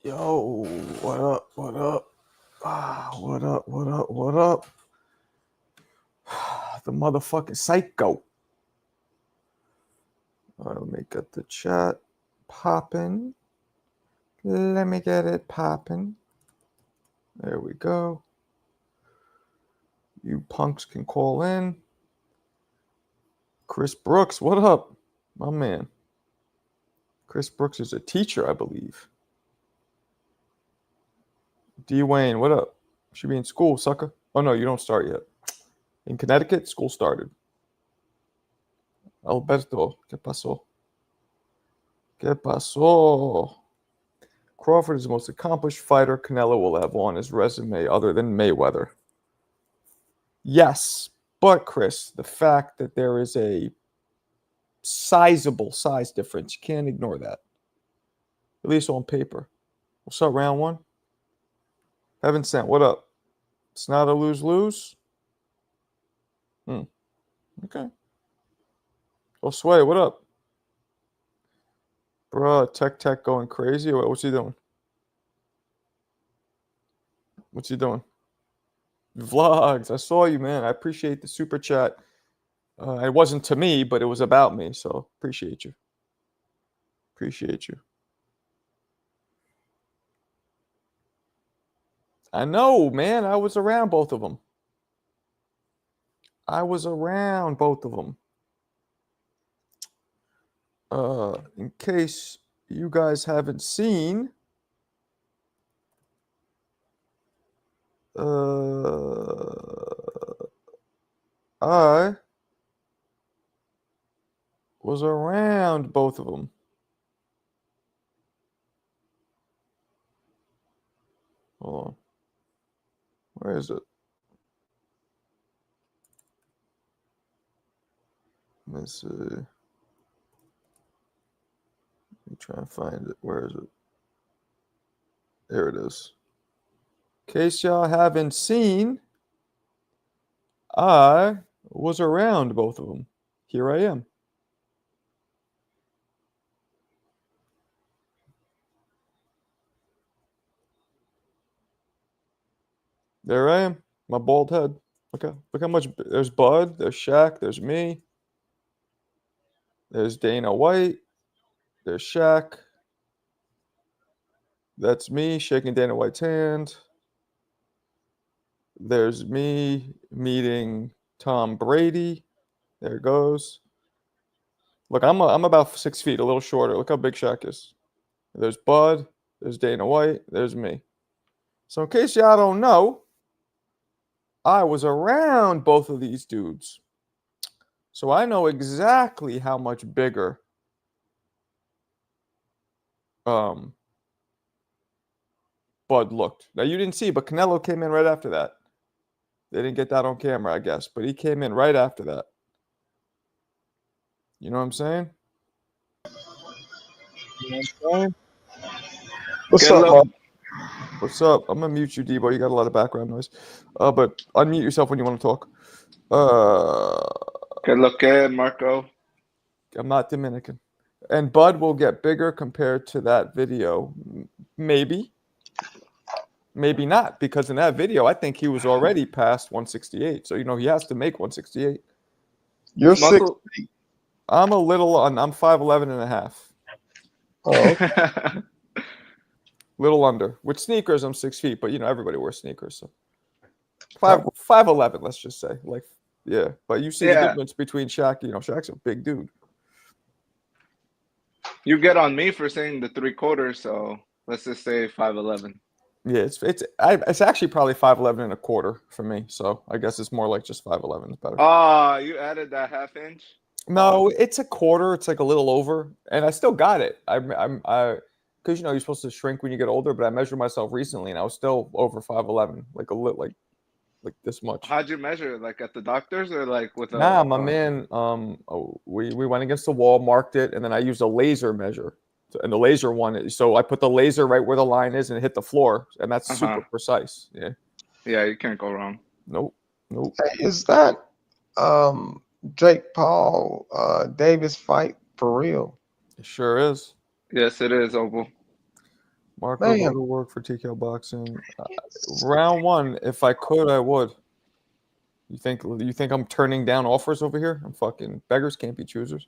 Yo, what up? What up? What up? What up? What up? The motherfucking psycho. Let me get the chat popping. Let me get it popping. There we go. You punks can call in. Chris Brooks, what up? My man. Chris Brooks is a teacher, I believe. D. Wayne, what up? Should be in school, sucker. Oh, no, you don't start yet. In Connecticut, school started. Alberto, ¿qué pasó? ¿Qué pasó? Crawford is the most accomplished fighter Canelo will have on his resume other than Mayweather. Yes, but Chris, the fact that there is a sizable size difference, you can't ignore that. At least on paper. What's up, round one? Heaven sent, what up? It's not a lose-lose? Okay. Oh, Sway, what up? Bruh, Tech going crazy? What's he doing? What's he doing? Vlogs. I saw you, man. I appreciate the super chat. It wasn't to me, but it was about me. So appreciate you. Appreciate you. I know, man. I was around both of them. In case you guys haven't seen, I was around both of them. Hold on. Where is it? Let me see. Let me try and find it. Where is it? There it is. In case y'all haven't seen, I was around both of them. Here I am. There I am. My bald head. Okay. Look how much. There's Bud. There's Shaq. There's me. There's Dana White. There's Shaq. That's me shaking Dana White's hand. There's me meeting Tom Brady. There it goes. Look, I'm about 6 feet, a little shorter. Look how big Shaq is. There's Bud. There's Dana White. There's me. So in case y'all don't know, I was around both of these dudes. So I know exactly how much bigger Bud looked. Now you didn't see, but Canelo came in right after that. They didn't get that on camera, I guess, but he came in right after that. You know what I'm saying? You know what I'm saying? What's up, Bob? What's up? I'm gonna mute you, Debo. You got a lot of background noise. But unmute yourself when you want to talk. Good look, Marco. I'm not Dominican. And Bud will get bigger compared to that video. Maybe. Maybe not, because in that video, I think he was already past 168. So, he has to make 168. You're 6 feet. I'm a little, I'm 5'11 and a half. Oh, okay. Little under. With sneakers, I'm 6 feet, but, everybody wears sneakers. So 5'11, let's just say. Yeah. But you see the difference between Shaq. Shaq's a big dude. You get on me for saying the 3/4, so let's just say 5'11. Yeah, it's actually probably 5'11 and a quarter for me. So I guess it's more like just 5'11 is better. Oh, you added that half inch? No, it's a quarter. It's like a little over, and I still got it. Because you're supposed to shrink when you get older, but I measured myself recently, and I was still over 5'11, like a little, like this much. How'd you measure? Like at the doctor's or like with a? Nah, my man. We went against the wall, marked it, and then I used a laser measure. And the laser one, so I put the laser right where the line is and it hit the floor, and that's super precise. Yeah. Yeah, you can't go wrong. Nope. Hey, is that Jake Paul Davis fight for real? It sure is. Yes, it is, Opal. Marco, go Man. to work for TKO Boxing. Round 1, if I could, I would. You think I'm turning down offers over here? I'm fucking beggars can't be choosers.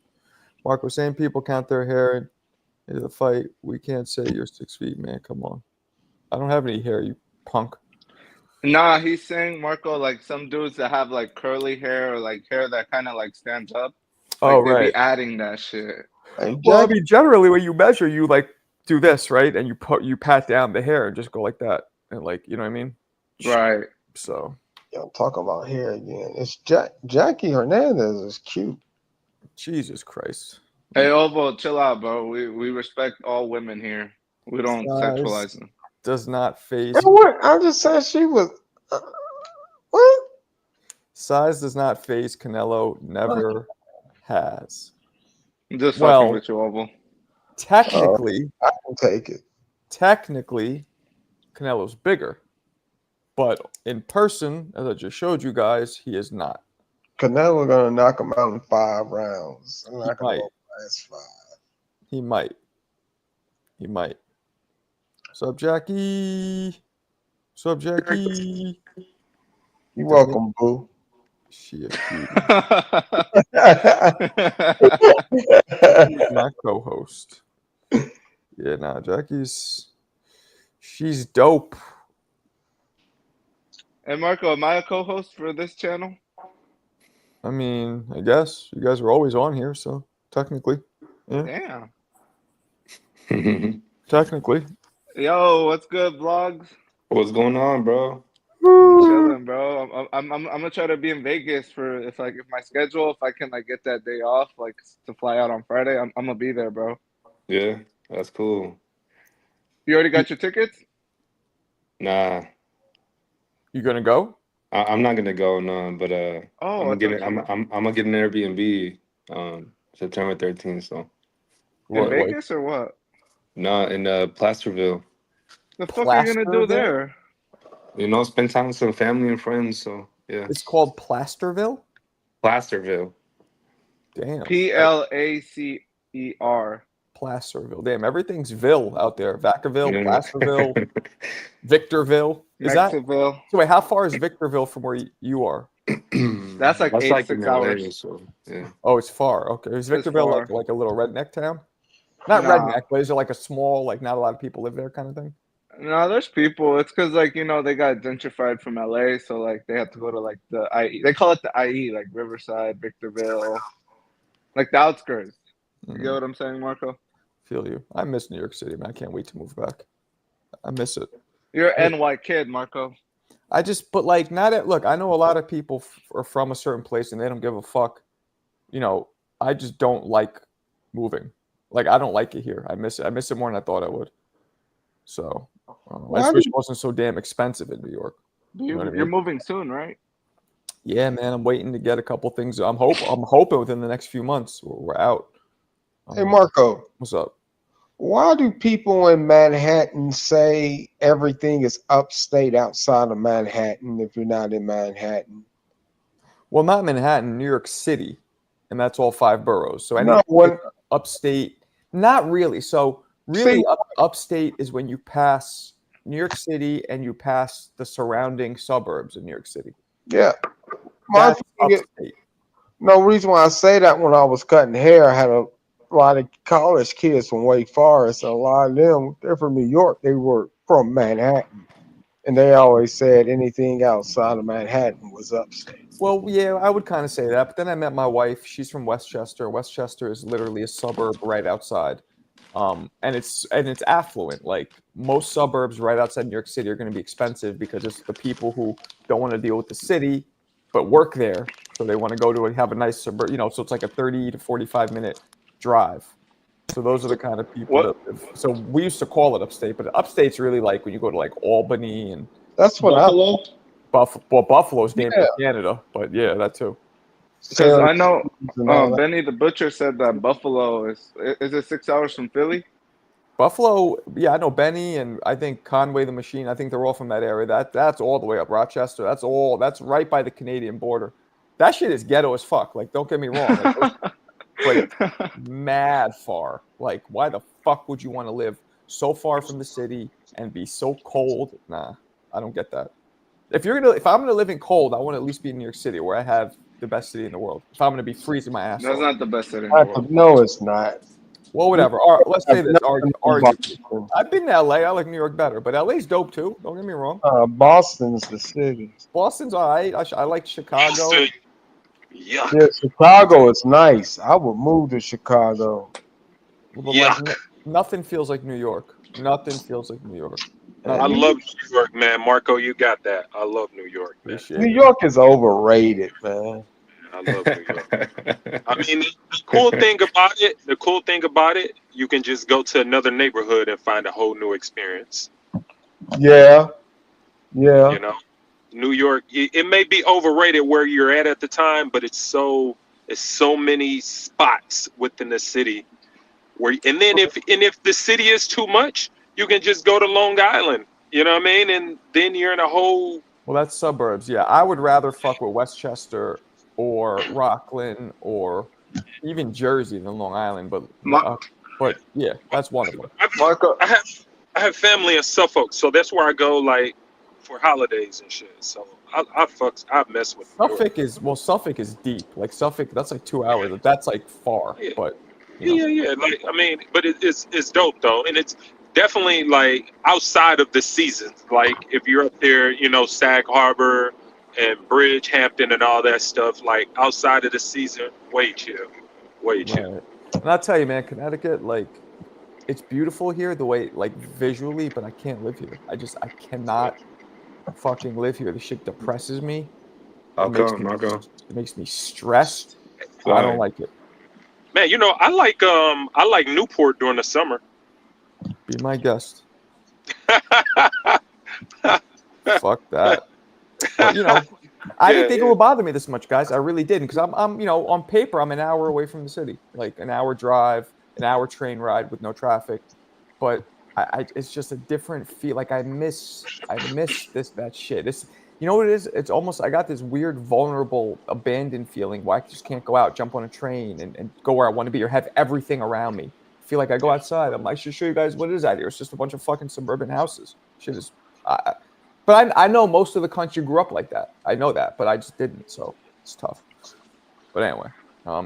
Marco, same people count their hair into the fight. We can't say you're 6 feet, man. Come on. I don't have any hair, you punk. Nah, he's saying, Marco, like some dudes that have like curly hair or like hair that kind of like stands up, Oh, like they right. be adding that shit. Hey, Well, I Jack, mean, generally when you measure, you like do this, right? And you pat down the hair and just go like that. And like, you know what I mean? Right. So yo, talk about hair again. It's Jackie Hernandez is cute. Jesus Christ. Hey, Ovo, chill out, bro. We respect all women here. We don't Size sexualize them. does not phase And what? I just said she was. What? size does not phase Canelo, never has. I'm just fucking Well, with you, Ovo. technically, I can take it. Canelo's bigger. But in person, as I just showed you guys, he is not. Canelo gonna knock him out in 5 rounds. I'm not gonna might. go past 5. He might. He might. Sup, Jackie? Sup, Jackie? You welcome, boo. She a cutie. My co-host. Yeah, nah, she's dope. Hey, Marco, am I a co-host for this channel? I mean, I guess you guys are always on here, so technically, yeah. Damn. Technically. Yo, what's good, vlogs? What's going on, bro? I'm chilling, bro. I'm gonna try to be in Vegas for if my schedule, if I can like get that day off, like to fly out on Friday, I'm gonna be there, bro. Yeah, that's cool. You already got your tickets? Nah, You gonna go? I'm not gonna go, no. But Oh, I'm I gonna get thought it. I'm you gonna get an Airbnb September 13th. So in What, like Vegas or what? no, in Placerville. The fuck are you gonna do Placerville? there? You know, spend time with some family and friends. So yeah, It's called Placerville? Placerville. Damn. Placer. Placerville. Damn, everything's Ville out there. Vacaville, Yeah. Placerville, Victorville. Is that Maxville. so? Wait, how far is Victorville from where you are? That's like That's like in 6 LA, hours. so yeah. Oh, it's far. Okay. Is It's Victorville far. like a little redneck town? Not Nah. redneck, but is it like a small, like not a lot of people live there kind of thing? No, there's people. It's because like they got gentrified from LA, so like they have to go to like the IE. They call it the IE, like Riverside, Victorville, like the outskirts. You get what I'm saying, Marco? Feel you. I miss New York City, man. I can't wait to move back. I miss it. You're an NY kid, Marco. But like, look, I know a lot of people are from a certain place and they don't give a fuck. You know, I just don't like moving. Like, I don't like it here. I miss it. I miss it more than I thought I would. So, I just wish it wasn't so damn expensive in New York. You know what I You're mean? moving soon, right? Yeah, man. I'm waiting to get a couple things. I'm hoping within the next few months we're out. Hey, Marco. What's up? Why do people in Manhattan say everything is upstate outside of Manhattan if you're not in Manhattan? Well, not Manhattan, New York City, and that's all 5 boroughs. So No, upstate, not really. So really, upstate is when you pass New York City and you pass the surrounding suburbs of New York City. Yeah. That's upstate. No reason why I say that, when I was cutting hair, I had a lot of college kids from Wake Forest. A lot of them, they're from New York. They were from Manhattan. And they always said anything outside of Manhattan was upstate. Well, yeah, I would kind of say that. But then I met my wife. She's from Westchester. Westchester is literally a suburb right outside. And it's affluent. Like most suburbs right outside New York City are going to be expensive because it's the people who don't want to deal with the city but work there. So they want to go to have a nice suburb, so it's like a 30 to 45-minute drive. So those are the kind of people that live. So we used to call it upstate, but upstate's really like when you go to like Albany and that's what Buffalo. Well, Buffalo's named in Canada, but yeah, that too. Because I know Benny the Butcher said that Buffalo is it 6 hours from Philly? Buffalo, yeah, I know Benny and I think Conway the Machine. I think they're all from that area. That's all the way up Rochester. That's right by the Canadian border. That shit is ghetto as fuck. Like, don't get me wrong. Like mad far. Like, why the fuck would you want to live so far from the city and be so cold. Nah, I don't get that. If I'm gonna live in cold, I want to at least be in New York City, where I have the best city in the world. If I'm gonna be freezing my ass That's off, not the best city in the world. No, it's not. well, whatever. All right, let's say this. Boston. Arguably, I've been to LA. I like New York better, but LA's dope too. Don't get me wrong. Boston's the city. Boston's all right. I like Chicago. Yuck. Yeah, Chicago is nice. I would move to Chicago. But Yuck. like, nothing feels like New York. Nothing feels like New York. I love New York, man. Marco, you got that. I love New York, man. Appreciate New it. York is overrated, man. I love New York. I mean, the cool thing about it, you can just go to another neighborhood and find a whole new experience. Yeah. Yeah. You know, New York, it may be overrated where you're at the time, but it's so many spots within the city where, and then if the city is too much, you can just go to Long Island. You know what I mean? And then you're in a whole. Well, that's suburbs. Yeah, I would rather fuck with Westchester or Rockland or even Jersey than Long Island. But yeah, that's one of them. Marco, I have family in Suffolk, so that's where I go like for holidays and shit. So I mess with New York. Suffolk is deep. Like Suffolk, that's like 2 hours. That's like far. Yeah. But you know. Yeah. Like I mean, but it's dope though, and it's definitely like outside of the seasons. Like if you're up there, you know, Sag Harbor and Bridgehampton and all that stuff. Like outside of the season, way chill. Right. And I'll tell you, man, Connecticut, like, it's beautiful here the way, like, visually, but I can't live here. I cannot fucking live here. The shit depresses me. Marco. It makes me stressed. I don't like it. Man, you know, I like Newport during the summer. Be my guest. Fuck that. But, you know, I didn't think it would bother me this much, guys. I really didn't, because I'm, you know, on paper, I'm an hour away from the city, like an hour drive, an hour train ride with no traffic. But it's just a different feel. Like I miss that shit. It's, you know what it is? It's almost, I got this weird, vulnerable, abandoned feeling where I just can't go out, jump on a train, and go where I want to be, or have everything around me. I feel like I go outside. I should show you guys what it is out here. It's just a bunch of fucking suburban houses. Shit is. But I know most of the country grew up like that. I know that, but I just didn't, so it's tough. But anyway,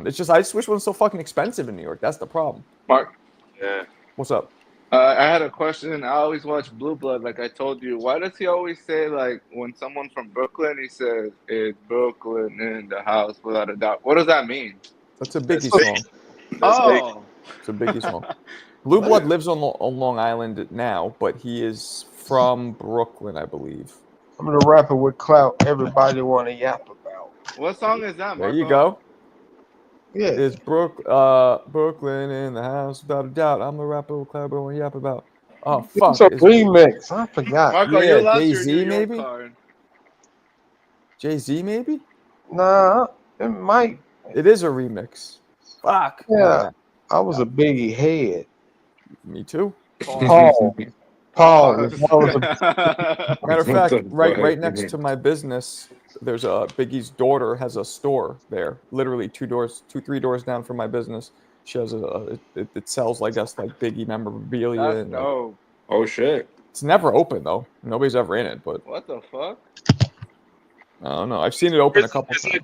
it's just I just wish it wasn't so fucking expensive in New York. That's the problem. Mark. Yeah. What's up? I had a question. I always watch Blue Blood, like I told you. Why does he always say, like, when someone from Brooklyn, he says, "It's Brooklyn in the house," without a doubt? What does that mean? That's a Biggie song. It's a Biggie song. Blue Blood lives on Long Island now, but he is from Brooklyn, I believe. I'm gonna rap it with clout everybody want to yap about. What song is that, Marco? There you go. Yeah. It's Brooklyn in the house, without a doubt. I'm the rapper with clout everyone yap about. Oh, fuck. It's a remix. I forgot. Marco, Yeah, you lost your Jay-Z, New York maybe? card. Jay-Z, maybe? Nah, it might. It is a remix. Fuck. Yeah. I was a Biggie head. Me too. Paul. Matter of fact, right next to my business, there's a Biggie's daughter has a store there. Literally 3 doors down from my business. She has it sells, I guess, like Biggie memorabilia. That's and dope. Oh shit. It's never open though. Nobody's ever in it, but What the fuck? I don't know. I've seen it open a couple times.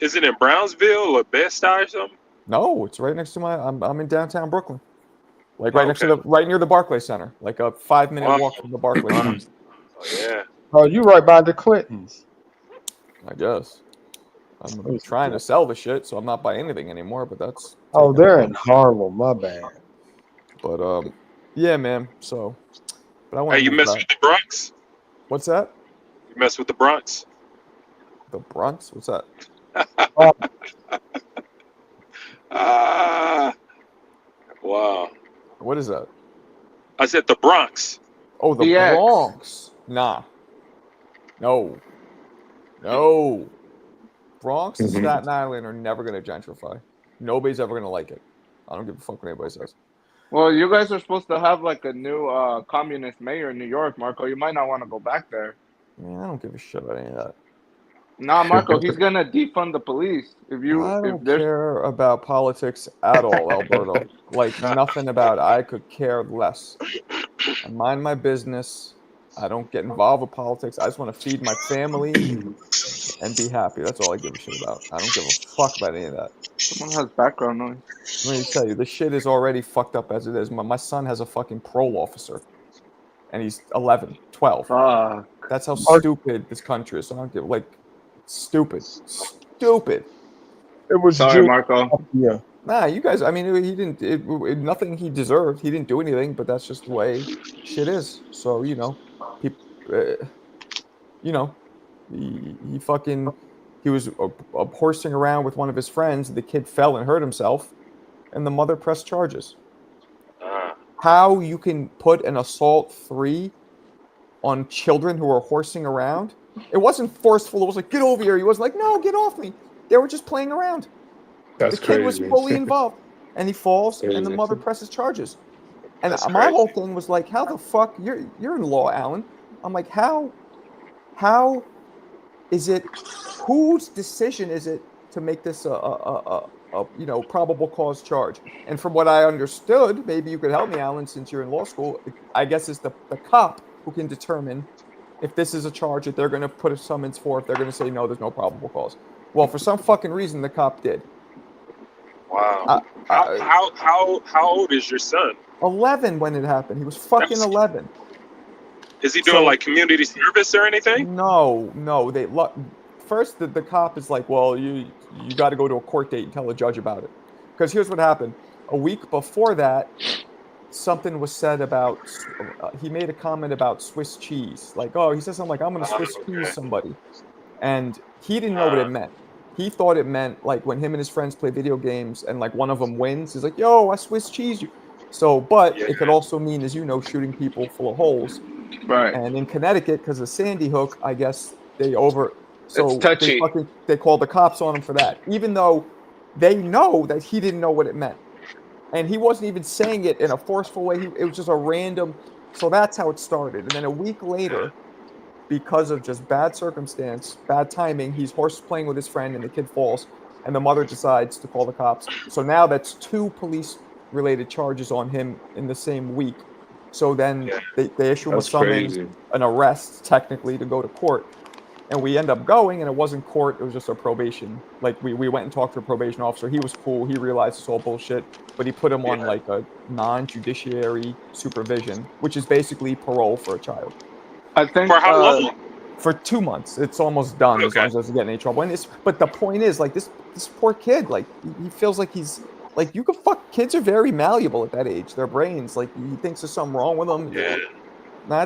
Is it in Brownsville or Bed-Stuy or something? No, it's right next to I'm in downtown Brooklyn. Like right near the Barclays Center. Like a 5-minute walk from the Barclays Center. Oh yeah. Oh, you right by the Clintons. I guess. I'm trying to sell the shit, so I'm not buying anything anymore, but that's Oh, they're in Harlem, my bad. But yeah, man. So but I want Hey, you mess with the Bronx? What's that? You mess with the Bronx? The Bronx? What's that? Wow. What is that? I said the Bronx. Oh, the BX. Bronx. Nah. No. Bronx and Staten Island are never going to gentrify. Nobody's ever going to like it. I don't give a fuck what anybody says. Well, you guys are supposed to have like a new communist mayor in New York, Marco. You might not want to go back there. Man, I don't give a shit about any of that. Nah, Marco, he's gonna defund the police. I If don't there's care about politics at all, Alberto. Like nothing about it. I could care less. I mind my business. I don't get involved with politics. I just want to feed my family and be happy. That's all I give a shit about. I don't give a fuck about any of that. someone has background noise. Let me tell you, this shit is already fucked up as it is. My son has a fucking parole officer, and he's 11, 12. Fuck. That's how stupid this country is. So I don't give, like, stupid. Stupid. It was Sorry, June. Marco. Yeah. Nah, you guys, I mean, he didn't, nothing he deserved. He didn't do anything, but that's just the way shit is. So, people, you know, he fucking, he was horsing around with one of his friends. The kid fell and hurt himself, and the mother pressed charges. How you can put an assault 3 on children who are horsing around? It wasn't forceful. It was like, get over here. He wasn't like, no, get off me. They were just playing around. That's The kid was crazy. fully involved, and he falls, and the Crazy. mother presses charges. And That's my whole crazy. thing was like, how the fuck you're in law, Alan? I'm like, how is it? Whose decision is it to make this a probable cause charge? And from what I understood, maybe you could help me, Alan, since you're in law school. I guess it's the cop who can determine if this is a charge that they're going to put a summons for. If they're going to say no, there's no probable cause. Well, for some fucking reason, the cop did. Wow. How old is your son? 11 when it happened. He was fucking That's- 11. Is he doing like community service or anything? No. First, the cop is like, well, you got to go to a court date and tell the judge about it. Because here's what happened. A week before that, something was said about, he made a comment about Swiss cheese. Like, he said something like, I'm going to Swiss cheese somebody. And he didn't know what it meant. He thought it meant like when him and his friends play video games and like one of them wins, he's like, yo, I Swiss cheese you. So, but it could also mean, as you know, shooting people full of holes. Right. And in Connecticut, because of Sandy Hook, I guess so It's touchy. they called the cops on him for that, even though they know that he didn't know what it meant. And he wasn't even saying it in a forceful way. It was just a random. So that's how it started. And then a week later, because of just bad circumstance, bad timing, he's horse playing with his friend and the kid falls, and the mother decides to call the cops. So now that's 2 police-related charges on him in the same week. So then they issue him a That's summons, crazy. an arrest, technically, to go to court. And we end up going, and it wasn't court, it was just a probation. Like, we went and talked to a probation officer. He was cool. He realized it's all bullshit. But he put him on, like, a non-judiciary supervision, which is basically parole for a child. I think For how long? For 2 months. It's almost done as long as he doesn't get in any trouble. But the point is, like, this poor kid, like, he feels like he's... Like, kids are very malleable at that age. Their brains, like, he thinks there's something wrong with them. Yeah.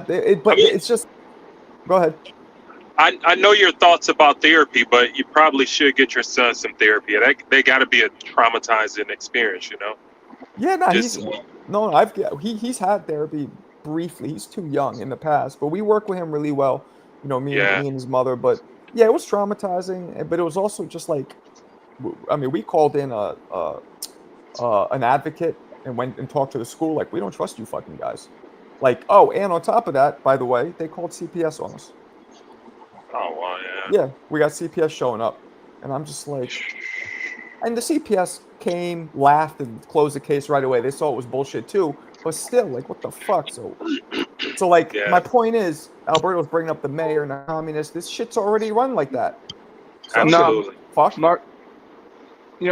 It's just... Go ahead. I know your thoughts about therapy, but you probably should get your son some therapy. They got to be a traumatizing experience, you know? Yeah, Just- he's had therapy briefly. He's too young in the past, but we work with him really well. Me and his mother. But yeah, it was traumatizing. But it was also just like, I mean, we called in an advocate and went and talked to the school. Like, we don't trust you fucking guys. Like, and on top of that, by the way, they called CPS on us. Oh, wow, yeah. Yeah, we got CPS showing up, and I'm just like, and the CPS came, laughed, and closed the case right away. They saw it was bullshit too, but still, like, what the fuck? So like, my point is, Alberto's bringing up the mayor and the communist. This shit's already run like that. So, Absolutely. fuck.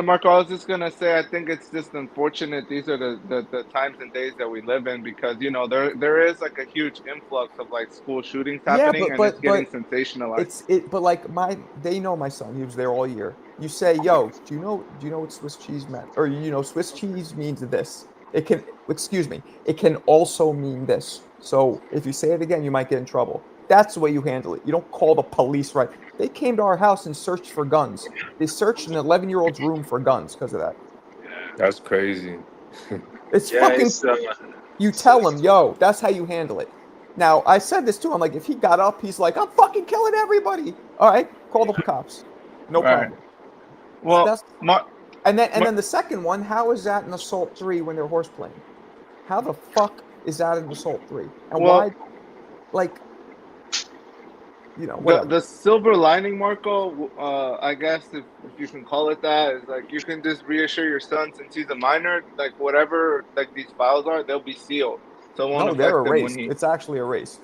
Marco, I was just gonna say, I think it's just unfortunate. These are the times and days that we live in, because there is like a huge influx of like school shootings happening, and it's getting sensationalized. But like they know my son. He was there all year. You say, yo, do you know what Swiss cheese meant? Or Swiss cheese means this. It can also mean this. So if you say it again, you might get in trouble. That's the way you handle it. You don't call the police, right? They came to our house and searched for guns. They searched an 11-year-old's room for guns because of that. That's crazy. It's fucking... You tell him, yo, that's how you handle it. Now, I said this to him. Like, if he got up, he's like, I'm fucking killing everybody. All right, call the cops. No problem. Well, and then the second one, how is that an assault 3 when they're horse playing? How the fuck is that an assault 3? And why? Like... whatever. The silver lining, Marco, I guess if you can call it that, is like you can just reassure your son since he's a minor, like whatever like these files are, they'll be sealed, so it won't No, they're affect him when erased. he. It's actually erased.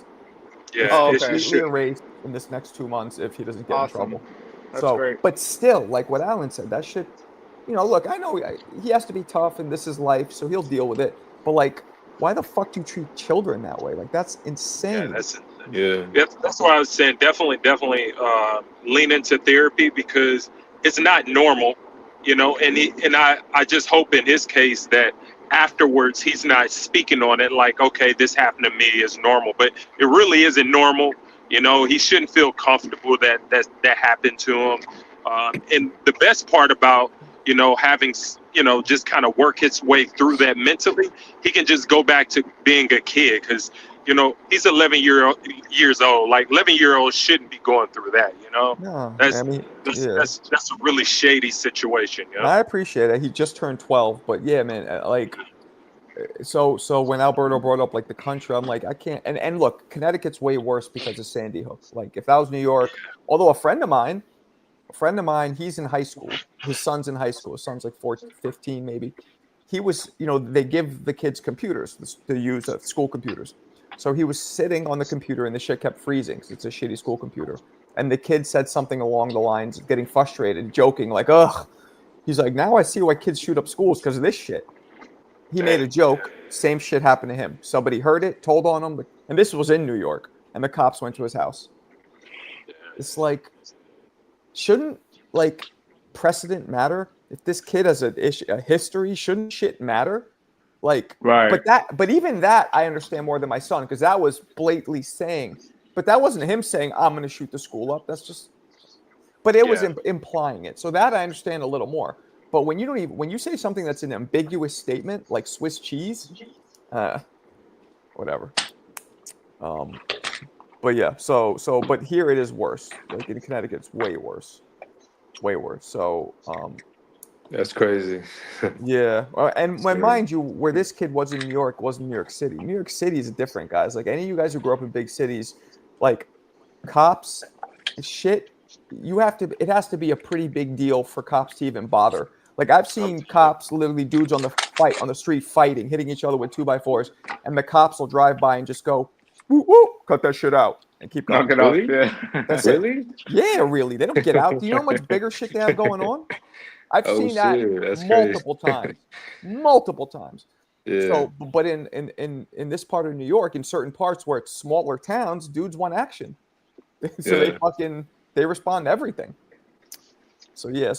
It's Yeah, Oh, it's okay. completely should. erased in this next 2 months if he doesn't get in Awesome. trouble. That's great. But still, like what Alan said, that shit. Look, I know he has to be tough, and this is life, so he'll deal with it. But like, why the fuck do you treat children that way? Like, that's Yeah, insane. that's why I was saying definitely lean into therapy because it's not normal, and I just hope in his case that afterwards he's not speaking on it like, okay, this happened to me is normal, but it really isn't normal. He shouldn't feel comfortable that happened to him. And the best part about having just kind of work his way through that mentally, he can just go back to being a kid because he's 11 years old. Like 11-year-olds shouldn't be going through that. No, That's I mean, that's a really shady situation. I appreciate it. He just turned 12, but yeah, man, like, so when Alberto brought up like the country, I'm like, I can't. And look, Connecticut's way worse because of Sandy Hook. Like, if that was New York, although a friend of mine, he's in high school. His son's in high school. His son's like 14, 15 maybe. He was, they give the kids computers to use, school computers. So he was sitting on the computer and the shit kept freezing because it's a shitty school computer. And the kid said something along the lines of getting frustrated, joking, like, ugh. He's like, now I see why kids shoot up schools because of this shit. He made a joke. Same shit happened to him. Somebody heard it, told on him. And this was in New York. And the cops went to his house. It's like, shouldn't like precedent matter? If this kid has a history, shouldn't shit matter? Like, Right. but even that I understand more than my son because that was blatantly saying, but that wasn't him saying I'm going to shoot the school up. That's just, but it was implying it. So that I understand a little more. But when you say something that's an ambiguous statement like Swiss cheese, whatever. But yeah, but here it is worse. Like in Connecticut, it's way worse. So, that's crazy. yeah. And mind you, where this kid was in New York wasn't New York City. New York City is different, guys. Like any of you guys who grew up in big cities, like cops, shit, it has to be a pretty big deal for cops to even bother. Like I've seen cops, literally dudes on the street fighting, hitting each other with 2x4s, and the cops will drive by and just go, woo, woo, cut that shit out and keep going. Knock it off. Really? Yeah. That's Really? it. Yeah, really. They don't get out. Do you know how much bigger shit they have going on? I've seen that That's multiple crazy. times. Yeah. So, but in this part of New York, in certain parts where it's smaller towns, dudes want action. So they respond to everything. So yeah,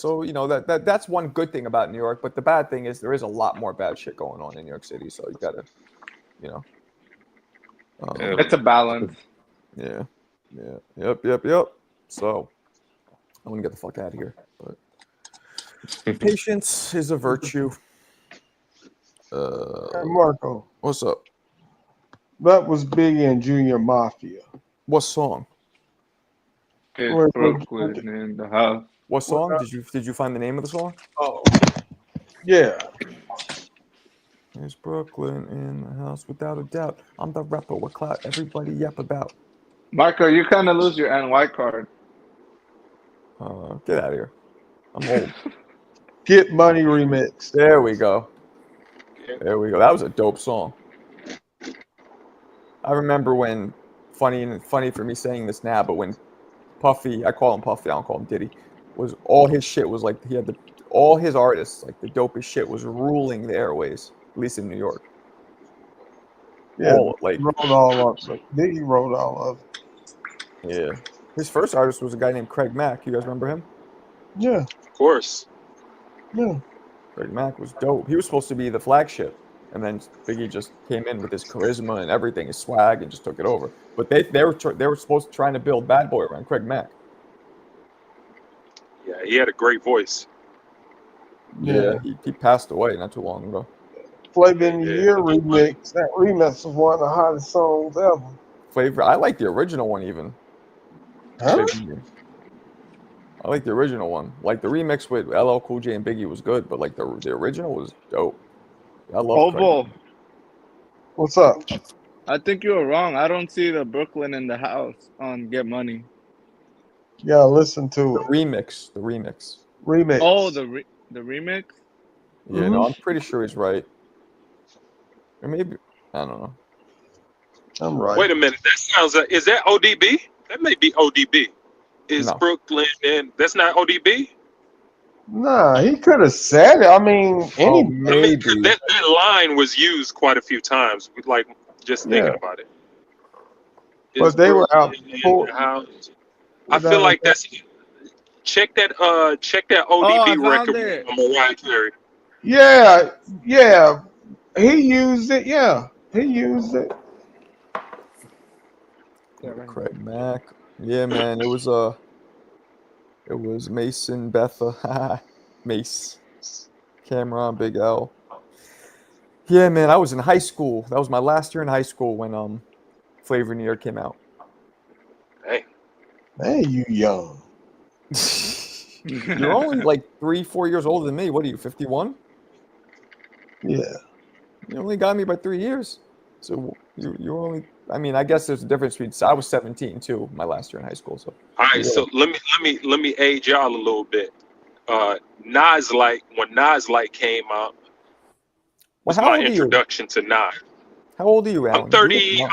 that's one good thing about New York, but the bad thing is there is a lot more bad shit going on in New York City. So you gotta, It's a balance. Yeah. Yep. So I'm gonna get the fuck out of here. But patience is a virtue. Hey, Marco, What's up? that was Biggie and Junior Mafia. What song? It's Brooklyn in the house. What song? Did you find the name of the song? Oh, yeah. It's Brooklyn in the house, without a doubt. I'm the rapper with clout everybody yap about. Marco, you kind of lose your NY card. Get out of here. I'm old. Get Money remix. There we go. That was a dope song. I remember when, funny for me saying this now, but when Puffy, I call him Puffy, I don't call him Diddy, was all his shit was like, he had all his artists, like the dopest shit was ruling the airways, at least in New York. Yeah, like wrote all of it. Biggie wrote all of it. Yeah. His first artist was a guy named Craig Mack. You guys remember him? Yeah. Of course. Yeah. Craig Mack was dope. He was supposed to be the flagship. And then Biggie just came in with his charisma and everything, his swag, and just took it over. But they were supposed to trying to build Bad Boy around Craig Mack. Yeah, he had a great voice. Yeah, he passed away not too long ago. Flavor in the Year remix. That remix was one of the hottest songs ever. Flavor, I like the original one even. Huh? I like the original one. Like the remix with LL Cool J and Biggie was good, but like the original was dope. I love Oval. What's up? I think you were wrong. I don't see the Brooklyn in the house on Get Money. Yeah, listen to The it. remix. The remix. Remix. Oh, the remix. Yeah, no, I'm pretty sure he's right. Or maybe I don't know. I'm right. Wait a minute. That sounds like, is that ODB? That may be ODB. Is No. Brooklyn and that's not ODB? Nah, he could have said it. I mean, Oh, I mean, 'cause maybe. that line was used quite a few times. Like just thinking Yeah. about it. But Is they were out Brooklyn in for the house? I feel like that's check that Oh, I ODB found record it. from Mariah Carey. Yeah, yeah. He used it. Yeah, he used it. Craig Mack. Yeah, man. It was Mason, Betha, Mace, Cameron, Big L. Yeah, man. I was in high school. That was my last year in high school when Flavor in the Year came out. Hey, Man, you young. You're only like 3-4 years older than me. What are you, 51? Yeah. You only got me by 3 years. So you're only. I mean, I guess there's a difference between. So I was 17 too, my last year in high school. So all right. So let me age y'all a little bit. Nas Light, when Nas Light came out, was how my old are you? introduction to Nas. How old are you, Alan? I'm 30.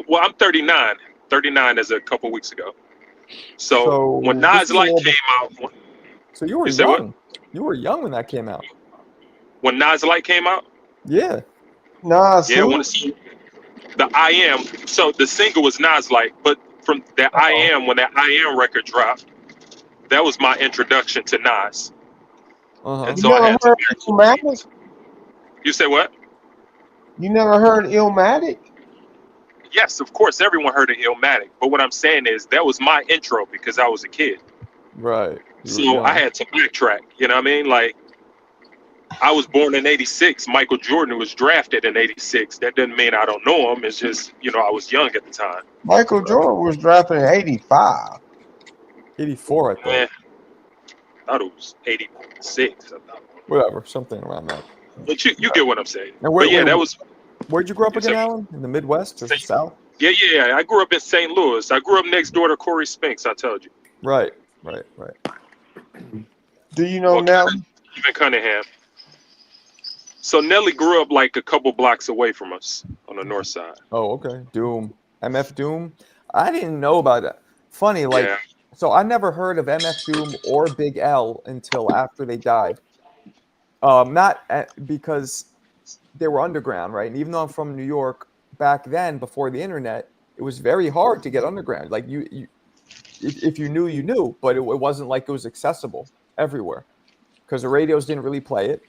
Well, I'm 39. 39 as a couple weeks ago. So when this Nas is a Light little came bit- out, So you were You said what? young. You were young when that came out. when Nas Light came out, Yeah. Nah, yeah, when it's the I Am. So the single was Nas Light, but from that I Am, when that I Am record dropped, that was my introduction to Nas. Uh-huh. And You so I never had to. heard Illmatic? You said what? You never heard Illmatic? Yes, of course, everyone heard of Illmatic, but what I'm saying is that was my intro because I was a kid. Right. You were So young. I had to backtrack. You know what I mean? Like, I was born in '86. Michael Jordan was drafted in '86. That doesn't mean I don't know him. It's just, I was young at the time. Michael Jordan was drafted in 85. 84, I thought. Eh, I thought it was '86. I thought. Whatever, something around that. But you get what I'm saying. Now, But yeah, that was. Where'd you grow up You again, said- Alan? In the Midwest or Say- South? Yeah. I grew up in St. Louis. I grew up next door to Corey Spinks. I told you. Right. Do you know Well, Nelly? Even Cunningham. So Nelly grew up like a couple blocks away from us on the north side. Oh, okay. Doom. MF Doom. I didn't know about that. Funny, like, Yeah. so I never heard of MF Doom or Big L until after they died. Not because they were underground, right? And even though I'm from New York, back then, before the internet, it was very hard to get underground. Like if you knew, you knew, but it wasn't like it was accessible everywhere because the radios didn't really play it.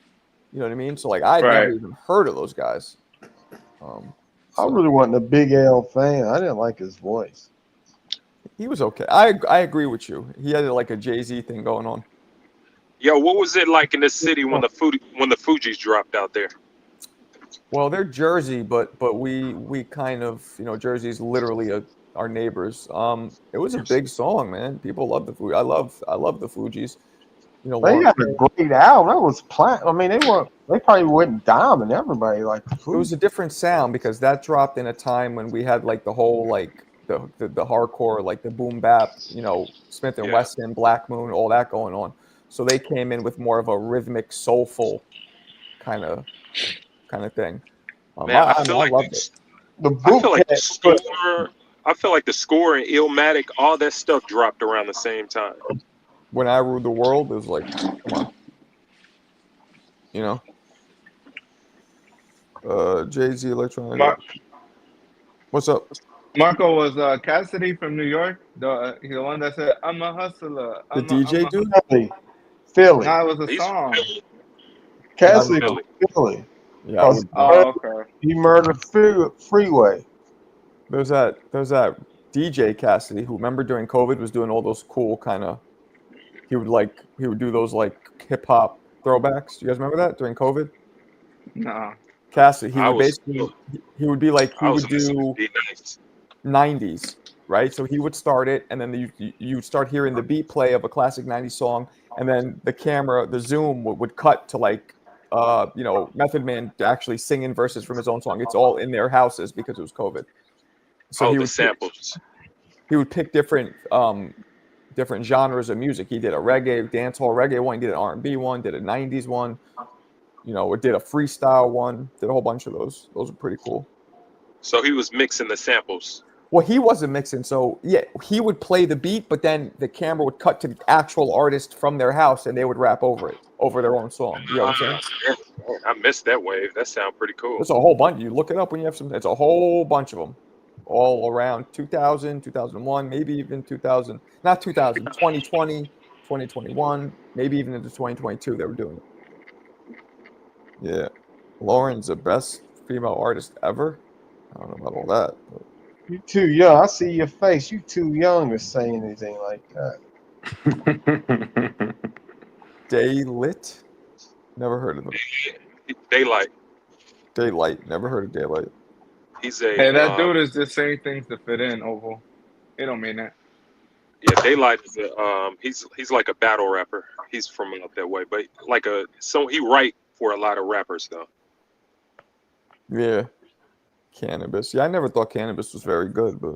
You know what I mean? So like I'd Right. never even heard of those guys. I really wasn't a Big L fan. I didn't like his voice. He was okay. I agree with you. He had like a Jay-Z thing going on. Yo, what was it like in the city when the Fugees dropped out there? Well, they're Jersey, but we kind of, Jersey's literally our neighbors. It was a big song, man. People love the Fugees. I love the Fugees. They Lauren got a great album. That was I mean, they probably went diamond. Everybody like the It was food. a different sound because that dropped in a time when we had like the whole like the hardcore, like the boom bap, Smith and Yeah. Wesson, Black Moon, all that going on. So they came in with more of a rhythmic, soulful kind of thing. Man, I feel like loved it. The I boot feel like the cat. score. I feel like the score and Illmatic, all that stuff dropped around the same time. When I Ruled the World, it was like, come on. Jay-Z, Electronic. What's up? Marco, was Cassidy from New York the one that said "I'm a hustler"? The DJ dude? Philly. Nah, it was a He's song. Philly. Cassidy Philly. Philly. Yeah. I would- Oh, okay. He murdered Freeway. There's that DJ Cassidy who, remember during COVID, was doing all those cool kind of. He would do those like hip hop throwbacks. Do you guys remember that during COVID? No. Cassidy, he I would was- basically he would be like he I was would listening do to D-Nice. 90s, right? So he would start it, and then you start hearing the beat play of a classic 90s song, and then the zoom would cut to like Method Man actually singing verses from his own song. It's all in their houses because it was COVID. So Oh, he the would samples. he would pick different genres of music. He did a reggae, dancehall reggae one, he did an R&B one, did a 90s one, or did a freestyle one, did a whole bunch of those. Those are pretty cool. So he was mixing the samples. Well, he wasn't mixing, so yeah, he would play the beat, but then the camera would cut to the actual artist from their house, and they would rap over it, over their own song. You know what I'm saying? I missed that wave. That sounds pretty cool. There's a whole bunch. You look it up when you have some. It's a whole bunch of them, all around 2000, 2001, maybe even 2000. Not 2000, 2020, 2021, maybe even into 2022. They were doing it. Yeah, Lauren's the best female artist ever. I don't know about all that. But. You too young. I see your face. You too young to say anything like that. Daylit? Never heard of them. Daylight. Daylight. Never heard of Daylight. He's a. Hey, that dude is just saying things to fit in, Oval. He don't mean that. Yeah, Daylight is a. He's like a battle rapper. He's from up that way, but he write for a lot of rappers though. Yeah. Cannabis. Yeah, I never thought Cannabis was very good, but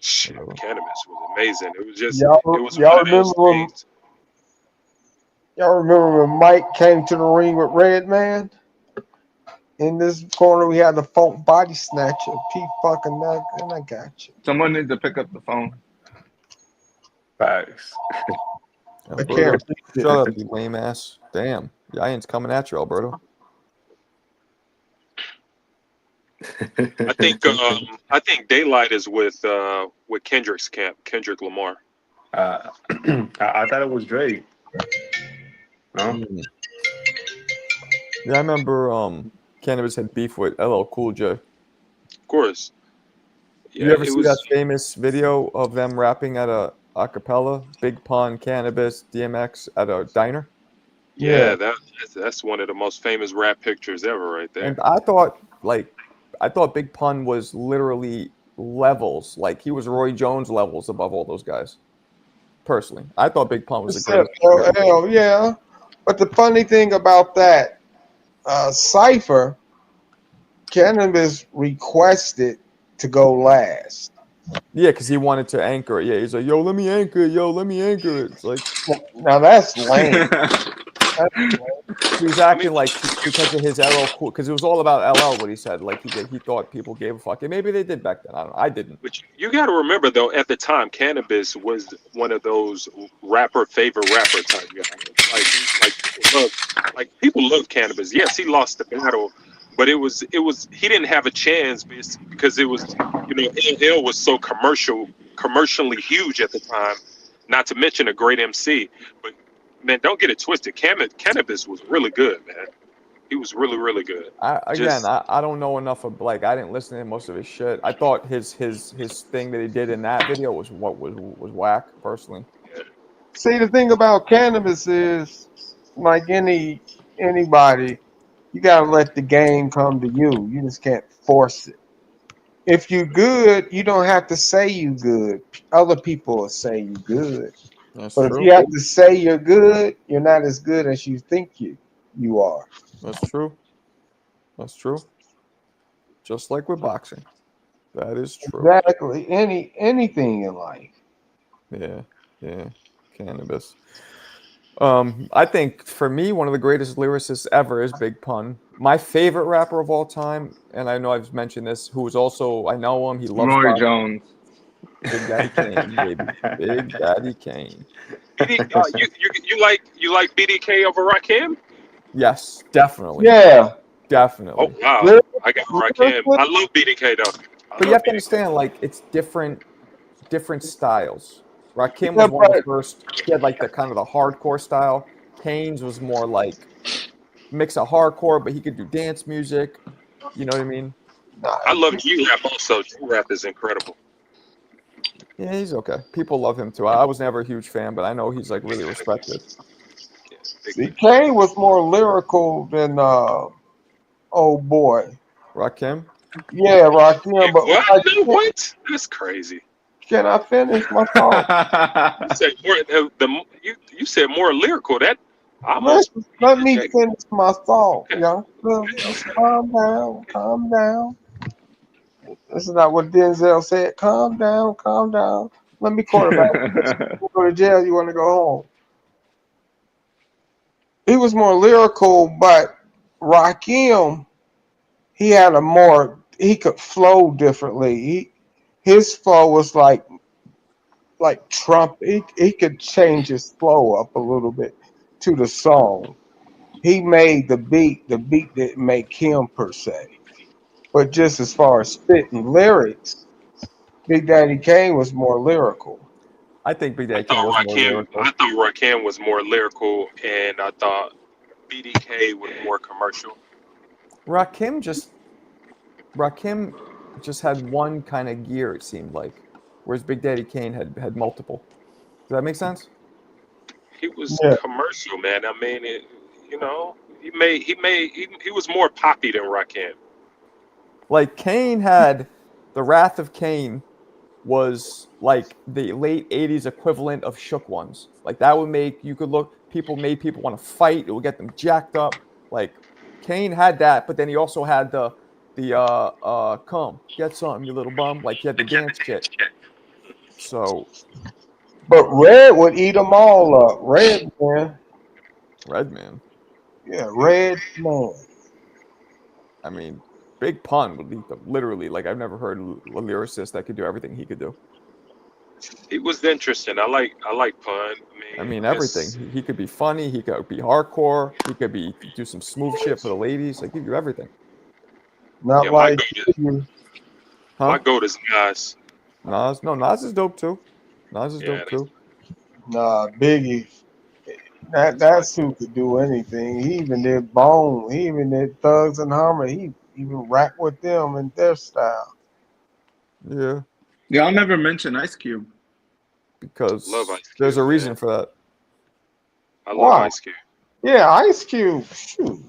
Cannabis was amazing. It was just y'all it was one of those remember things. Y'all remember when Mike came to the ring with Redman? In this corner, we had the funk body snatcher, P fucking nut, and I got you. Someone needs to pick up the phone. Facts. Alberto, I can't. shut up, you lame ass. Damn. Giants coming at you, Alberto. I think Daylight is with Kendrick's camp, Kendrick Lamar. I thought it was Drake. No? Yeah, I remember Cannabis had beef with LL Cool J. Of course. Yeah, You ever it see was, that famous video of them rapping at a cappella? Big Pun, Cannabis, DMX at a diner? Yeah, that's one of the most famous rap pictures ever, right there. And I thought Big Pun was literally levels. Like, he was Roy Jones levels above all those guys. Personally. I thought Big Pun was the greatest. LL, yeah. But the funny thing about that cipher, Cannabis requested to go last. Yeah, because he wanted to anchor it. Yeah, he's like, yo, let me anchor it. Yo, let me anchor it. It's like, Now that's lame. he was acting like because of his LL Cool, because it was all about LL, what he said. Like, he thought people gave a fuck. And maybe they did back then. I don't know. I didn't. But you got to remember, though, at the time, Cannabis was one of those favorite rapper type guys. People love Cannabis. Yes, he lost the battle, but it was he didn't have a chance because it was, LL was so commercially huge at the time. Not to mention a great MC, but man, don't get it twisted. Cannabis was really good, man. He was really, really good. I don't know enough of, like, I didn't listen to most of his shit. I thought his thing that he did in that video was whack, personally. See, the thing about Cannabis is, like anybody, you gotta let the game come to you. You just can't force it. If you good, you don't have to say you good. Other people will say you good. That's But true. if you have to say you're good, you're not as good as you think you are. That's true. That's true. Just like with boxing. That is true. Exactly. Anything in life. Yeah. Cannabis. I think for me, one of the greatest lyricists ever is Big Pun. My favorite rapper of all time, and I know I've mentioned this, who is also, I know him, he loves Roy boxing. Jones. Big Daddy Kane, baby. Big Daddy Kane. You like BDK over Rakim? Yes, definitely. Yeah. Definitely. Oh wow, Lyric- I got Rakim. I love BDK though. But you have to understand, like, it's different styles. Rakim was one of the first. He had like the kind of the hardcore style. Kane's was more like mix of hardcore, but he could do dance music. You know what I mean? I love G-Rap also. G-Rap is incredible. Yeah, he's okay. People love him too. I was never a huge fan, but I know he's like really respected. See, Kane was more lyrical than old boy. Rakim? Yeah, Rakim. But What? No, what? That's crazy. Can I finish my thought? You said more. You said more lyrical. That almost. Let me finish my thought, young. Just calm down, calm down. This is not what Denzel said. Calm down, calm down. Let me quarterback. You go to jail. You want to go home? He was more lyrical, but Rakim, he had a more. He could flow differently. His flow was like Trump. He could change his flow up a little bit to the song. He made the beat. The beat didn't make him per se. But just as far as spitting lyrics, Big Daddy Kane was more lyrical. I think Big I Daddy King thought was more Rakim, lyrical. I thought Rakim was more lyrical, and I thought BDK was more commercial. Rakim just had one kind of gear, it seemed like, whereas Big Daddy Kane had multiple. Does that make sense? He was Yeah. commercial, man. I mean, you know, he was more poppy than Rakim. Like Kane had the Wrath of Kane was like the late 80s equivalent of Shook Ones. Like that would make you could look made people want to fight, it would get them jacked up. Like Kane had that, but then he also had the come get some, you little bum. Like he had the dance shit. So But Red would eat them all up. Red man. Redman, Yeah, Red man. I mean, Big Pun would lead them literally. Like I've never heard a lyricist that could do everything he could do. He was interesting. I like Pun. I I mean, mean, everything. He could be funny. He could be hardcore. He could do some smooth shit for the ladies. Like he could do everything. Not yeah, like Huh? my goat is Nas. Nas? No, Nas is dope too. Nas is Yeah, dope too. nah, Biggie. That's who could do anything. He even did Bone. He even did Thugs and Harmony. He even rapped with them in their style. Yeah, Y'all never mention Ice Cube. because love Ice Cube. there's a reason man. for that. I love Why? Ice Cube. Yeah, Ice Cube. Shoot.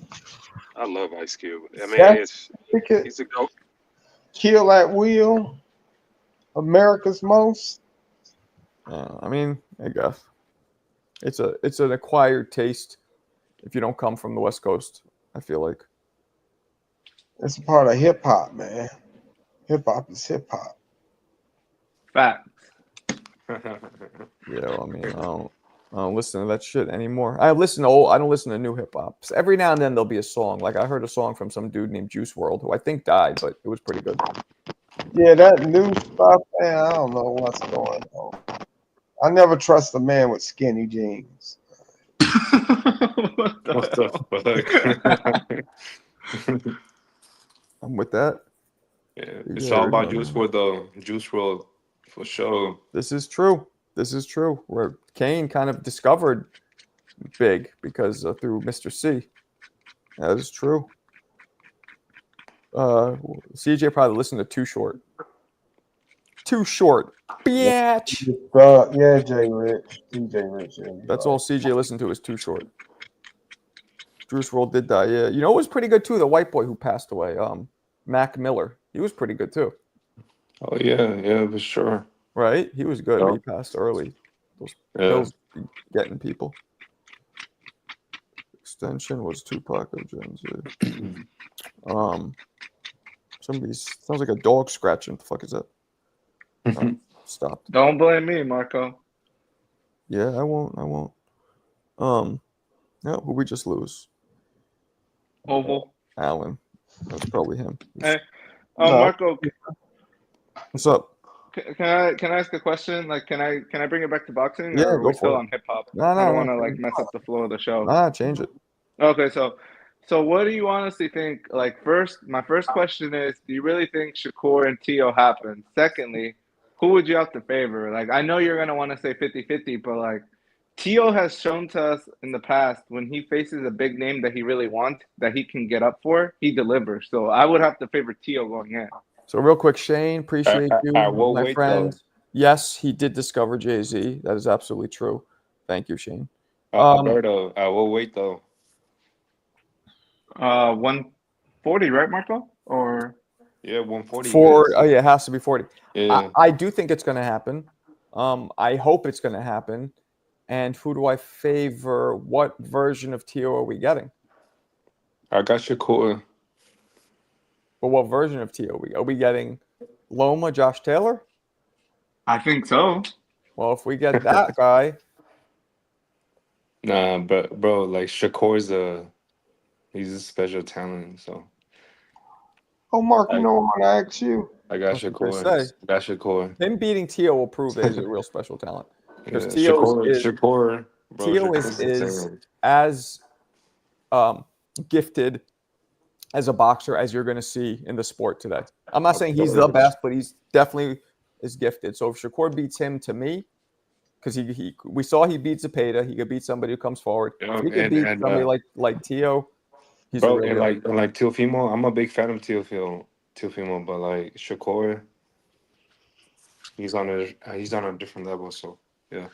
I love Ice Cube. I mean, That's he could he's a goat. kill at will. America's most. I mean, I guess it's an acquired taste if you don't come from the West Coast. I feel like. It's a part of hip hop, man. Hip hop is hip hop. Fact. Yeah, I mean, I don't listen to that shit anymore. I don't listen to new hip hop. Every now and then there'll be a song. Like I heard a song from some dude named Juice WRLD, who I think died, but it was pretty good. Yeah, that new stuff, man. I don't know what's going on. I never trust a man with skinny jeans. What the What hell? the fuck? I'm with that. Yeah, it's all about Juice WRLD. WRLD though. Juice WRLD for sure. This is true. This is true. Where Kane kind of discovered Big because through Mr. C. That is true. CJ probably listened to Too Short. Too Short. Bitch. Yeah, Jay Rich. DJ Rich. Yeah, That's all CJ listened to is Too Short. Juice WRLD did die. Yeah. You know what was pretty good too? The white boy who passed away. Mac Miller. He was pretty good too. Oh yeah, for sure. Right? He was good. Yeah. He passed early. Those Yeah. pills be getting people. Extension was Tupac or Gen Z. Somebody sounds like a dog scratching. What the fuck is that? Stopped. Don't blame me, Marco. Yeah, I won't. No, who we just lose? Oval. Allen. That's probably him. Hey, No. Marco, What's up? can I ask a question? Like, can I bring it back to boxing? Yeah, or are go we for still it. on hip hop? No, I don't no, want to no. like mess up the flow of the show. Change it. Okay, so what do you honestly think? Like, my first question is, do you really think Shakur and Tio happen? Secondly, who would you have to favor? Like, I know you're gonna want to say 50-50, but like, Tio has shown to us in the past when he faces a big name that he really wants, that he can get up for, he delivers. So I would have to favor Tio going in. So real quick, Shane, appreciate you, We'll my wait, friend. though. Yes, he did discover Jay-Z. That is absolutely true. Thank you, Shane. Alberto, I will wait though. 140, right, Marco? Or Yeah, 140. Oh yeah, it has to be 40. Yeah. I do think it's going to happen. I hope it's going to happen. And who do I favor? What version of Tio are we getting? I got Shakur. But what version of Tio are we getting? Loma, Josh Taylor? I think so. Well, if we get that guy, Nah, but bro, like Shakur's he's a special talent. So Oh, Mark, you I know what I asked you? I got I was gonna Shakur. say I got Shakur. him beating Tio will prove that he's a real special talent because Yeah, Shakur, bro, Tio Shakur's is insane. as gifted as a boxer as you're going to see in the sport today. I'm not saying he's the best, but he's definitely is gifted. So if Shakur beats him, to me, because we saw he beat Zepeda, he could beat somebody who comes forward. If he could beat And somebody like Tio, he's a bro, real and deal. like Teofimo, I'm a big fan of Teofimo, but like Shakur, he's on a different level. So yeah.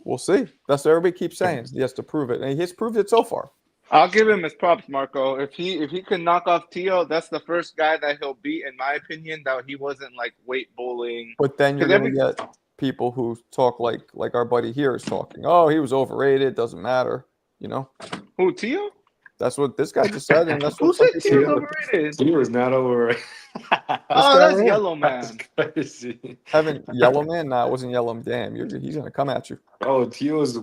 We'll see. That's what everybody keeps saying. He has to prove it, and he's proved it so far. I'll give him his props, Marco. If he can knock off Tio, that's the first guy that he'll beat, in my opinion. That he wasn't like weight bullying. But then you're 'Cause going to get people who talk like our buddy here is talking. Oh, he was overrated. Doesn't matter. You know, who, Tio? that's what this guy just said, and that's Who what some said people Tio's agree with. overrated? He was not over. This Oh, guy that's right here. Yellow Man. That's crazy. Haven't Yellow Man? Nah, it wasn't Yellow Man. Damn, he's going to come at you. Oh, Tio is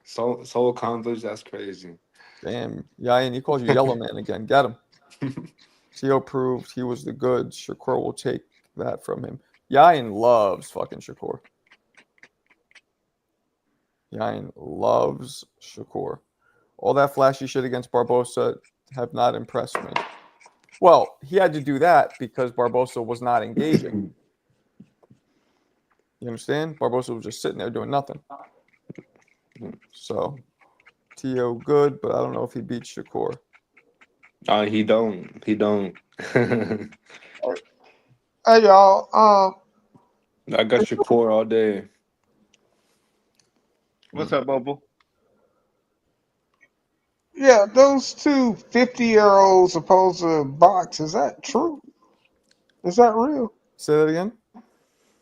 so accomplished. That's crazy. Damn, yeah, and he called you Yellow Man again. Get him. Tio proved he was the good. Shakur will take that from him. Yain loves fucking Shakur. Yain loves Shakur. All that flashy shit against Barbosa have not impressed me. Well, he had to do that because Barbosa was not engaging. You understand? Barbosa was just sitting there doing nothing. So, Tio good, but I don't know if he beats Shakur. He don't. He don't. Hey, y'all. I got Shakur all day. What's up, Bubble? Yeah, those two 50-year-olds supposed to box. Is that true? Is that real? Say that again?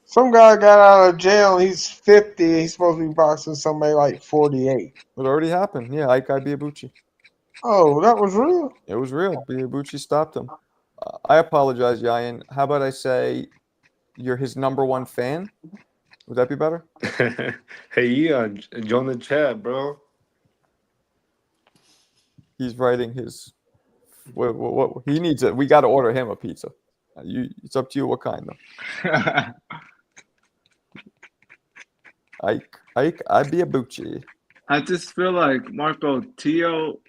Some guy got out of jail. He's 50. He's supposed to be boxing somebody like 48. It already happened. Yeah, Ike Ibiabuchi. Oh, that was real? It was real. Ibiabuchi stopped him. I apologize, Yain. How about I say you're his number one fan? Would that be better? Hey, yeah, join the chat, bro. He's writing his. What he needs it. We got to order him a pizza. It's up to you what kind though. Ike Ibiabuchi. I just feel like Marco Tio,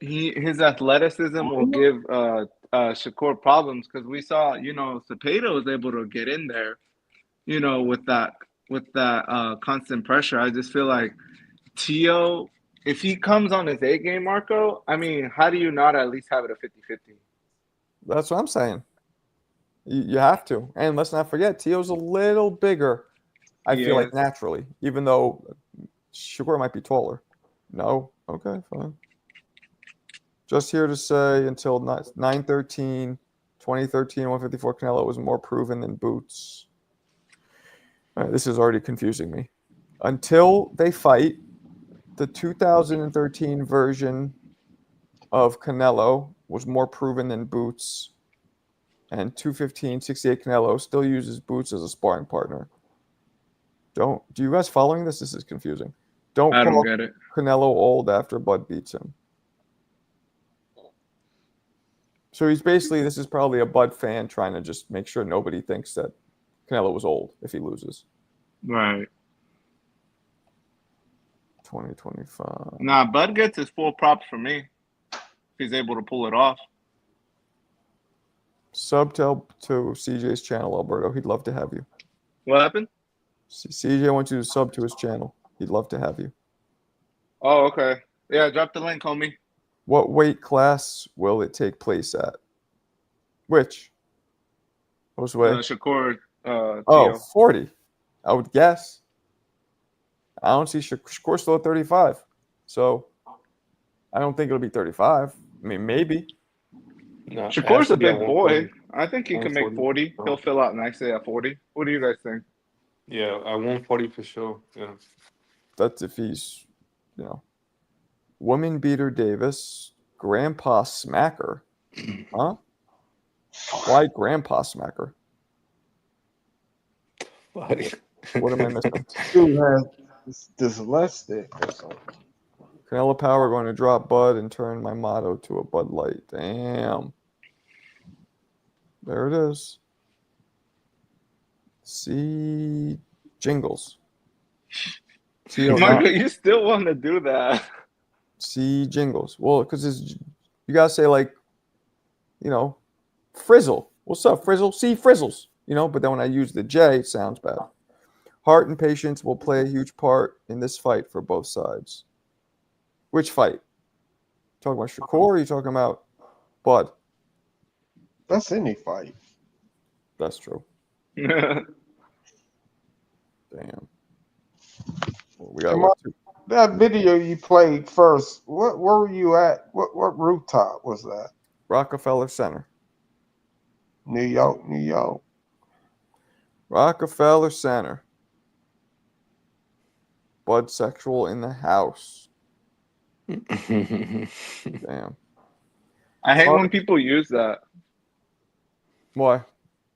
his athleticism will give Shakur problems because we saw, Cepeda was able to get in there, with that constant pressure. I just feel like Tio, if he comes on his A game, Marco, I mean, how do you not at least have it a 50-50? That's what I'm saying. You have to, and let's not forget, Tio's a little bigger. I feel like naturally, even though Shakur might be taller. No, okay, fine. Just here to say until 9/13, 2013, 154, Canelo was more proven than Boots. All right, this is already confusing me. Until they fight, the 2013 version of Canelo was more proven than Boots. And 215, 68 Canelo still uses Boots as a sparring partner. Do you guys following this? This is confusing. I don't get it. Canelo old after Bud beats him. So he's basically, this is probably a Bud fan trying to just make sure nobody thinks that Canelo was old if he loses. Right. 2025. Nah, Bud gets his full props from me if he's able to pull it off. Sub to CJ's channel, Alberto. He'd love to have you. What happened? CJ wants you to sub to his channel. He'd love to have you. Oh, okay. Yeah, drop the link, homie. What weight class will it take place at? Which? What's way? Shakur, Oh, 40. I would guess. I don't see Shakur still at 35. So I don't think it'll be 35. I mean, maybe. No, Shakur's a big boy. 140. I think he can make 140. 40. He'll fill out nicely at 40. What do you guys think? Yeah, I 140 for sure. Yeah. That's if he's, woman beater Davis, grandpa smacker. Huh? Why grandpa smacker? What am I missing? Dude has dyslexic or something. Canelo Power going to drop Bud and turn my motto to a Bud Light. Damn. There it is. See jingles. Michael, you still want to do that? See jingles. Well, because you gotta say like, you know, Frizzle. What's up, Frizzle? See Frizzles. You know, but then when I use the J, it sounds bad. Heart and patience will play a huge part in this fight for both sides. Which fight? Talking about Shakur or are you talking about Bud? That's any fight. That's true. Yeah. Damn. Well, we got that video you played first. Where were you at? What rooftop was that? Rockefeller Center. New York, New York. Rockefeller Center. Bud sexual in the house. Damn. I hate when people use that. Why?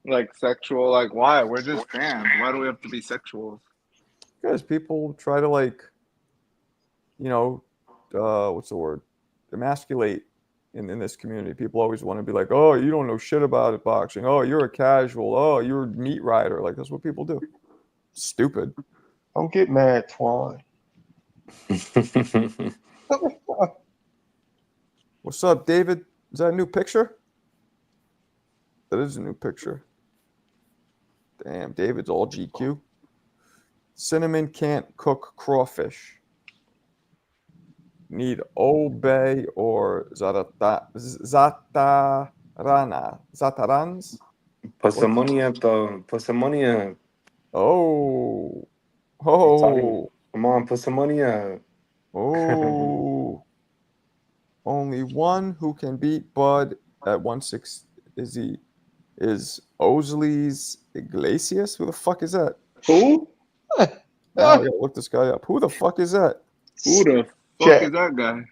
Like sexual, like why? We're just fans. Why do we have to be sexuals? Because people try to like, you know, what's the word? Emasculate in this community. People always want to be like, oh, you don't know shit about it, boxing. Oh, you're a casual. Oh, you're a meat rider. Like that's what people do. Stupid. Don't get mad, Twan. What's up, David? Is that a new picture? That is a new picture. Damn, David's all GQ. Cinnamon can't cook crawfish. Need Obey or Zatarans? Put some money up, though. Put some money up. Oh. Come on, put some money up. Oh. Only one who can beat Bud at 160 is Osley's Iglesias. Who the fuck is that? Who? Now I gotta look this guy up. Who the fuck is that? Who the fuck is that guy?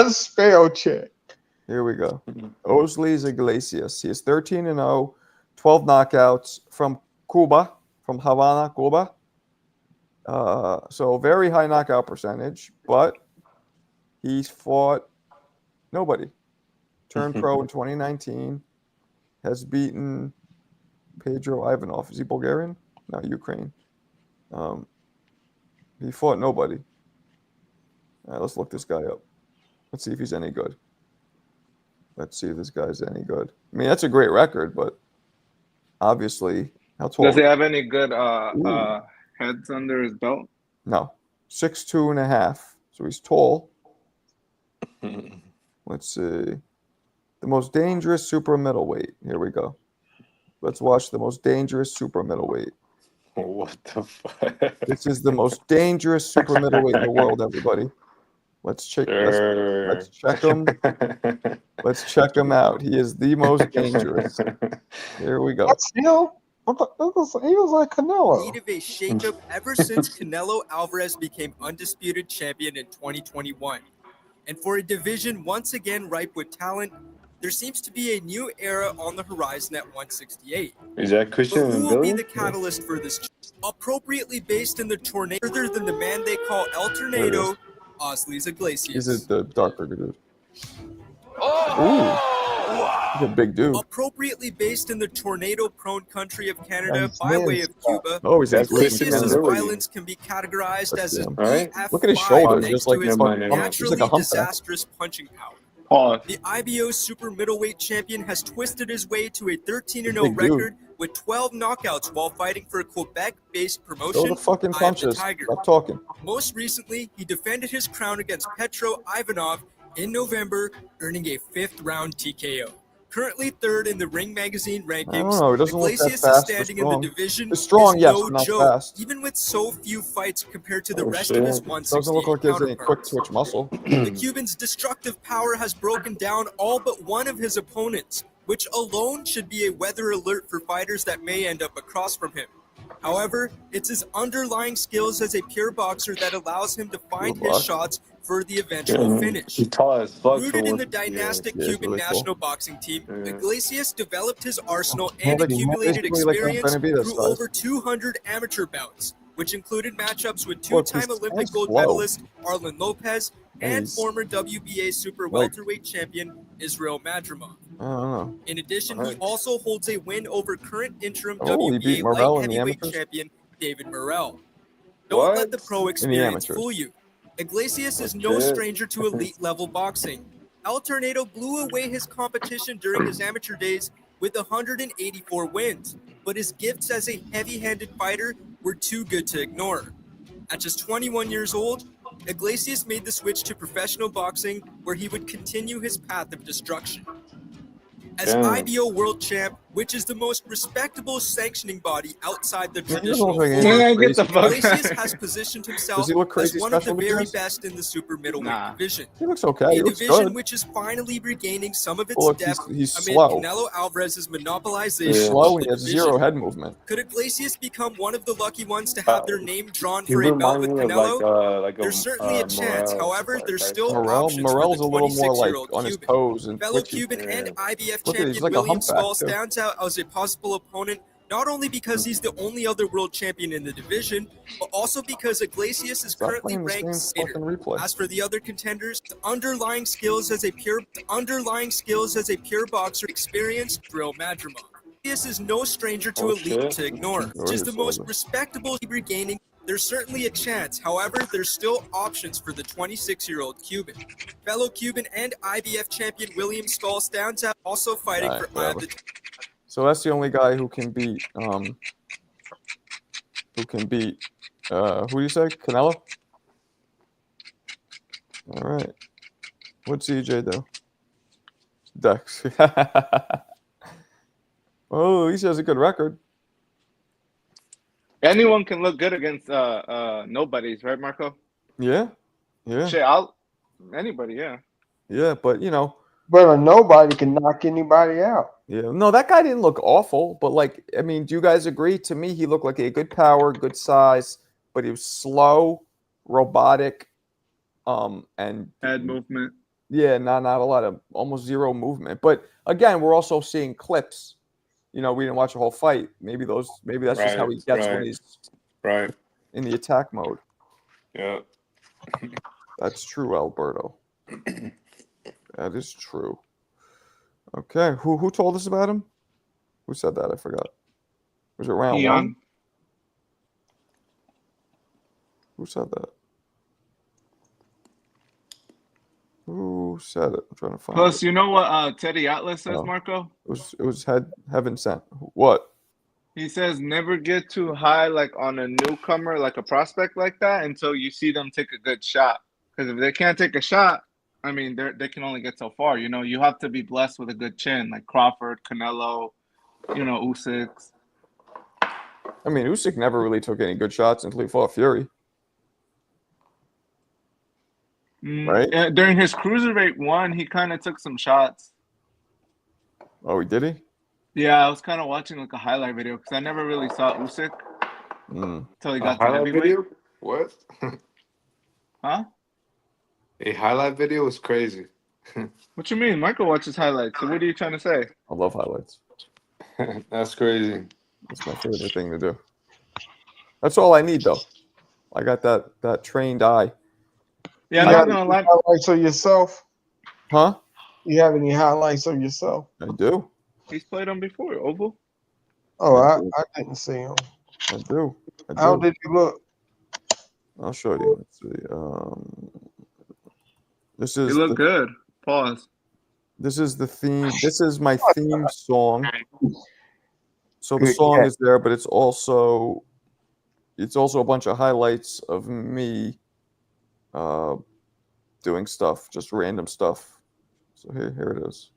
Spell check. Here we go. Osley's Iglesias. He is 13-0, 12 knockouts from Cuba, from Havana, Cuba. So very high knockout percentage, but he's fought nobody. Turned pro in 2019. Has beaten Pedro Ivanov. Is he Bulgarian? No, Ukraine. He fought nobody. All right, let's look this guy up. Let's see if he's any good. Let's see if this guy's any good. I mean, that's a great record, but obviously, how tall? Does he have any good heads under his belt? No, 6'2.5". So he's tall. Let's see. The most dangerous super middleweight. Here we go. Let's watch the most dangerous super middleweight. What the fuck? This is the most dangerous super middleweight in the world, everybody. Let's check. Let's check him. Let's check him out. He is the most dangerous. Here we go. That's him. He was like Canelo. Need of a shakeup ever since Canelo Alvarez became undisputed champion in 2021. And for a division once again ripe with talent, there seems to be a new era on the horizon at 168. Is that Christian? But who will be the catalyst for this? Appropriately based in the tornado, further than the man they call El Tornado, Osley's Iglesias. Is it the darker dude? Ooh, he's a big dude. Appropriately based in the tornado-prone country of Canada by way of Cuba, Oh, he's Iglesias' actually violence can be categorized as an Right? EF5 Look at his shoulders, thanks just like to his Never mind. naturally He's like a humpback. disastrous punching power. Pause. The IBO super middleweight champion has twisted his way to a 13-0 Big dude. record with 12 knockouts while fighting for a Quebec-based Show promotion, the fucking Eye of the punches. Tiger. Stop talking. Most recently, he defended his crown against Petro Ivanov in November, earning a 5th-round TKO. Currently third in the Ring Magazine rankings, I don't know. He doesn't look that Iglesias' fast or standing in strong. the division He's strong, is yes, no but not joke, fast. even with so few fights compared to the Oh, rest shit. of his Doesn't look 168 like he has any quick counterparts. twitch muscle. The Cuban's destructive power has broken down all but one of his opponents, which alone should be a weather alert for fighters that may end up across from him. However, it's his underlying skills as a pure boxer that allows him to find Pure his boxer. shots for the eventual finish. He's tall as fuck. Rooted in the Yeah. dynastic Yeah, he's Cuban really cool. national boxing team, Yeah. Iglesias developed his arsenal Yeah, and like, he's accumulated basically like a experience Benavidez through size. over 200 amateur bouts, which included matchups with Look, two-time he's Olympic so gold slow. medalist Arlen Lopez and He's- former WBA super like- welterweight champion Israel Madrimov. I don't know. In addition, he Right. also holds a win over current interim Oh, he beat WBA Morrell light in the heavyweight amateurs? champion David Morrell. Don't let the What? pro experience amateurs. fool you. Iglesias is Oh, no shit. stranger to elite level boxing. El Tornado blew away his competition during his amateur days with 184 wins, but his gifts as a heavy-handed fighter were too good to ignore. At just 21 years old, Iglesias made the switch to professional boxing, where he would continue his path of destruction. As Damn. IBO World Champ, which is the most respectable sanctioning body outside the Yeah, he doesn't traditional look like fold, anything Yeah, get crazy. the fuck Iglesias out. has positioned himself Does he look as crazy one of the special very defense? best in the super middleweight Nah. division. He looks okay. A He looks division good. which is finally regaining some of its Well, look, depth he's amid slow. Canelo Alvarez's monopolization He's Yeah. slow of and the he has division. zero head movement. Could Iglesias become one of the lucky ones to have their name drawn He for a bout reminds with me of Canelo? like There's certainly a chance. Morel, However, like there's that still type. Morrell's options for a the little more like 26-year-old on his Cuban. toes and Fellow twitchy. Cuban and Yeah. IBF Look at it, he's champion like a William humpback, Skull too. stands out as a possible opponent, not only because he's the only other world champion in the division, but also because Iglesias is Stop currently playing the ranked same later. fucking replay. As for the other contenders, the underlying skills as a pure boxer, experienced Israel Madrimov. Iglesias is no stranger to Oh, elite shit. to ignore. Ignore Just your the most shoulder. respectable regaining. There's certainly a chance. However, there's still options for the 26-year-old Cuban. Fellow Cuban and IBF champion William Skull stands out, also fighting Alright, for Eye of whatever. the So that's the only guy who can beat who do you say? Canelo? All right. What'd CJ do? Dex. Oh, at least he has a good record. Anyone can look good against nobodies, right, Marco? Yeah. Yeah. Shit, anybody, yeah. Yeah, but you know, But nobody can knock anybody out. yeah. No, that guy didn't look awful, but like, I mean, do you guys agree? To me, he looked like a good power, good size, but he was slow, robotic, and Head movement. yeah, not a lot of, almost zero movement. But again, we're also seeing clips. You know, we didn't watch a whole fight. Maybe that's just how he gets when he's Right. in the attack mode. Yeah. That's true, Alberto. That is true. Okay, who told us about him? Who said that? I forgot. Was it round Keon. one? Who said that? Who said it? I'm trying to find Plus, it. you know what Teddy Atlas says, Oh. Marco? It was heaven sent. What? He says never get too high like on a newcomer, like a prospect like that, until you see them take a good shot. Because if they can't take a shot, I mean, they can only get so far. You know, you have to be blessed with a good chin, like Crawford, Canelo, you know, Usyk. I mean, Usyk never really took any good shots until he fought Fury. Right? Yeah, during his cruiserweight one, he kind of took some shots. Oh, he did he? Yeah, I was kind of watching like a highlight video because I never really saw Usyk until he got to highlight heavyweight. video? What? Huh? A highlight video is crazy. What you mean? Michael watches highlights. So what are you trying to say? I love highlights. That's crazy. That's my favorite thing to do. That's all I need, though. I got that trained eye. Yeah, You I'm not have gonna any lie. highlights of yourself? Huh? You have any highlights of yourself? I do. He's played him before, Oval. Oh, I I do. didn't see him. I do. How did he look? I'll show you. Let's see. This He is looked good. Pause. This is the theme. This is my theme song. So the Good song catch. is there, but it's also a bunch of highlights of me doing stuff, just random stuff. So here it is.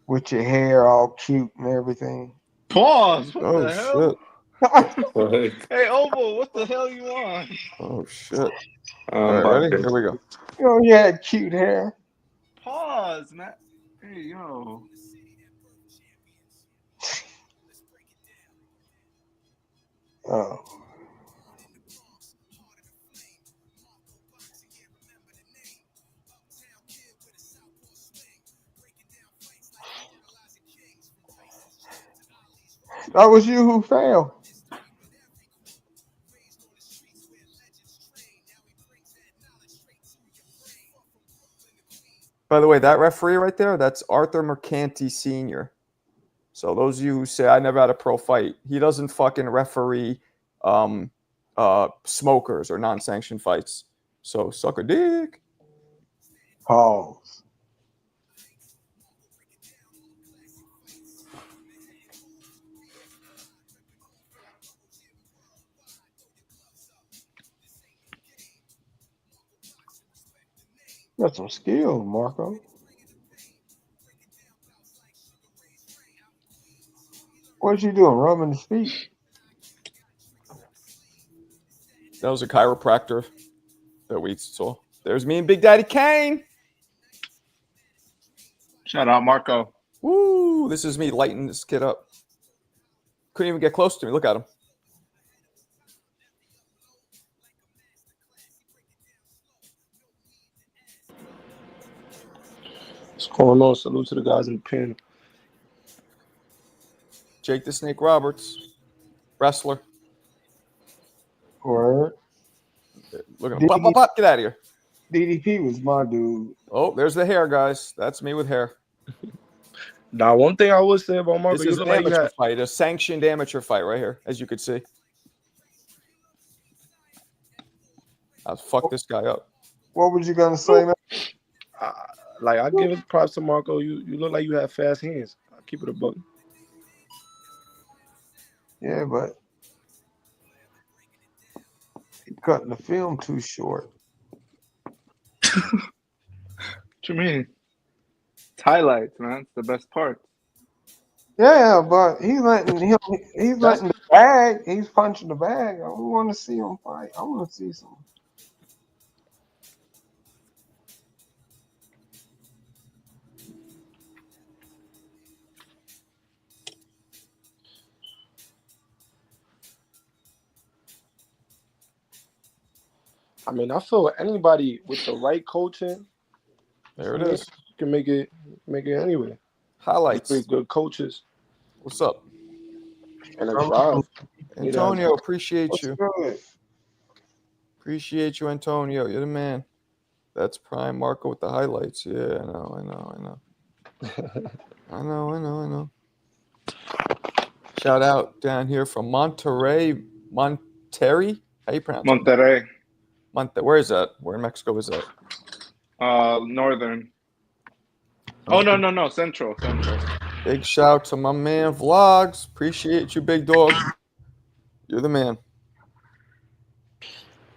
With your hair all cute and everything. Pause. What Oh the hell? shit! Hey, Oval, what the hell you on? Oh shit! All right, ready? Here we go. You know, you had cute hair. Pause, man. Hey, yo. Oh. That was you who fell. By the way, that referee right there, that's Arthur Mercanti Sr. So those of you who say I never had a pro fight, he doesn't fucking referee smokers or non-sanctioned fights. So suck a dick. Pause. Got some skill, Marco. What you doing? Rubbing his feet? That was a chiropractor that we saw. There's me and Big Daddy Kane. Shout out Marco. Woo! This is me lighting this kid up. Couldn't even get close to me. Look at him. What's going on? Salute to the guys in the pen. Jake the Snake Roberts, wrestler. Word. Look at him. Pop, pop, pop. Get out of here. DDP was my dude. Oh, there's the hair, guys. That's me with hair. Now, one thing I would say about Marco, This you is look an like you amateur had, fight, a sanctioned amateur fight right here, as you could see. I'll fuck this guy up. What was you gonna say, man? I give it props to Marco. You look like you have fast hands. I keep it a buck. Yeah, but he cutting the film too short. What you mean? It's highlights, man. It's the best part. Yeah, but he's letting the bag. He's punching the bag. I don't want to see him fight. I want to see some. I mean, I feel anybody with the right coaching There it is. can make it anyway. Highlights. Three good coaches What's up? and a drive. Antonio, appreciate What's you. good? Appreciate you, Antonio. You're the man. That's Prime Marco with the highlights. Yeah, I know. I know. Shout out down here from Monterrey. How you pronounce it? Monterrey, Where is that? Where in Mexico is that? northern. Oh no, central. Big shout to my man Vlogs. Appreciate you, big dog. You're the man.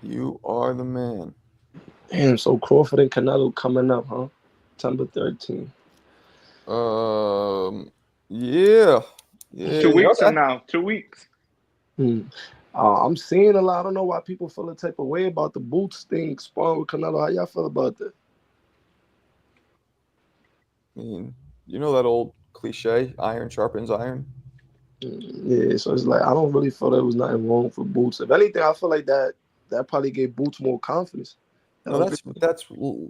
You are the man. Damn, so Crawford and Canelo coming up, huh? September 13th. Yeah. 2 weeks from now. 2 weeks. I'm seeing a lot. I don't know why people feel a type of way about the boots thing sparring with Canelo. How y'all feel about that? I mean, you know that old cliche, iron sharpens iron? Yeah, so it's like I don't really feel there was nothing wrong for Boots. If anything, I feel like that probably gave Boots more confidence. No, that's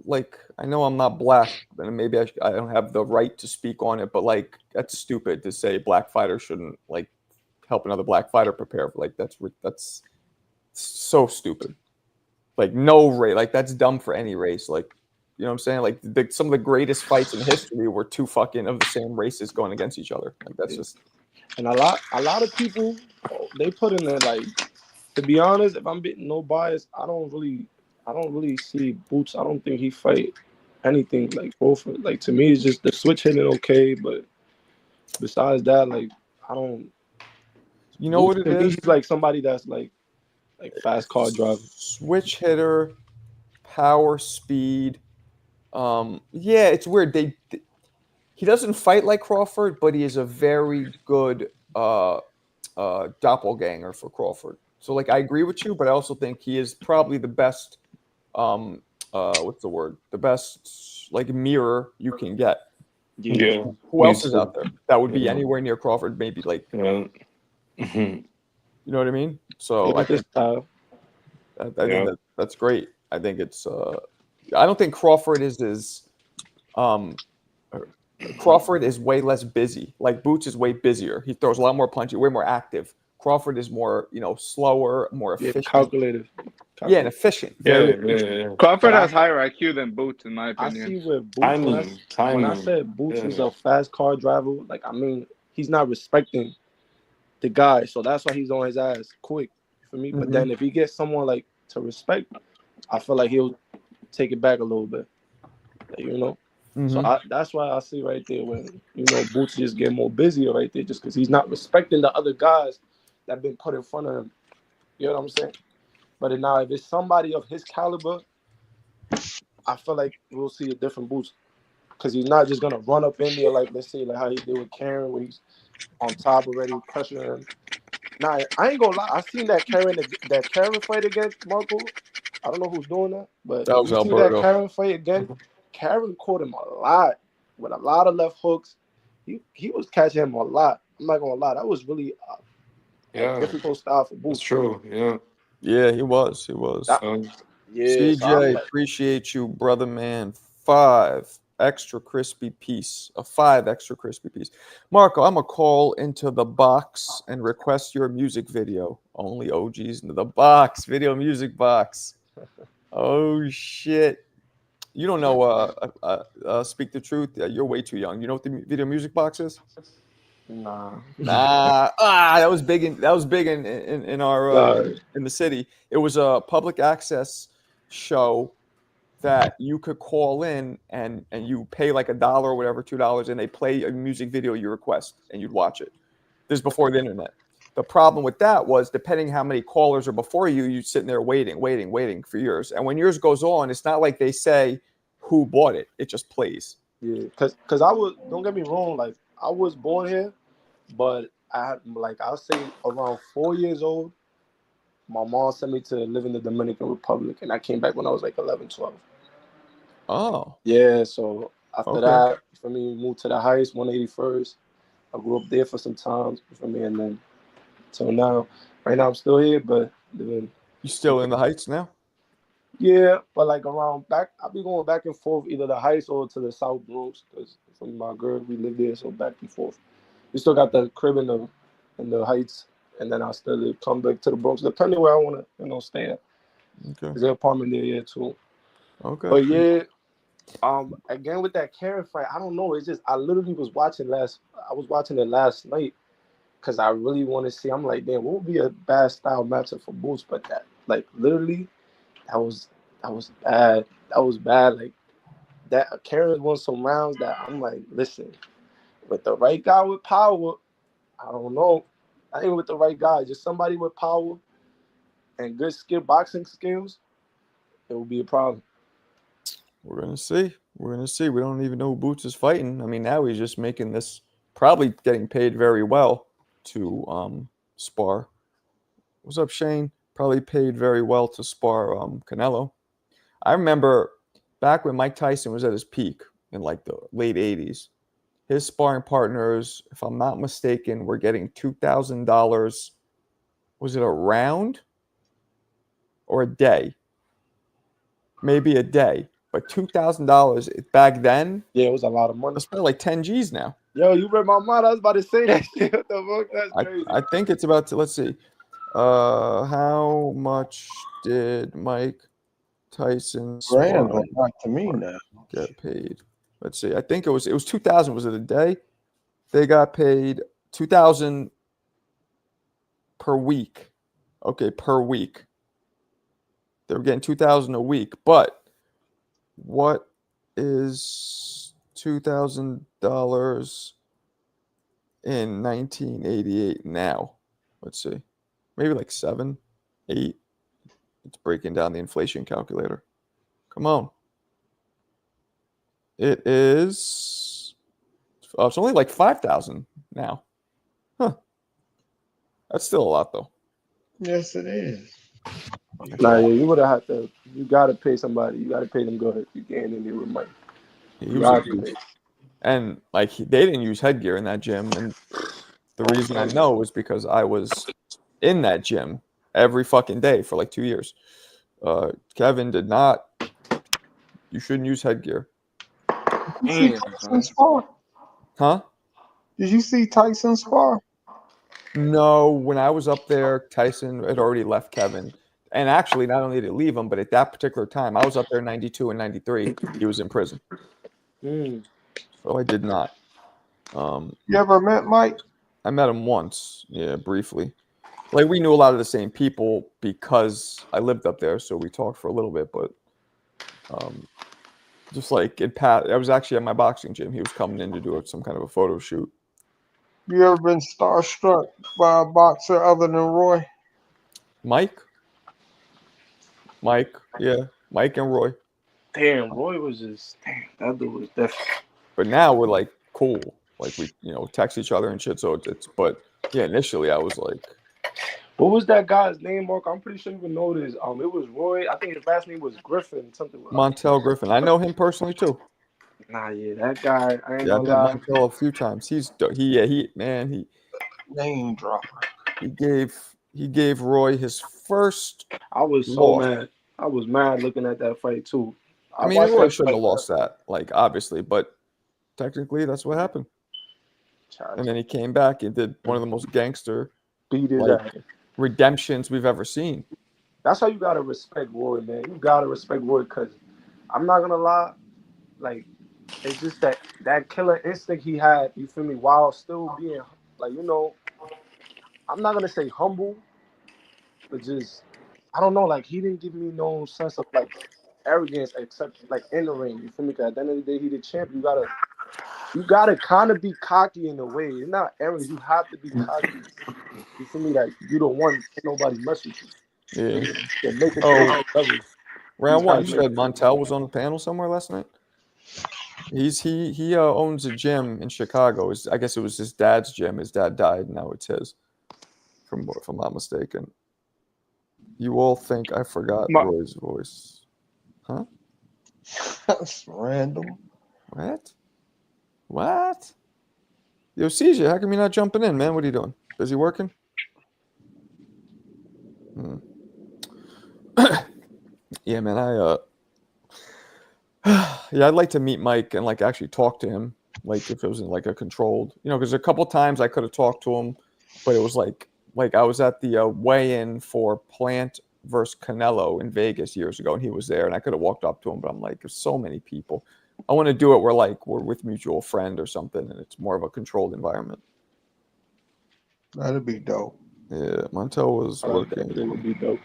like, I know I'm not black, and maybe I don't have the right to speak on it, but like that's stupid to say black fighters shouldn't like help another black fighter prepare. Like that's so stupid. Like no race, like that's dumb for any race. Like, you know what I'm saying? Like some of the greatest fights in history were two fucking of the same races going against each other. Like that's just. And a lot of people, they put in there, like, to be honest, if I'm being no bias, I don't really see Boots. I don't think he fight anything like Crawford. Like, to me, it's just the switch hitting okay, but besides that, like, I don't. You know Boots, what it is? He's like somebody that's like fast car driver. Switch hitter, power, speed. Yeah, it's weird. He doesn't fight like Crawford, but he is a very good doppelganger for Crawford. So, like, I agree with you, but I also think he is probably the best. What's the word? The best like mirror you can get. Yeah. Who else is out there that would be anywhere near Crawford? Maybe like. Yeah. You know what I mean? So Maybe I this think style. Yeah. that's great. I think it's. I don't think Crawford is as. Uh, Crawford is way less busy. Like Boots is way busier. He throws a lot more punches, way more active. Crawford is more, slower, more Yeah, efficient. calculated. Yeah, and efficient. Yeah, Very yeah, efficient. yeah. Crawford But has higher IQ than Boots, in my I opinion. see where Boots when I Timing. said Boots is Yeah. a fast car driver, like I mean he's not respecting the guy, so that's why he's on his ass quick for me. But then if he gets someone like to respect, I feel like he'll take it back a little bit, So that's why I see right there when Boots just get more busier right there, just because he's not respecting the other guys that been put in front of him. You know what I'm saying? But now if it's somebody of his caliber, I feel like we'll see a different Boots. Because he's not just gonna run up in there like, let's say, like how he did with Karen, where he's on top already pressuring him. Nah, I ain't gonna lie. I seen that Karen fight against Marco. I don't know who's doing that, but That was you see that Alberto. Karen fight again. Karen caught him a lot with a lot of left hooks. He was catching him a lot. I'm not gonna lie. That was really a difficult style for Boots. That's true. Yeah. Yeah, he was. He was. That- So, yeah, so I'm CJ, like, appreciate you, brother man. 5 extra crispy piece. A 5 extra crispy piece. Marco, I'm going to call into the box and request your music video. Only OGs into the box. Video music box. Oh, shit. You don't know, Speak the Truth? Yeah, you're way too young. You know what the video music box is? nah. That was big in our Nah. in the city. It was a public access show that you could call in and you pay like $1 or whatever, $2, and they play a music video you request and you'd watch it. This is before the internet. The problem with that was depending how many callers are before you, you're sitting there waiting for yours. And when yours goes on, it's not like they say who bought it. It just plays. Yeah, cause I was, don't get me wrong, like I was born here, but I'll say around 4 years old, my mom sent me to live in the Dominican Republic, and I came back when I was like 11, 12. Oh, Yeah, so after okay. that, for me, moved to the Heights, 181st. I grew up there for some time, for me, and then till now. Right now, I'm still here, but living. You still in the Heights now? Yeah, but like around back, I'll be going back and forth either the Heights or to the South Bronx, because from my girl, we live there, so back and forth. We still got the crib in the Heights, and then I still come back to the Bronx, depending where I want to, stay at. Okay. There's an apartment there, yeah, too. Okay. But yeah, again with that Karen fight, I don't know. It's just I literally was watching it last night because I really want to see. I'm like, damn, what would be a bad style matchup for Boots? But that, like, literally, that was bad. That was bad. Like that, Karen won some rounds that I'm like, listen, with the right guy with power, I don't know. I ain't with the right guy, just somebody with power and good boxing skills, it would be a problem. We're gonna see. We don't even know who Boots is fighting. I mean, now he's just making this, probably getting paid very well to spar. What's up, Shane? Probably paid very well to spar Canelo. I remember back when Mike Tyson was at his peak in like the late 80s. His sparring partners, if I'm not mistaken, were getting $2,000. Was it a round or a day? Maybe a day. But $2,000 back then, Yeah, it was a lot of money. that's probably like 10 G's now. Yo, you read my mind. I was about to say that shit. What the fuck? That's crazy. I think it's about to, let's see. How much did Mike Tyson Grand don't like to me now. get paid? Let's see. I think it was 2,000. Was it a day? They got paid 2,000 per week. Okay, per week. They were getting 2,000 a week, but what is $2,000 in 1988 now? Let's see. Maybe like 7, 8. It's breaking down the inflation calculator. Come on. It is. It's only like 5,000 now. Huh. That's still a lot, though. Yes, it is. Nah, yeah, you would have had to. You gotta pay somebody. You gotta pay them good if you getting in there with money. He was a beast. And like they didn't use headgear in that gym, and the reason I know is because I was in that gym every fucking day for like 2 years. Kevin did not. You shouldn't use headgear. You see Damn, Tyson spar? Huh? Did you see Tyson spar? No, when I was up there, Tyson had already left Kevin. And actually, not only did he leave him, but at that particular time, I was up there in 92 and 93. He was in prison. Mm. So I did not. You ever met Mike? I met him once, yeah, briefly. Like we knew a lot of the same people because I lived up there, so we talked for a little bit. But just like I was actually at my boxing gym. He was coming in to do some kind of a photo shoot. You ever been starstruck by a boxer other than Roy? Mike, yeah, Mike and Roy. Damn, Roy was just that dude was definitely. But now we're like cool, like we text each other and shit. So it's but yeah, initially I was like, What was that guy's name, Mark? I'm pretty sure you would know this. It was Roy. I think his last name was Griffin, something. Montel Griffin. I know him personally too. Nah, yeah, that guy. I ain't Yeah, I gonna met lie. Montel a few times. He Name dropper. he gave Roy his first. I was so loss. mad. I was mad looking at that fight too. I mean, Roy shouldn't have lost that, like obviously, but technically that's what happened. And then he came back and did one of the most gangster beat his like, ass. redemptions we've ever seen. That's how you gotta respect Roy, man. You gotta respect Roy because I'm not gonna lie, like it's just that killer instinct he had. You feel me? While still being like I'm not gonna say humble, but just I don't know. Like he didn't give me no sense of like arrogance except like in the ring. You feel me? Because at the end of the day, he the champ. You gotta kind of be cocky in a way. It's not arrogance. You have to be cocky. You feel me? Like you don't want nobody mess with you. Yeah. Make it round one. You said Montel was on the panel somewhere last night. He owns a gym in Chicago. I guess it was his dad's gym. His dad died, and now it's his. If I'm not mistaken. You all think I forgot Roy's voice, huh? That's random. What? Yo, CJ, how come you're not jumping in, man? What are you doing? Busy working? Yeah, man. I'd like to meet Mike and like actually talk to him, like if it was in like a controlled, because a couple times I could have talked to him, but it was like I was at the weigh-in for Plant versus Canelo in Vegas years ago, and he was there, and I could have walked up to him, but I'm like, there's so many people. I want to do it where we're with mutual friend or something, and it's more of a controlled environment. That'd be dope. Yeah, Montel was working. That would be dope.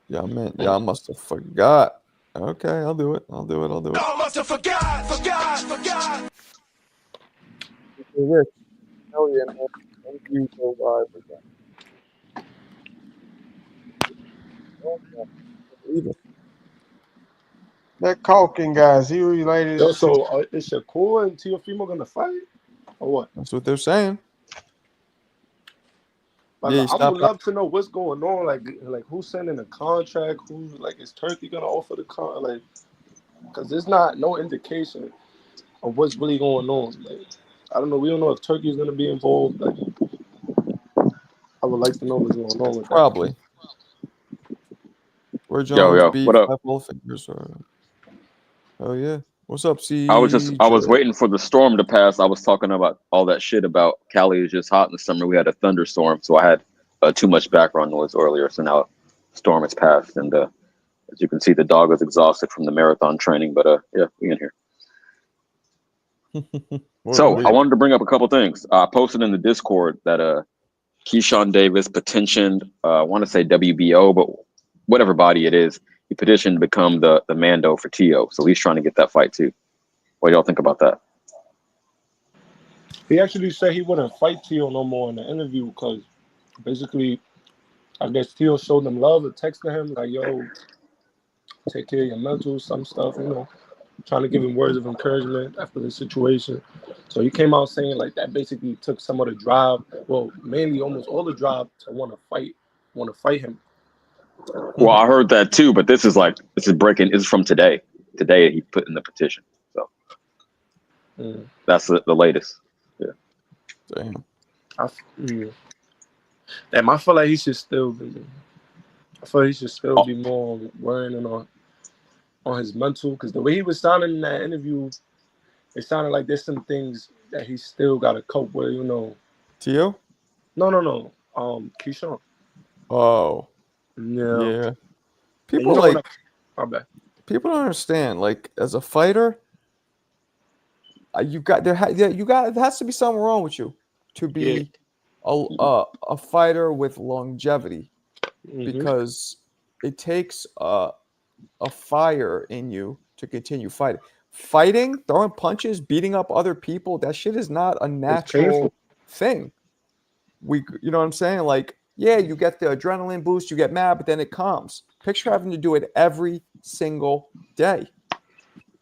Yeah, man. Yeah, I must have forgot. Okay, I'll do it. I must have forgot. Rich, hell yeah, man. Thank you so live again. That Calkin guy, is he related? Yo, so is Shakur and Teofimo gonna fight or what? That's what they're saying. But Yeah, I would love to know what's going on. Like who's sending a contract? Who's is Turkey gonna offer the contract? Because there's no indication of what's really going on. I don't know. We don't know if Turkey is gonna be involved. I would like to know what's going on with that. Probably. Where Jones beef what up? Fingers or... Oh yeah. What's up, C? I was waiting for the storm to pass. I was talking about all that shit about Cali is just hot in the summer. We had a thunderstorm, so I had too much background noise earlier. So now the storm has passed, and as you can see, the dog is exhausted from the marathon training. But yeah, we in here. So I wanted to bring up a couple things. I posted in the Discord that Keyshawn Davis petitioned, I want to say WBO, but whatever body it is, he petitioned to become the Mando for Tio. So he's trying to get that fight too. What do y'all think about that? He actually said he wouldn't fight Tio no more in the interview because basically, I guess Tio showed him love and texted him like, yo, take care of your mental, some stuff, trying to give him words of encouragement after the situation. So he came out saying like that basically took some of the drive, well, mainly almost all the drive to want to fight him. Well, I heard that too, but this is breaking. This is from today. Today he put in the petition. So that's the latest. Yeah. Damn. Damn, I feel like he should still be. I feel like he should still be more worrying on his mental, because the way he was sounding in that interview, it sounded like there's some things that he still got to cope with. You know. Tio? No. Keyshawn. Oh, Yeah. yeah. And People you know like what? My bad. people don't understand. Like as a fighter, you got there. There has to be something wrong with you to be a fighter with longevity, because it takes a fire in you to continue fighting. Fighting, throwing punches, beating up other people, that shit is not a natural thing. You know what I'm saying? Like, yeah, you get the adrenaline boost, you get mad, but then it calms. Picture having to do it every single day.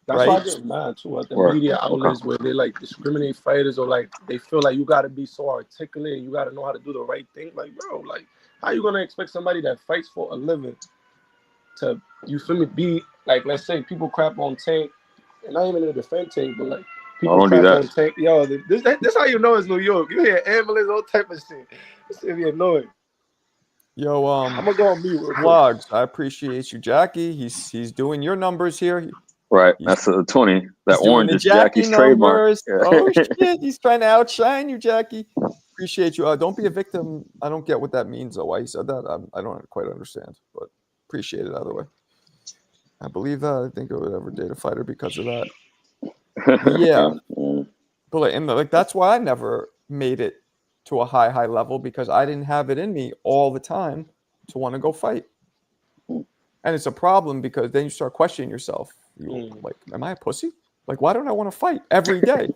That's right? why I get mad too at the media outlets where they like discriminate fighters, or like they feel like you gotta be so articulate and you gotta know how to do the right thing. Like, bro, like how you gonna expect somebody that fights for a living to, you feel me, be like, let's say people crap on Tank, and not even in the defend Tank, but like people crap on Tank. Yo, this how you know it's New York. You hear ambulance, all type of shit. This shit be annoying. Yo, I'm gonna go on mute real quick. Vlogs, I appreciate you, Jackie. He's doing your numbers here. Right, that's a 20. That He's orange doing is Jackie's trademark. Oh shit, he's trying to outshine you, Jackie. Appreciate you. Don't be a victim. I don't get what that means, though. Why he said that, I don't quite understand, but appreciate it either way. I believe that. I think I would ever date a fighter because of that. Yeah, but like that's why I never made it to a high level, because I didn't have it in me all the time to want to go fight. And it's a problem because then you start questioning yourself. Like, am I a pussy? Like, why don't I want to fight every day?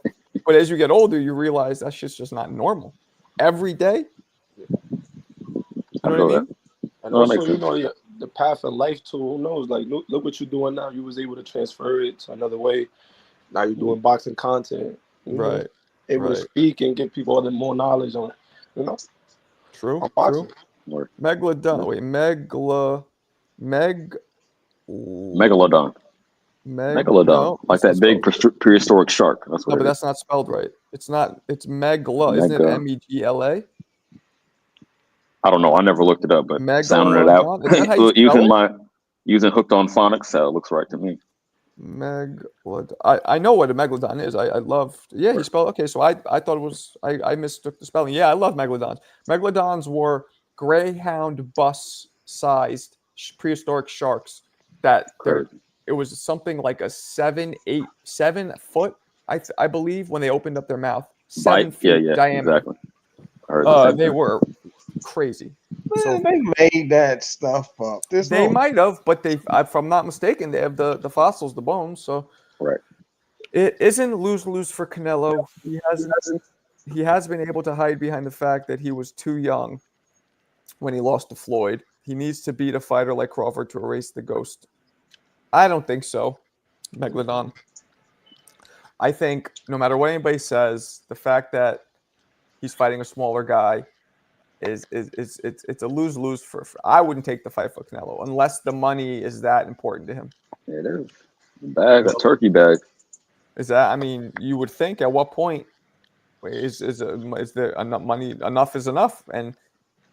But as you get older, you realize that shit's just not normal. Every day. You know what I mean? And also, you know, the path in life too. Who knows? Like, look what you're doing now. You was able to transfer it to another way. Now you're doing boxing content. You know, able to speak and give people other more knowledge on, you know. True. Megalodon. Wait, Megalodon. No, like that big prehistoric shark. That's what. No, but that's not spelled right. It's not. It's Megla. Isn't it Megla? I don't know. I never looked it up, but sounding it out using hooked on phonics, looks right to me. Megalodon. I know what a megalodon is. I love. Yeah, he spelled. Okay, so I thought it was. I mistook the spelling. Yeah, I love megalodons. Megalodons were greyhound bus-sized prehistoric sharks that it was something like a 7 foot, I believe, when they opened up their mouth. 7 feet diameter. Exactly. They were crazy. Man, So they made that stuff up. They might have, but if I'm not mistaken, they have the fossils, the bones. So it isn't lose for Canelo. He has been able to hide behind the fact that he was too young when he lost to Floyd. He needs to beat a fighter like Crawford to erase the ghost. I don't think so, Megalodon. I think no matter what anybody says, the fact that he's fighting a smaller guy it's a lose for. I wouldn't take the fight for Canelo unless the money is that important to him. It is a turkey bag. Is that? I mean, you would think at what point is there enough money? Enough is enough, and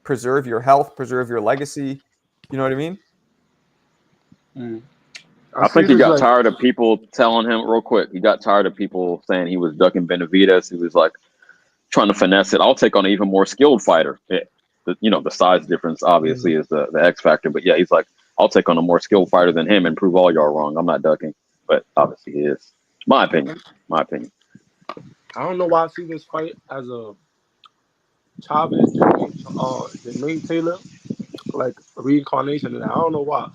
preserve your health, preserve your legacy. You know what I mean? I think he got tired of people telling him real quick. He got tired of people saying he was ducking Benavidez. He was like trying to finesse it. I'll take on an even more skilled fighter. The size difference obviously is the X factor. But yeah, he's like, I'll take on a more skilled fighter than him and prove all y'all wrong. I'm not ducking. But obviously he is. My opinion. I don't know why I see this fight as a Chavez, Jermaine Taylor, like a reincarnation, and I don't know why.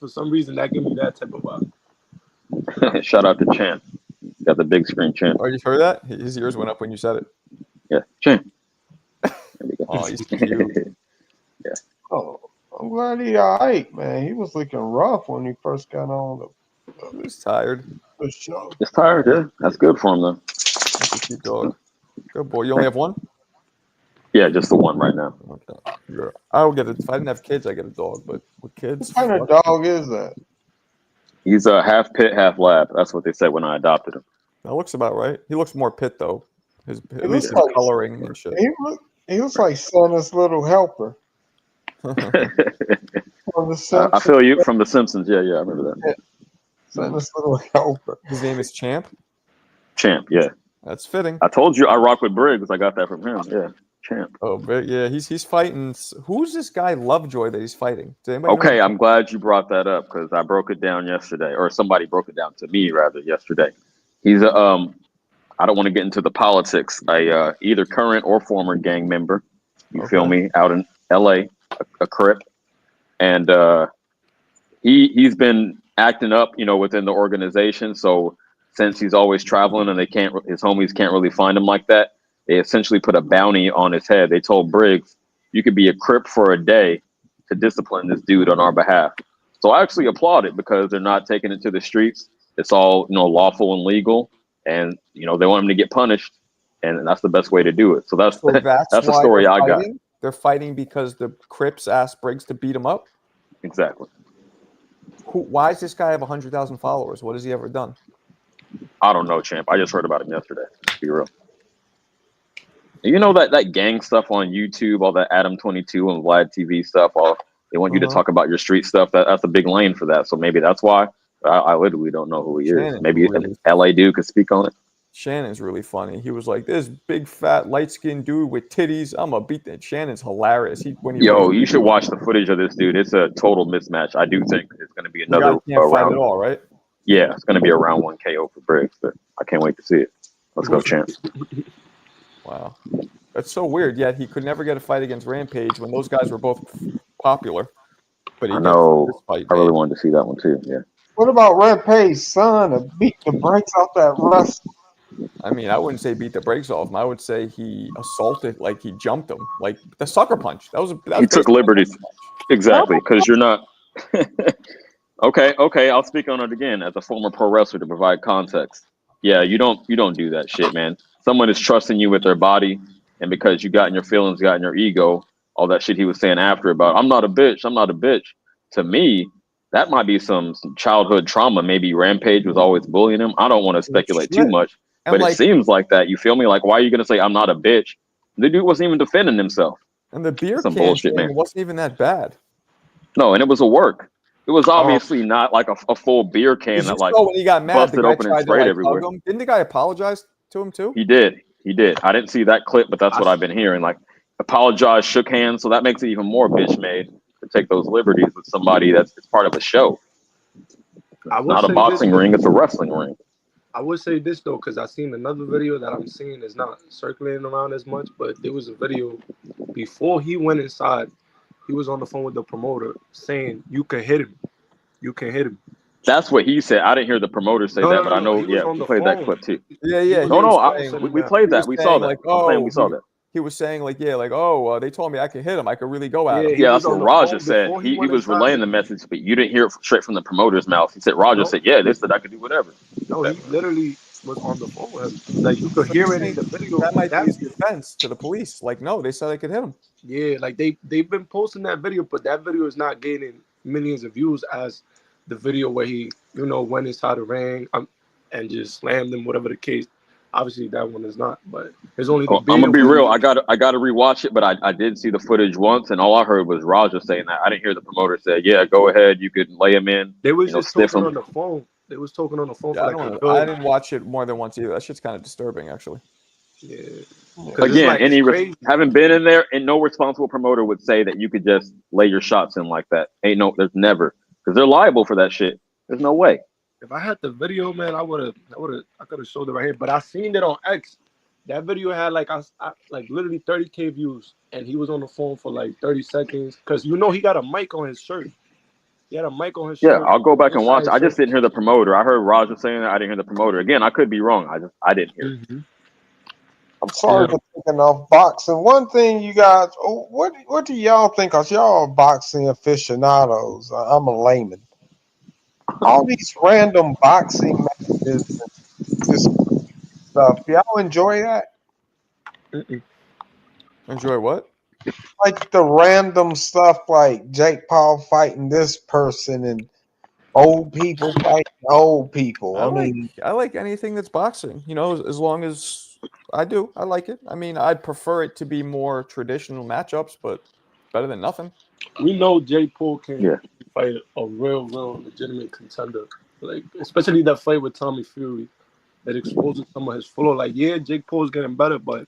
For some reason, that gives me that type of vibe. Shout out to Champ. Got the big screen Champ. Oh, you heard that? His ears went up when you said it. Yeah, Champ. There we go. Oh, he's cute. Yeah. Oh, I'm glad he all right, man. He was looking rough when he first got on he was tired. The show. Just tired, yeah. That's good for him, though. That's a cute dog. Good boy. You only have one? Yeah, just the one right now. Okay. I would get it. If I didn't have kids, I get a dog. But with kids, what kind of dog is that? He's a half pit, half lab. That's what they said when I adopted him. That looks about right. He looks more pit though. At least his coloring and shit. He was like Santa's little helper. From the I Simpsons. feel you from The Simpsons. Yeah, I remember that. Santa's little helper. His name is Champ. Champ, yeah. That's fitting. I told you I rock with Briggs. I got that from him. Yeah, Champ. Oh, but yeah, he's fighting. Who's this guy Lovejoy that he's fighting? Does anybody know Okay, him? I'm glad you brought that up because I broke it down yesterday, or somebody broke it down to me rather yesterday. He's a I don't want to get into the politics. Either current or former gang member. You feel me? Out in L.A., a Crip, and he's been acting up, within the organization. So since he's always traveling and his homies can't really find him like that, they essentially put a bounty on his head. They told Briggs, "You could be a Crip for a day to discipline this dude on our behalf." So I actually applaud it because they're not taking it to the streets. It's all lawful and legal, and they want him to get punished, and that's the best way to do it. So that's that's the why story they're I got. fighting? They're fighting because the Crips asked Briggs to beat him up. Exactly. Why does this guy have 100,000 followers? What has he ever done? I don't know, Champ. I just heard about him yesterday. To be real. You know that gang stuff on YouTube, all that Adam 22 and Vlad TV stuff. They want you to talk about your street stuff. That's a big lane for that. So maybe that's why. I literally don't know who he is. Maybe an LA dude could speak on it. Shannon's really funny. He was like, "This big fat light skinned dude with titties. I'm gonna beat that." Shannon's hilarious. You should watch the footage of this dude. It's a total mismatch. I do think it's going to be another round at all, right? Yeah, it's going to be a round 1 KO for Briggs. But I can't wait to see it. Let's go, Champ. Wow, that's so weird. Yet he could never get a fight against Rampage when those guys were both popular. But I know. I really wanted to see that one too. Yeah. What about Rampage's son to beat the brakes off that wrestler? I mean, I wouldn't say beat the brakes off him. I would say he assaulted, like he jumped him, like the sucker punch. He took liberties. Exactly, because you're not. Okay. I'll speak on it again as a former pro wrestler to provide context. Yeah, you don't do that shit, man. Someone is trusting you with their body, and because you got in your feelings, got in your ego, all that shit he was saying after about I'm not a bitch. To me, that might be some childhood trauma. Maybe Rampage was always bullying him. I don't want to speculate too much. But it seems like that. You feel me? Like, why are you going to say I'm not a bitch? The dude wasn't even defending himself. And the beer Some can bullshit, thing man. wasn't even that bad. No, and it was a work. It was obviously not like a full beer can that like when he got mad, busted the guy open and tried sprayed to everywhere. hug him. Didn't the guy apologize to him too? He did. I didn't see that clip, but that's what I've been hearing. Like, apologized, shook hands. So that makes it even more bitch made to take those liberties with somebody it's part of a show. It's not a boxing ring, it's a wrestling ring. I would say this though, because I seen another video that I'm seeing is not circulating around as much, but there was a video before he went inside. He was on the phone with the promoter saying, "You can hit him. You can hit him." That's what he said. I didn't hear the promoter say that, but I know. Yeah, we played that clip too. Yeah. We played that. We saw that. Like, we saw that. He was saying like, they told me I could hit him. I could really go at him. Yeah, that's what Raja said. He was relaying the message, but you didn't hear it straight from the promoter's mouth. He said, Raja said, they said I could do whatever. No, he literally was on the phone with him. Like, you could hear it in the video. That might be his defense to the police. Like, no, they said I could hit him. Yeah, like they've been posting that video, but that video is not gaining millions of views as the video where he, went inside the ring and just slammed him, whatever the case. Obviously, that one is not, but there's only. I'm gonna be real. I gotta rewatch it, but I did see the footage once, and all I heard was Raja saying that. I didn't hear the promoter say, "Yeah, go ahead, you could lay him in." They was just talking on the phone. They was talking on the phone. I didn't watch it more than once either. That shit's kind of disturbing, actually. Yeah. Again, having been in there, and no responsible promoter would say that you could just lay your shots in like that. There's never, because they're liable for that shit. There's no way. If I had the video, man, I could have showed it right here. But I seen it on X. That video had like literally 30K views, and he was on the phone for like 30 seconds because he got a mic on his shirt. He had a mic on his shirt. Yeah, I'll go back and watch. I just didn't hear the promoter. I heard Raja saying that. I didn't hear the promoter. Again, I could be wrong. I didn't hear it. I'm sorry for taking off boxing. One thing you guys, what do y'all think? Cause y'all are boxing aficionados. I'm a layman. All these random boxing matches and this stuff. Y'all enjoy that? Enjoy what? Like the random stuff, like Jake Paul fighting this person and old people fighting old people. I like anything that's boxing. As long as I do. I like it. I mean, I'd prefer it to be more traditional matchups, but better than nothing. We know Jay Paul can Yeah. fight a real legitimate contender. Like, especially that fight with Tommy Fury that exposes some of his flaw. Like, yeah, Jake Paul's getting better, but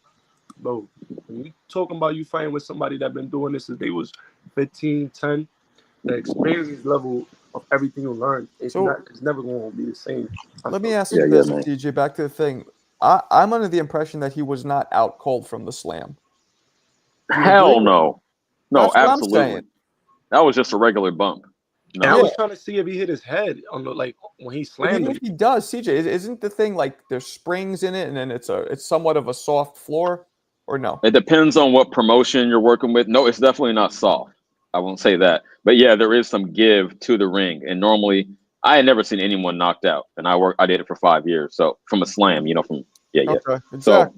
bro, when you talking about you fighting with somebody that been doing this since they was 15, 10, the experience level of everything you learn, it's never going to be the same. Let me ask Yeah, you this, man. TJ. Back to the thing. I'm under the impression that he was not out cold from the slam. Do you Hell agree? no. No, That's what I'm absolutely. saying. That was just a regular bump. And I No. was trying to see if he hit his head on the like when he But slammed even him. if he does, CJ, isn't the thing like there's springs in it and then it's somewhat of a soft floor, or no? It depends on what promotion you're working with. No, it's definitely not soft. I won't say that. But yeah, there is some give to the ring. And normally I had never seen anyone knocked out. And I did it for 5 years. So from a slam, Okay, exactly. So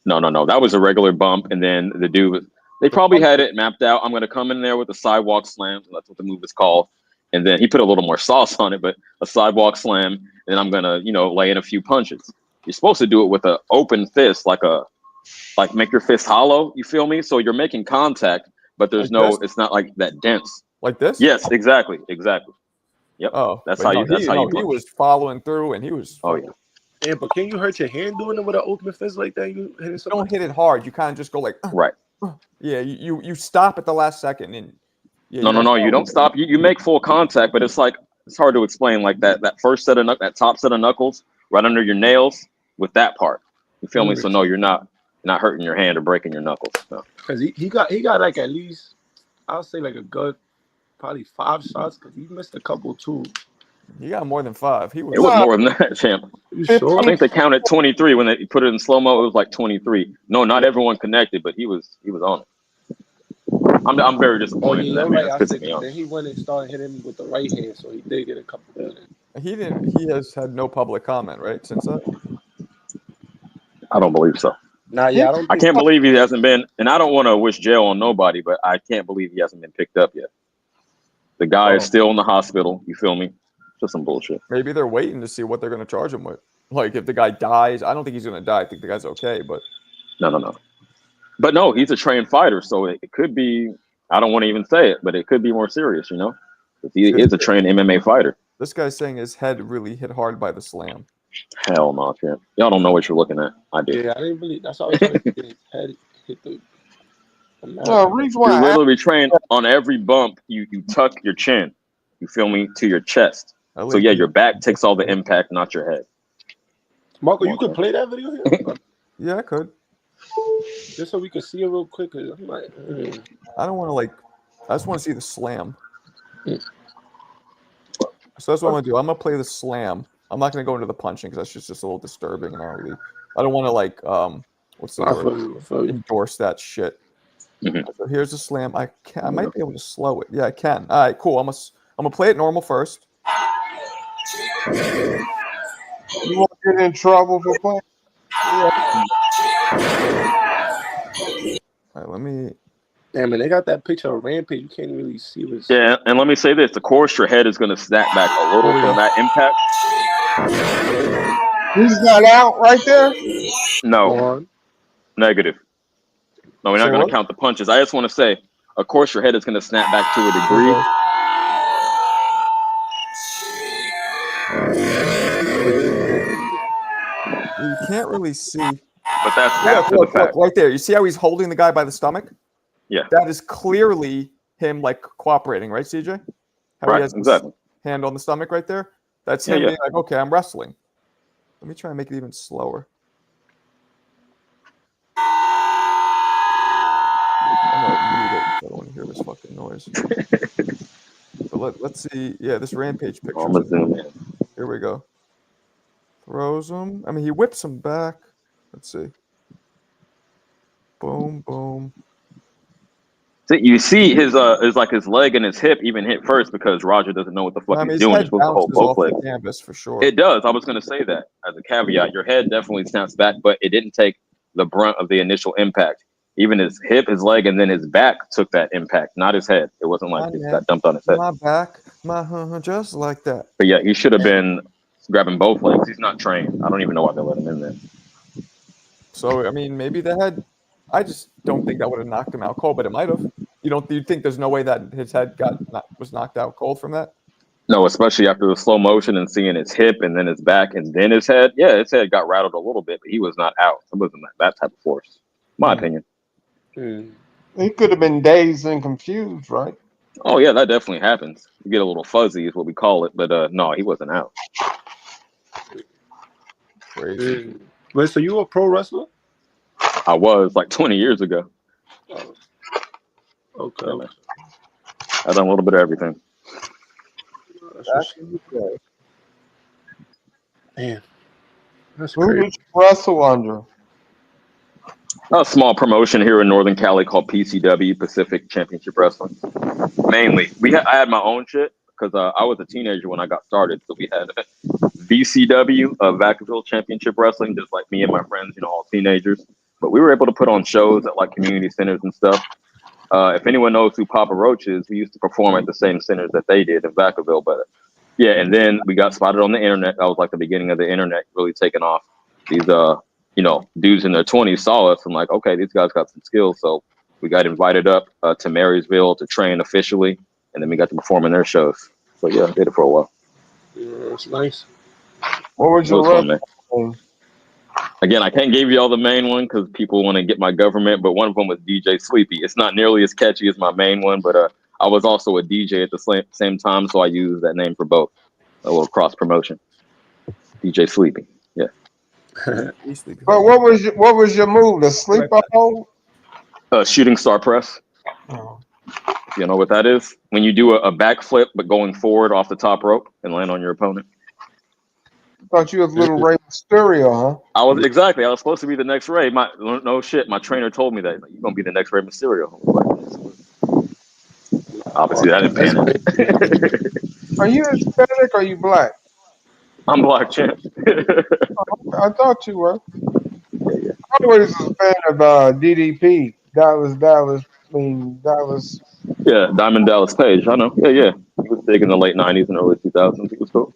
no. That was a regular bump. And then the dude they probably had it mapped out. I'm gonna come in there with a sidewalk slam. So that's what the move is called. And then he put a little more sauce on it, but a sidewalk slam, and then I'm gonna, lay in a few punches. You're supposed to do it with an open fist, like make your fist hollow, you feel me? So you're making contact, but there's it's not like that dense. Like this? Yes, exactly. Yep. Oh, That's but how no, you punch. he was following through and he was Yeah, but can you hurt your hand doing it with an open fist like that? You hitting somebody? don't hit it hard. You kind of just go like right. Yeah, you stop at the last second and No, you don't stop. You make full contact, but it's hard to explain, like that first set of that top set of knuckles right under your nails with that part. You feel me? So no, you're not hurting your hand or breaking your knuckles. No. Because he got like at least, I'll say like a good probably 5 shots because he missed a couple too. He got more than 5. It was more than that, champ. You sure? I think they counted 23 when they put it in slow mo. It was like 23. No, not everyone connected, but he was on it. I'm very disappointed in that, man. That's pissing me off. Then he went and started hitting him with the right hand, so he did get a couple. He has had no public comment, right, since that? I don't believe so. I can't believe he hasn't been, and I don't want to wish jail on nobody, but I can't believe he hasn't been picked up yet. The guy is still in the hospital. You feel me? Just some bullshit. Maybe they're waiting to see what they're going to charge him with. Like, if the guy dies, I don't think he's going to die. I think the guy's okay, but... No. But no, he's a trained fighter, so it could be, I don't want to even say it, but it could be more serious, He is a trained MMA fighter. This guy's saying his head really hit hard by the slam. Hell no, champ. Y'all don't know what you're looking at. I do. Yeah, I didn't believe that's how I was trying to get his head hit the... reason why you're literally trained on every bump, you tuck your chin, you feel me, to your chest. So yeah, your back takes all the impact, not your head. Marco, you could play that video here? Yeah, I could. Just so we could see it real quick. I'm like, I don't want to I just want to see the slam. So that's what I'm going to do. I'm going to play the slam. I'm not going to go into the punching because that's just a little disturbing. And I don't want to what's the word? Endorse that shit. Mm-hmm. So here's the slam. I might be able to slow it. Yeah, I can. All right, cool. I'm gonna play it normal first. You won't get in trouble for playing. All right, let me. Damn, man, they got that picture of Rampage. You can't really see what's... Yeah, and let me say this: of course, your head is going to snap back a little from that impact. He's not out right there. No, negative. No, we're not going to count the punches. I just want to say, of course, your head is going to snap back to a degree. You can't really see. But that's after the fact. Right there. You see how he's holding the guy by the stomach? Yeah. That is clearly him cooperating, right, CJ? How he has exactly. Hand on the stomach right there. That's him being like, okay, I'm wrestling. Let me try and make it even slower. I don't want to hear this fucking noise. But let's see. Yeah, this Rampage picture. I'm gonna zoom in. Here we go. Throws him. I mean, he whips him back. Let's see. Boom, boom. So you see his leg and his hip even hit first because Roger doesn't know what the fuck he's doing. He's supposed to hold both legs. Canvas for sure. It does. I was going to say that as a caveat. Your head definitely snaps back, but it didn't take the brunt of the initial impact. Even his hip, his leg, and then his back took that impact, not his head. It wasn't like it got dumped on his head. My back, just like that. But yeah, he should have been grabbing both legs. He's not trained. I don't even know why they let him in there. So I mean, maybe the head. I just don't think that would have knocked him out cold, but it might have. You don't? You think there's no way that his head was knocked out cold from that? No, especially after the slow motion and seeing his hip and then his back and then his head. Yeah, his head got rattled a little bit, but he was not out. It wasn't that type of force. My opinion. He could have been dazed and confused, right? Oh yeah, that definitely happens. You get a little fuzzy is what we call it, but no, he wasn't out. Crazy. Wait, so you a pro wrestler? I was like 20 years ago. Oh. Okay. Yeah, man. I've done a little bit of everything. Man, that's Who crazy. did you wrestle under? A small promotion here in Northern Cali called PCW, Pacific Championship Wrestling. Mainly, I had my own shit because I was a teenager when I got started. So we had VCW, Vacaville Championship Wrestling, just like me and my friends, all teenagers. But we were able to put on shows at like community centers and stuff. If anyone knows who Papa Roach is, we used to perform at the same centers that they did in Vacaville. But yeah, and then we got spotted on the internet. That was like the beginning of the internet really taking off. These dudes in their 20s saw us and like, okay, these guys got some skills. So we got invited up to Marysville to train officially, and then we got to perform in their shows. So yeah, I did it for a while. Yeah, it's nice. What was It was your fun, man. wrestling? Again, I can't give you all the main one because people want to get my government, but one of them was DJ Sleepy. It's not nearly as catchy as my main one, but I was also a DJ at the same time, so I used that name for both. A little cross promotion. DJ Sleepy, yeah. But what was your move? The sleeper hold? Shooting star press. Oh. You know what that is? When you do a backflip, but going forward off the top rope and land on your opponent. Thought you was little Rey Mysterio, huh? I was supposed to be the next Rey. No shit. My trainer told me that you're gonna be the next Rey Mysterio. Obviously, that didn't pan out. Are you Hispanic or are you black? I'm black, champ. I thought you were. Yeah. I was a fan of DDP. Dallas. Yeah, Diamond Dallas Page. I know. Yeah. He was big in the late 90s and early 2000s. He was cool.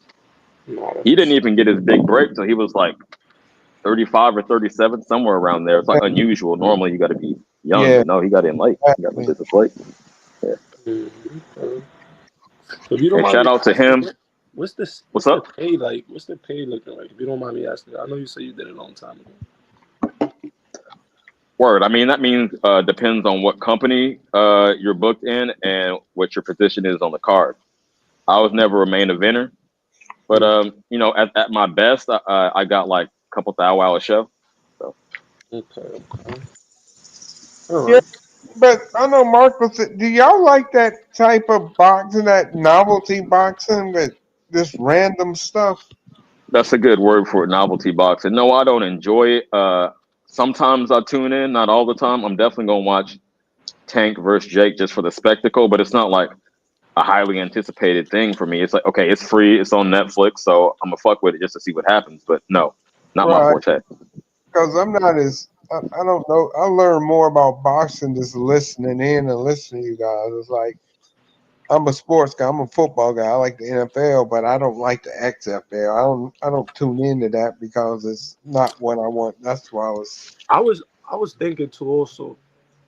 He didn't even get his big break until he was like 35 or 37, somewhere around there. It's like unusual. Normally, you got to be young. Yeah. But no, he got in late. He got the business late. Yeah. If you don't mind shout me out to asking, him. What's What's up? the pay like? What's the pay looking like? If you don't mind me asking, I know you said you did it a long time ago. Word. I mean, that means depends on what company you're booked in and what your position is on the card. I was never a main eventer, but at my best, I got like a couple $1,000 a show. So. Okay. Yeah, but I know Marcos. Do y'all like that type of boxing, that novelty boxing, with this random stuff? That's a good word for it, novelty boxing. No, I don't enjoy it. Sometimes I tune in, not all the time. I'm definitely gonna watch Tank versus Jake just for the spectacle, but it's not like a highly anticipated thing for me. It's like, okay, it's free, it's on Netflix, so I'm gonna fuck with it just to see what happens. But no, not my forte. Because I'm not as I don't know. I learn more about boxing just listening in and listening to you guys. It's like I'm a sports guy. I'm a football guy. I like the NFL, but I don't like the XFL. I don't tune into that because it's not what I want. That's why I was thinking too also,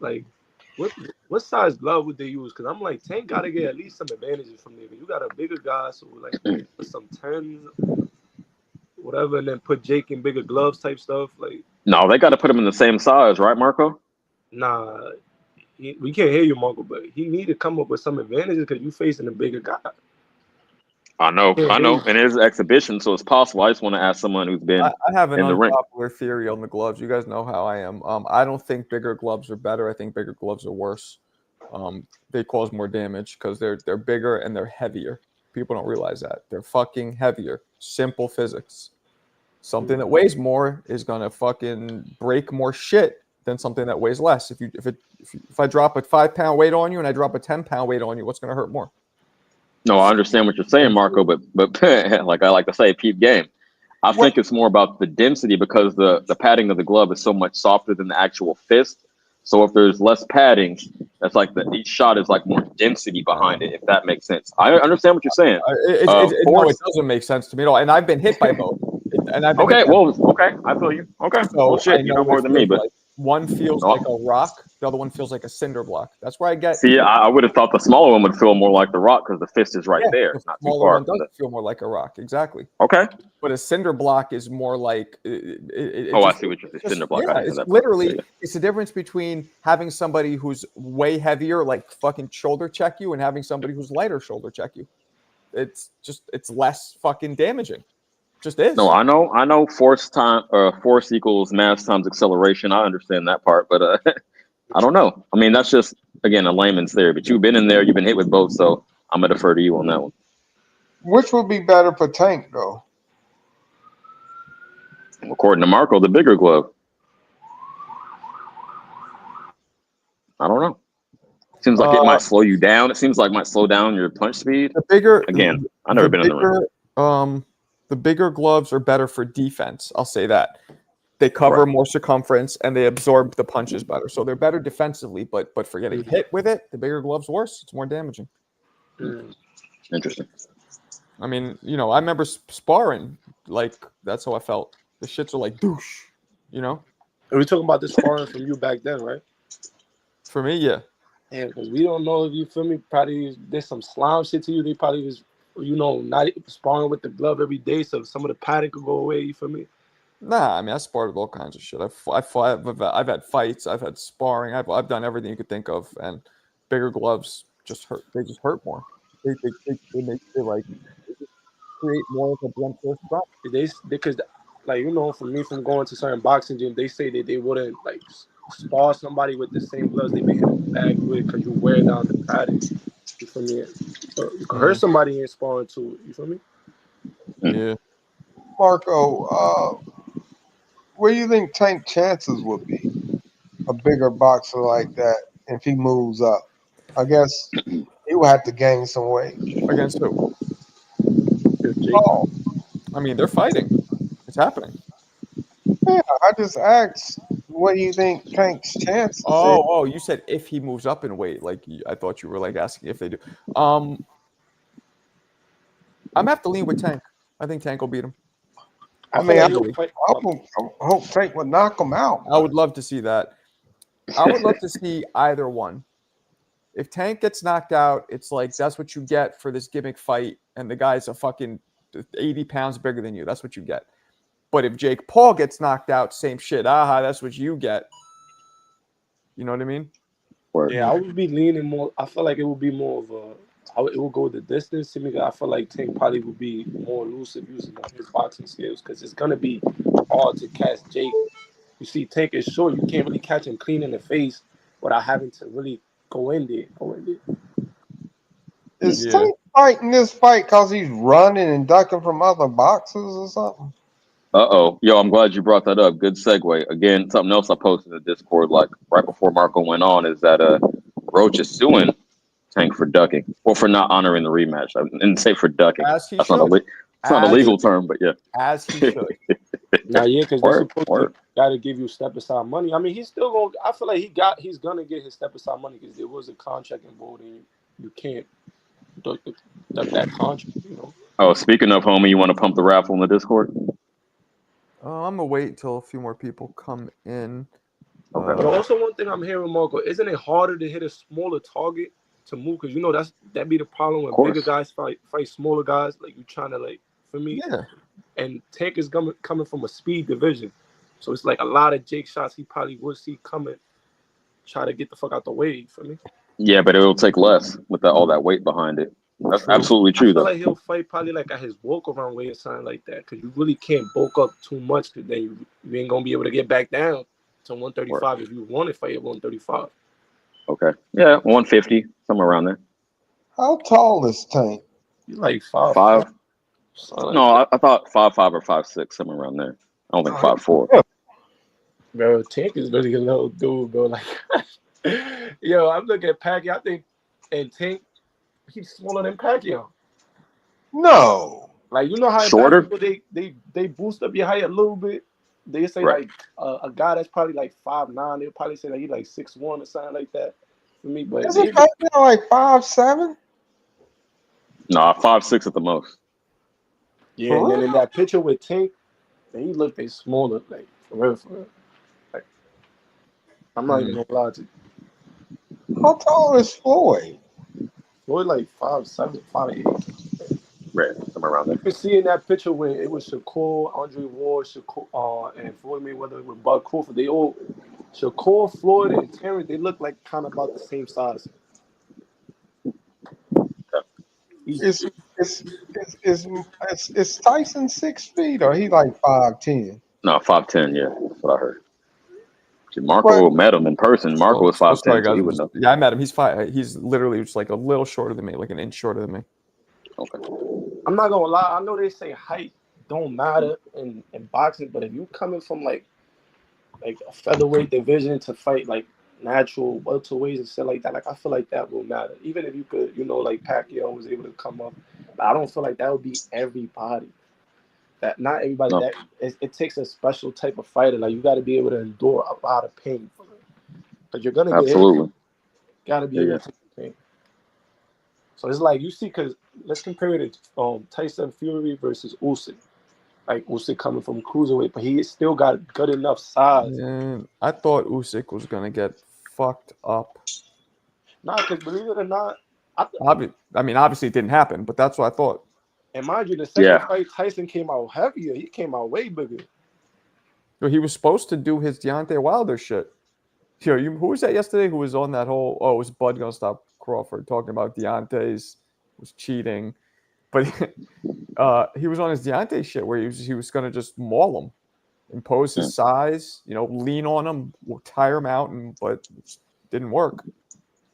like, what size glove would they use? Because I'm like, Tank gotta get at least some advantages from there. You got a bigger guy, so like put some 10s, whatever, and then put Jake in bigger gloves type stuff. Like, no, they got to put him in the same size, right, Marco? Nah. We can't hear you, Marco, but he need to come up with some advantages because you facing a bigger guy. I know, and it is an exhibition, so it's possible. I just want to ask someone who's been. I have an in the ring. unpopular theory on the gloves. You guys know how I am. I don't think bigger gloves are better. I think bigger gloves are worse. They cause more damage because they're bigger and they're heavier. People don't realize that they're fucking heavier. Simple physics. Something that weighs more is gonna fucking break more shit than something that weighs less. If I drop a 5-pound weight on you and I drop a 10-pound weight on you, what's going to hurt more? No, I understand what you're saying, Marco, but like I like to say, peep game. I think it's more about the density because the padding of the glove is so much softer than the actual fist. So if there's less padding, that's like each shot is like more density behind it, if that makes sense. I understand what you're saying. No, it doesn't make sense to me at all. And I've been hit by both. And I've been Okay, to camp. okay, I feel you. Okay, So well, I shit, you know know what more it than me, feels but like. One feels No. like a rock, the other one feels like a cinder block. That's where I get. see, I would have thought the smaller one would feel more like the rock because the fist is right Yeah, there, the not too smaller far one from does feel more like a rock. Exactly. Okay. But a cinder block is more like it Oh, I just, see what you're saying. just Cinder block. yeah. I didn't It's hear that part. literally Yeah. it's the difference between having somebody who's way heavier, like fucking shoulder check you, and having somebody who's lighter shoulder check you. It's less fucking damaging. Just is. No, I know. Force equals mass times acceleration. I understand that part, but I don't know. I mean, that's just again a layman's theory. But you've been in there, you've been hit with both, so I'm gonna defer to you on that one. Which would be better for Tank though? According to Marco, the bigger glove. I don't know. Seems like it might slow you down. It seems like it might slow down your punch speed. The bigger Again, I've never been in the ring. The bigger gloves are better for defense. I'll say that. They cover Right. more circumference and they absorb the punches better. So they're better defensively, but for getting hit with it, the bigger gloves worse. It's more damaging. Interesting. I mean, I remember sparring, like that's how I felt. The shits are like douche, And we talking about this sparring from you back then, right? For me, yeah. Yeah, because we don't know if you feel me. Probably there's some slime shit to you. They probably was, not sparring with the glove every day, so some of the padding could go away. You feel me? Nah, I mean, I sparred with all kinds of shit. I've had fights. I've had sparring. I've done everything you could think of. And bigger gloves just hurt. They just hurt more. They make they just create more of a blunt force drop. Because for me, from going to certain boxing gyms, they say that they wouldn't like spar somebody with the same gloves they been hitting the bag with because you wear down the padding. You feel me? You can hurt somebody in sparring too. You feel me? Yeah. Marco, what do you think Tank chances would be? A bigger boxer like that if he moves up? I guess he would have to gain some weight. Against who? Oh, I mean, they're fighting. It's happening. yeah. I just asked, what do you think Tank's chances is? Oh, you said if he moves up in weight. Like I thought you were like asking if they do. I'm gonna have to lean with Tank. I think Tank will beat him. I hope Tank would knock him out. I would love to see that. I would love to see either one. If Tank gets knocked out, it's like that's what you get for this gimmick fight, and the guy's a fucking 80 pounds bigger than you. That's what you get. But if Jake Paul gets knocked out, same shit. That's what you get. You know what I mean? Yeah, I would be leaning more. I feel like it would be more of a. It will go the distance to me. I feel like Tank probably would be more elusive using his boxing skills because it's gonna be hard to catch Jake. You see, Tank is short. You can't really catch him clean in the face without having to really go in there. Is Tank fighting this fight because he's running and ducking from other boxers or something? Yo, I'm glad you brought that up. Good segue. Again, something else I posted in the Discord, like right before Marco went on, is that Roach is suing Tank for ducking or for not honoring the rematch. I didn't say for ducking. As he That's should. It's not a legal term, but yeah. As he should. Because they're supposed to gotta give you step aside money. I mean, he's still gonna. I feel like he's gonna get his step aside money because there was a contract involved, and you can't duck that contract. Oh, speaking of, homie, you want to pump the raffle in the Discord? I'm gonna wait until a few more people come in. Okay. But also, one thing I'm hearing, Marco, isn't it harder to hit a smaller target to move? Because that'd be the problem when bigger guys fight smaller guys. Like you trying to for me. Yeah. And Tank is coming from a speed division, so it's like a lot of Jake shots he probably would see coming. Try to get the fuck out the way for me. Yeah, but it'll take less with all that weight behind it. That's absolutely true, I feel though. like he'll fight probably like at his walk around weight or something like that, because you really can't bulk up too much, because then you ain't gonna be able to get back down to 135 if you want to fight at 135. Okay. Yeah, 150, somewhere around there. How tall is Tank? He's like 5'5". 5? No, Like I thought 5'5" or 5'6", somewhere around there. I don't think 5'4". Bro, Tank is really a little dude, bro. Like, yo, I'm looking at Pacquiao. I think, and Tank, he's smaller than Pacquiao. No. Like, you know how shorter? They boost up your height a little bit. They say like a guy that's probably like 5'9", they'll probably say that he's like 6'1" or something like that. For me, but Isn't Pacquiao like 5'7"? Nah, 5'6" at the most. Yeah, and then in that picture with Tank, He looked a smaller, like for real. Like, I'm not even gonna lie to you. How tall is Floyd? Floyd like 5'7", 5'8". Right, somewhere around You there. can see in that picture when it was Shakur, Andre Ward, Shakur, and Floyd Mayweather with Bud Crawford. They all Shakur, Floyd, and Terrence. They look like kind of about the same size. Is Tyson 6 feet or he like 5'10"? No, 5'10". Yeah, that's what I heard. See, But Marco met him in person. Marco was So sorry, 5'10", so guys. he would know. Yeah, I met him. He's five. He's literally just like a little shorter than me, like an inch shorter than me. Okay. I'm not gonna lie. I know they say height don't matter in boxing, but if you coming from like a featherweight division to fight like natural welterweights and stuff like that, like I feel like that will matter. Even if you could, like Pacquiao was able to come up, but I don't feel like that would be everybody. That not everybody. No. That it takes a special type of fighter. Like you got to be able to endure a lot of pain, because you're gonna get hit. Absolutely. Got to be able to take the pain. So it's like you see, because let's compare it to Tyson Fury versus Usyk. Like Usyk coming from cruiserweight, but he still got good enough size. And I thought Usyk was gonna get fucked up. Nah, because believe it or not, I mean, obviously it didn't happen, but that's what I thought. and mind you, the second fight, Tyson came out heavier. He came out way bigger. So he was supposed to do his Deontay Wilder shit. Yo, who was that yesterday? Who was on that whole? Oh, it was Bud gonna stop Crawford talking about Deontay's was cheating, but he was on his Deontay shit where he was gonna just maul him, impose his size, lean on him, tire him out, but it didn't work.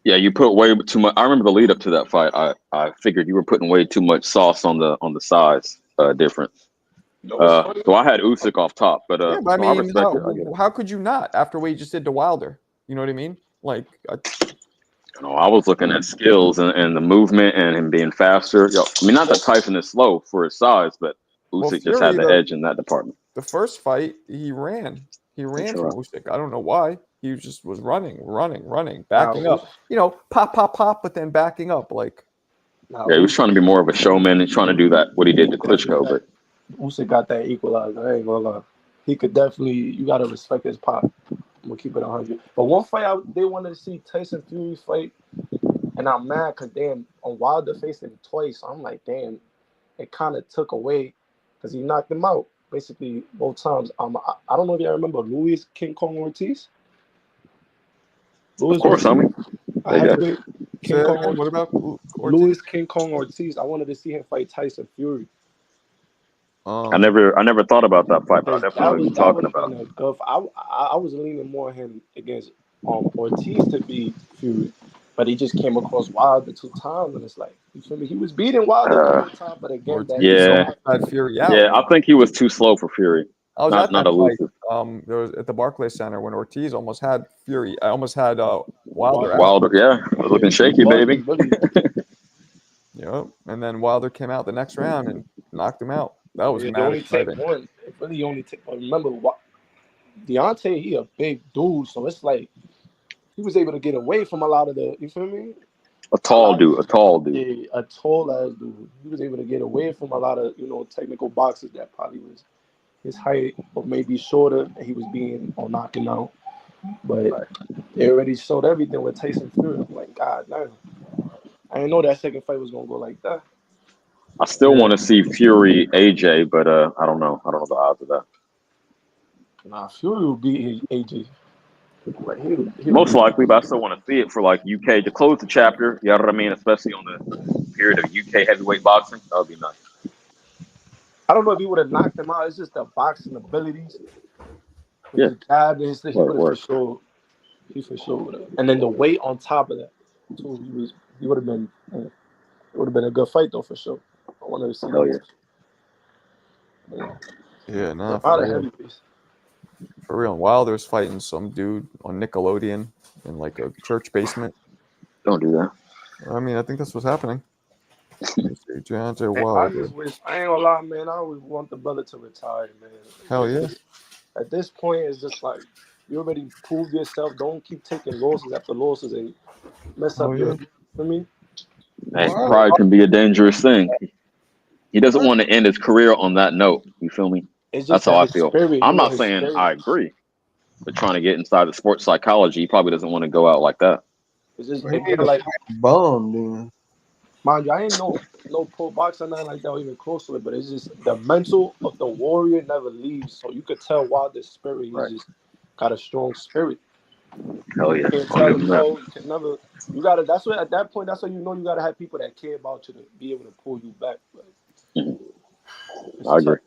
Yeah, you put way too much. I remember the lead up to that fight. I figured you were putting way too much sauce on the size difference. So I had Usyk off top, but yeah, but I so mean, how could you not after what you just did to Wilder? You know what I mean? Like, I was looking at skills and the movement and him being faster. I mean, not that Tyson is slow for his size, but Usyk just had the edge in that department. The first fight, he ran from Usyk. I don't know why. He just was running, backing up. Pop, pop, pop, but then backing up. Like, yeah, he was trying to be more of a showman and trying to do that what he did to Klitschko, but Usyk got that equalizer. I ain't gonna lie. He could definitely. You gotta respect his pop. I'm gonna keep it 100. But one fight they wanted to see Tyson Fury fight, and I'm mad because damn, on Wilder faced him twice. So I'm like, damn, it kind of took away because he knocked him out basically both times. I don't know if you remember Luis King Kong Ortiz. Of course, I mean, King Kong. What about Luis King Kong Ortiz? I wanted to see him fight Tyson Fury. I never thought about that fight, but I definitely know what you're talking about. I was leaning more him against Ortiz to beat Fury, but he just came across Wilder 2 times, and it's like, you feel me? He was beating Wilder 2 times, but again, Fury out. Yeah, I think he was too slow for Fury. I was not elusive. There was at the Barclays Center when Ortiz almost had Fury. I almost had Wilder. Wilder, yeah, looking shaky, baby. Yep, and then Wilder came out the next round and knocked him out. That was mad only exciting. take one. It really only take. Remember, Deontay, he a big dude, so it's like he was able to get away from a lot of the. You feel me? A tall dude. Yeah, a tall ass dude. He was able to get away from a lot of technical boxers that probably was his height or maybe shorter, and he was being or knocking out. But they already showed everything with Tyson Fury. I'm like, God damn. I didn't know that second fight was gonna go like that. I still want to see Fury AJ, but I don't know. I don't know the odds of that. Nah, Fury will beat AJ. Most likely, but I still want to see it for like UK to close the chapter. You know what I mean? Especially on the period of UK heavyweight boxing. That would be nice. I don't know if he would have knocked him out. It's just the boxing abilities. Yeah. He would have for sure. He for sure would have. And then the weight on top of that, too. He would have been. It would have been a good fight though, for sure. I wanted to see that. Yeah, no, for real. Wilder's fighting some dude on Nickelodeon in like a church basement. Don't do that. I mean, I think that's what's happening. Deontay Man, Wilder. I ain't gonna lie, man. I always want the brother to retire, man. Hell yeah. At this point, it's just like you already proved yourself. Don't keep taking losses after losses and mess up your. For me. Hey, pride can be a dangerous thing. He doesn't want to end his career on that note. You feel me? It's That's just how that I his feel. spirit, I'm you know, not his saying spirit. I agree, but trying to get inside the sports psychology, he probably doesn't want to go out like that. It's just He again need a like, bum then. mind you, I ain't no pro boxer, nothing like that, or even close to it. But it's just the mental of the warrior never leaves. So you could tell why the spirit. He's Right. just got a strong spirit. Hell yeah. You can't I'll tell give him him that. no. You can never. You gotta. That's what at that point. That's how you know you gotta have people that care about you to be able to pull you back. Mhm. It's I agree.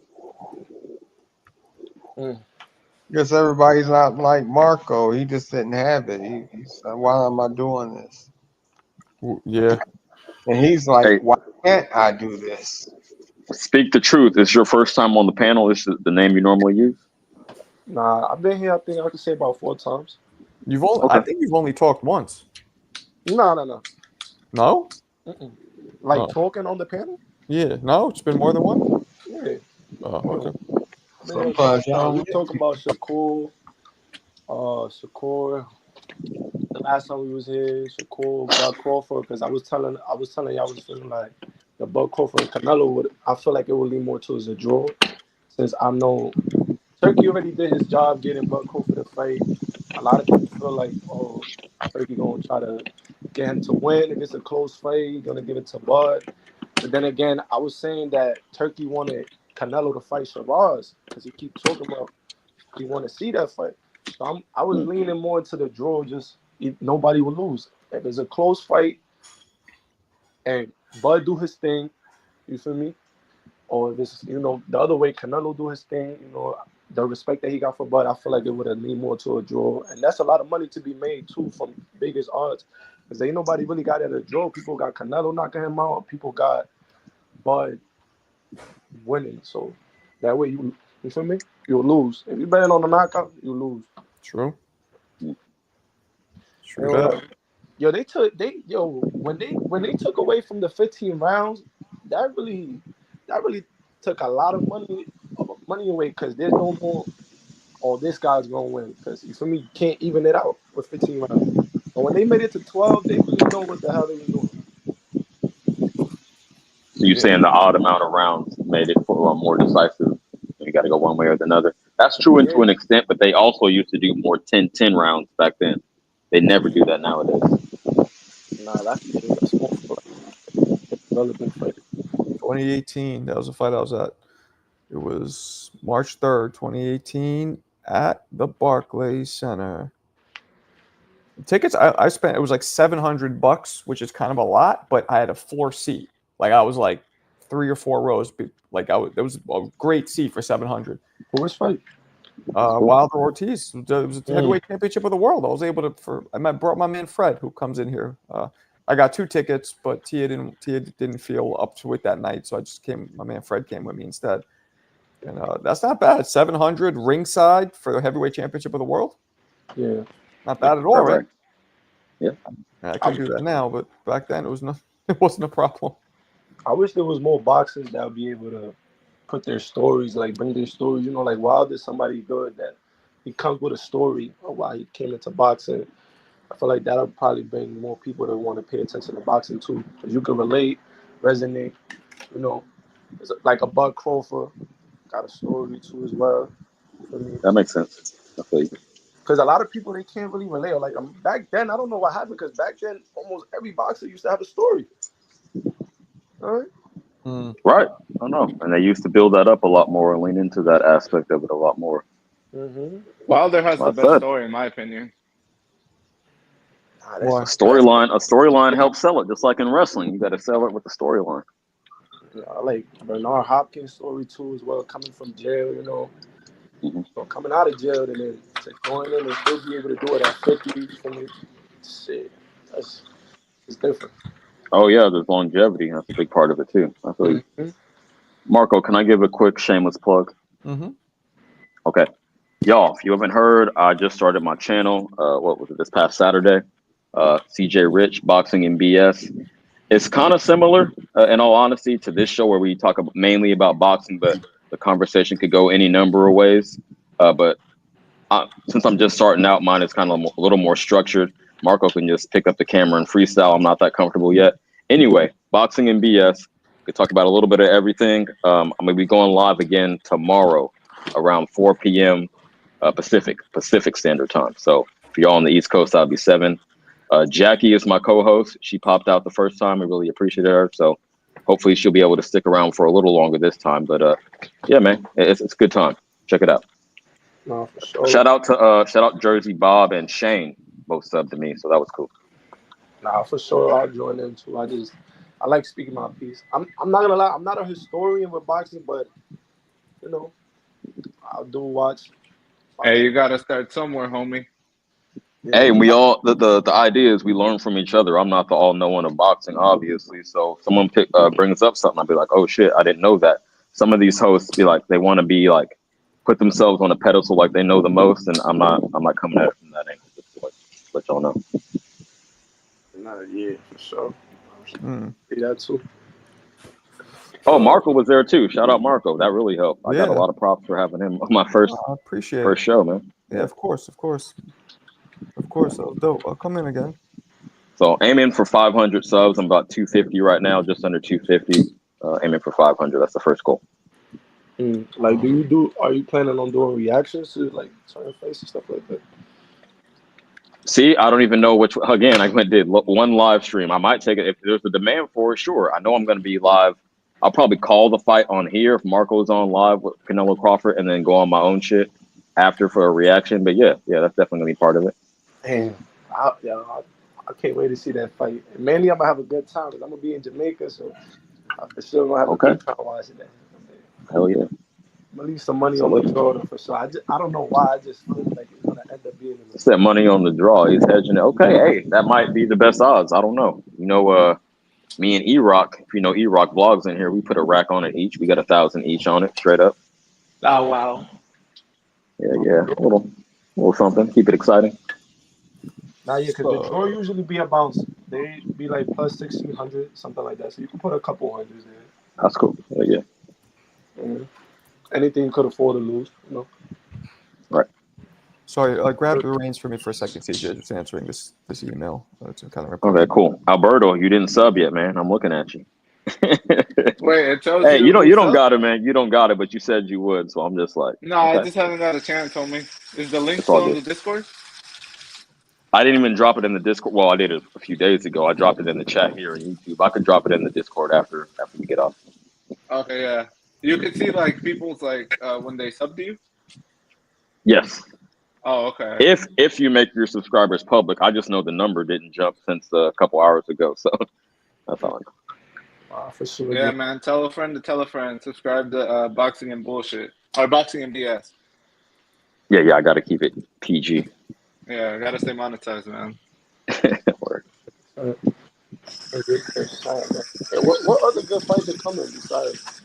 Guess everybody's not like Marco. He just didn't have it. He's like, why am I doing this? Yeah. And he's like, Hey, why can't I do this? speak the truth. Is your first time on the panel? Is the name you normally use? Nah, I've been here. I think I could say about 4 times. I think you've only talked once. No. No? Like Oh. talking on the panel. Yeah. No, it's been more than one. Yeah. Oh, okay. I've been here a Sometimes couple y'all times. We don't talking about Shakur. The last time we was here, Shakur, Buck Crawford, because I was telling y'all I was feeling like the Buck Crawford and Canelo I feel like it would lean more towards a draw, since I know Turkey already did his job getting Buck Crawford to fight. A lot of people feel like, oh, Turkey gonna try to get him to win. If it's a close fight, he's gonna give it to Bud. But then again, I was saying that Turkey wanted Canelo to fight Shiraz because he keeps talking about he want to see that fight. So I was leaning more into the draw. Just nobody will lose. If it's a close fight and Bud do his thing, you feel me? Or if it's the other way, Canelo do his thing. The respect that he got for Bud, I feel like it would have leaned more to a draw, and that's a lot of money to be made too from biggest odds, because ain't nobody really got at a draw. People got Canelo knocking him out. People got Bud winning. So that way you feel me? You'll lose. If you bet on the knockout, you lose. True. True that. When they took away from the 15 rounds, that really took a lot of money away, because there's no more, oh, this guy's gonna win, because you feel me, you can't even it out with 15 rounds. But when they made it to 12, they really know what the hell they were doing. So you're saying the odd amount of rounds made it for more decisive. You got to go one way or the other. That's true to an extent, but they also used to do more 10-10 rounds back then. They never do that nowadays. Nah, that's more for like relevant fight. 2018. That was the fight I was at. It was March 3rd, 2018, at the Barclays Center. Tickets I spent, it was like $700, which is kind of a lot, but I had a floor seat. Like I was like 3 or 4 rows. Like it was a great seat for $700. Who was fight? Wilder Ortiz. It was the heavyweight championship of the world. I was able to brought my man Fred, who comes in here. I got 2 tickets, but Tia didn't feel up to it that night, so I just came. My man Fred came with me instead, and that's not bad. $700 ringside for the heavyweight championship of the world. Yeah, not bad at all, right? Yeah, I could do that now, but back then it wasn't a problem. I wish there was more boxers that would be able to put their stories, like bring their stories. Like Wilder's somebody good that he comes with a story of why he came into boxing. I feel like that'll probably bring more people to want to pay attention to boxing too, because you can relate, resonate. It's like a Buck Crawford got a story too as well. For me, that makes sense. I feel you. because a lot of people, they can't really relate. Like back then, I don't know what happened, because back then almost every boxer used to have a story. All right. Right. I don't know. And they used to build that up a lot more and lean into that aspect of it a lot more. Wilder has the Well best said. story, in my opinion. A storyline helps sell it, just like in wrestling. You got to sell it with the storyline. I like Bernard Hopkins' story too as well, coming from jail, So coming out of jail and then to join in and still be able to do it at 50 for me, shit, it's different. Oh yeah, there's longevity. That's a big part of it too. I feel you. Marco, can I give a quick shameless plug? Okay. Y'all, if you haven't heard, I just started my channel. What was it, this past Saturday? CJ Rich, Boxing and BS. It's kind of similar, in all honesty, to this show where we talk mainly about boxing, but the conversation could go any number of ways. But since I'm just starting out, mine is kind of a little more structured. Marco can just pick up the camera and freestyle. I'm not that comfortable yet. Anyway, Boxing and BS. We could talk about a little bit of everything. I'm going to be going live again tomorrow. around 4 p.m. Pacific Standard Time. So if you're on the East Coast, that'll be 7. Jackie is my co-host. She popped out the first time. I really appreciate her. So hopefully she'll be able to stick around for a little longer this time. But yeah, man, it's a good time. Check it out. No, for sure. Shout out Jersey Bob and Shane, both subbed to me. So that was cool. Nah, for sure, I'll join in too. I like speaking my piece. I'm not gonna lie, I'm not a historian with boxing, but you know, I do watch. Hey, you gotta start somewhere, homie. Yeah. Hey, we all the idea is we learn from each other. I'm not the all knowing of boxing, obviously. So if someone brings up something, I'll be like, oh shit, I didn't know that. Some of these hosts be like, they want to be like, put themselves on a pedestal like they know the most, and I'm not coming at it from that angle. Just to let y'all know. Nah, yeah, for sure. Mm. See that too. Oh, Marco was there too. Shout out Marco. That really helped. I got a Yeah. lot of props for having him on my first I appreciate it. show, man. Yeah, of course. I'll come in again. So aiming for 500 subs. I'm about 250 right now, just under 250. Aiming for 500. That's the first goal. Like, are you planning on doing reactions to like certain faces and stuff like that? See, I don't even know which. Again, I did one live stream. I might take it if there's a demand for it. Sure, I know I'm going to be live. I'll probably call the fight on here if Marco's on live with Canelo Crawford, and then go on my own shit after for a reaction. But yeah, that's definitely gonna be part of it. Damn, I can't wait to see that fight. And mainly, I'm gonna have a good time because I'm gonna be in Jamaica, so I for sure gonna have a good time watching that. Hell yeah. I'm gonna leave some money on the draw for sure. I don't know why. I just feel like it's gonna end up being. Set money on the draw. He's hedging it. Okay, hey, that might be the best odds. I don't know. You know, me and E-Rock, if you know E-Rock vlogs in here, we put a rack on it each. We got 1,000 each on it, straight up. Oh wow. Yeah. A little something. Keep it exciting. Nah, yeah, because the draw usually be about, they be like plus 1,600, something like that. So you can put a couple hundreds there. That's cool. Yeah. Anything you could afford to lose, you know. Right. Sorry, grab the reins for me for a second, CJ. Just answering this email. It's kind of important. Okay, cool. Alberto, you didn't sub yet, man. I'm looking at you. Wait, it tells hey, you. You don't got it, man. You don't got it, but you said you would, so I'm just like. No, okay. I just haven't got a chance, homie. Is the link still on the Discord? I didn't even drop it in the Discord. Well, I did it a few days ago. I dropped it in the chat here on YouTube. I could drop it in the Discord after we get off. Okay, yeah. You can see like people's like when they sub to you. Yes. Oh, okay. If you make your subscribers public, I just know the number didn't jump since a couple hours ago, so that's all I know. For sure. Yeah, man. Tell a friend to tell a friend. Subscribe to Boxing and Bullshit or Boxing and BS. Yeah. I got to keep it PG. Yeah, I gotta stay monetized, man. What other good fights are coming besides?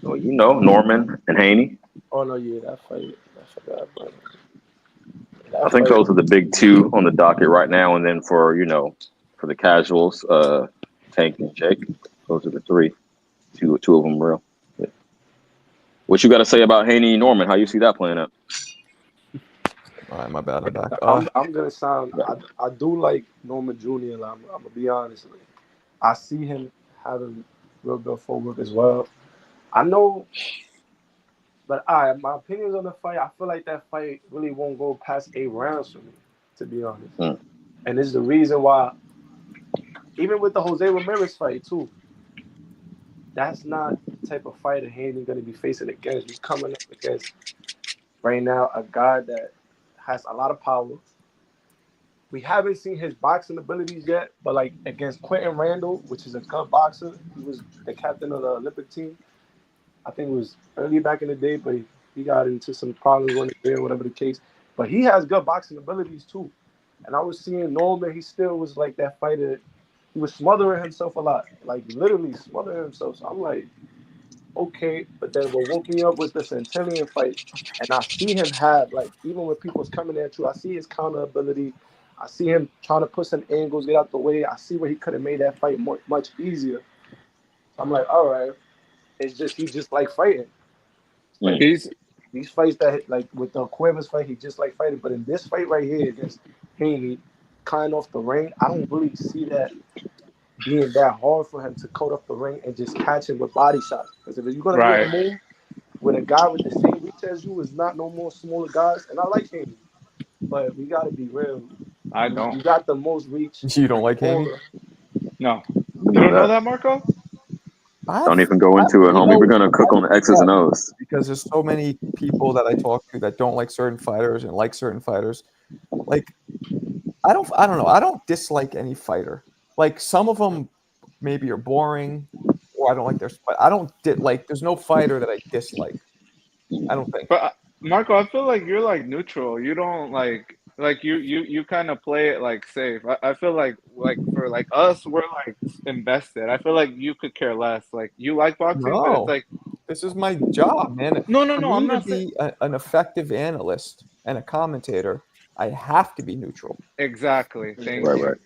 Well, you know, Norman and Haney. Oh no, yeah, that fight. I forgot about it. I think those are the big two on the docket right now, and then for the casuals, Tank and Jake. Those are the three. Two of them real. Yeah. What you got to say about Haney and Norman? How you see that playing out? All right, my bad. I'm back. I'm gonna sound. I do like Norman Jr. I'm gonna be honest with you. I see him having real good footwork as well. I know, but my opinions on the fight. I feel like that fight really won't go past 8 rounds for me, to be honest. And this is the reason why. Even with the Jose Ramirez fight too, that's not the type of fighter Haney's gonna be facing against. He's coming up against right now a guy that has a lot of power. We haven't seen his boxing abilities yet, but like against Quentin Randall, which is a good boxer, he was the captain of the Olympic team. I think it was early back in the day, but he got into some problems when he was whatever the case. But he has good boxing abilities too. And I was seeing Norman, he still was like that fighter. He was smothering himself a lot, like literally smothering himself. So I'm like, okay, but then what woke me up was the Centennial fight, and I see him have, like, even when people's coming at you, I see his counter ability. I see him trying to put some angles, get out the way. I see where he could have made that fight much easier. So I'm like, all right, he just like fighting. Like, these fights that, like with the Cuevas fight, he just like fighting. But in this fight right here against Haney, kind off the ring, I don't really see that being that hard for him to coat up the ring and just catch him with body shots. Because if you're gonna give him move, when a guy with the same reach as you is not no more smaller guys. And I like Haney, but we gotta be real. I You don't. got the most reach. You don't like Haney? No. We You know don't know that. that, Marco? Don't even go into it, you homie. know, We're gonna cook on the X's and O's. because there's so many people that I talk to that don't like certain fighters and like certain fighters. Like, I don't know. I don't dislike any fighter. Like, some of them maybe are boring, or I don't like their. But I don't like. There's no fighter that I dislike. I don't think. But Marco, I feel like you're like neutral. You don't like you kind of play it like safe. I feel like for like us, we're like invested. I feel like you could care less. Like you like boxing, but it's No, like this is my job, man. no. For I'm me to not saying be an effective analyst and a commentator, I have to be neutral. exactly. Thank Right, you. right.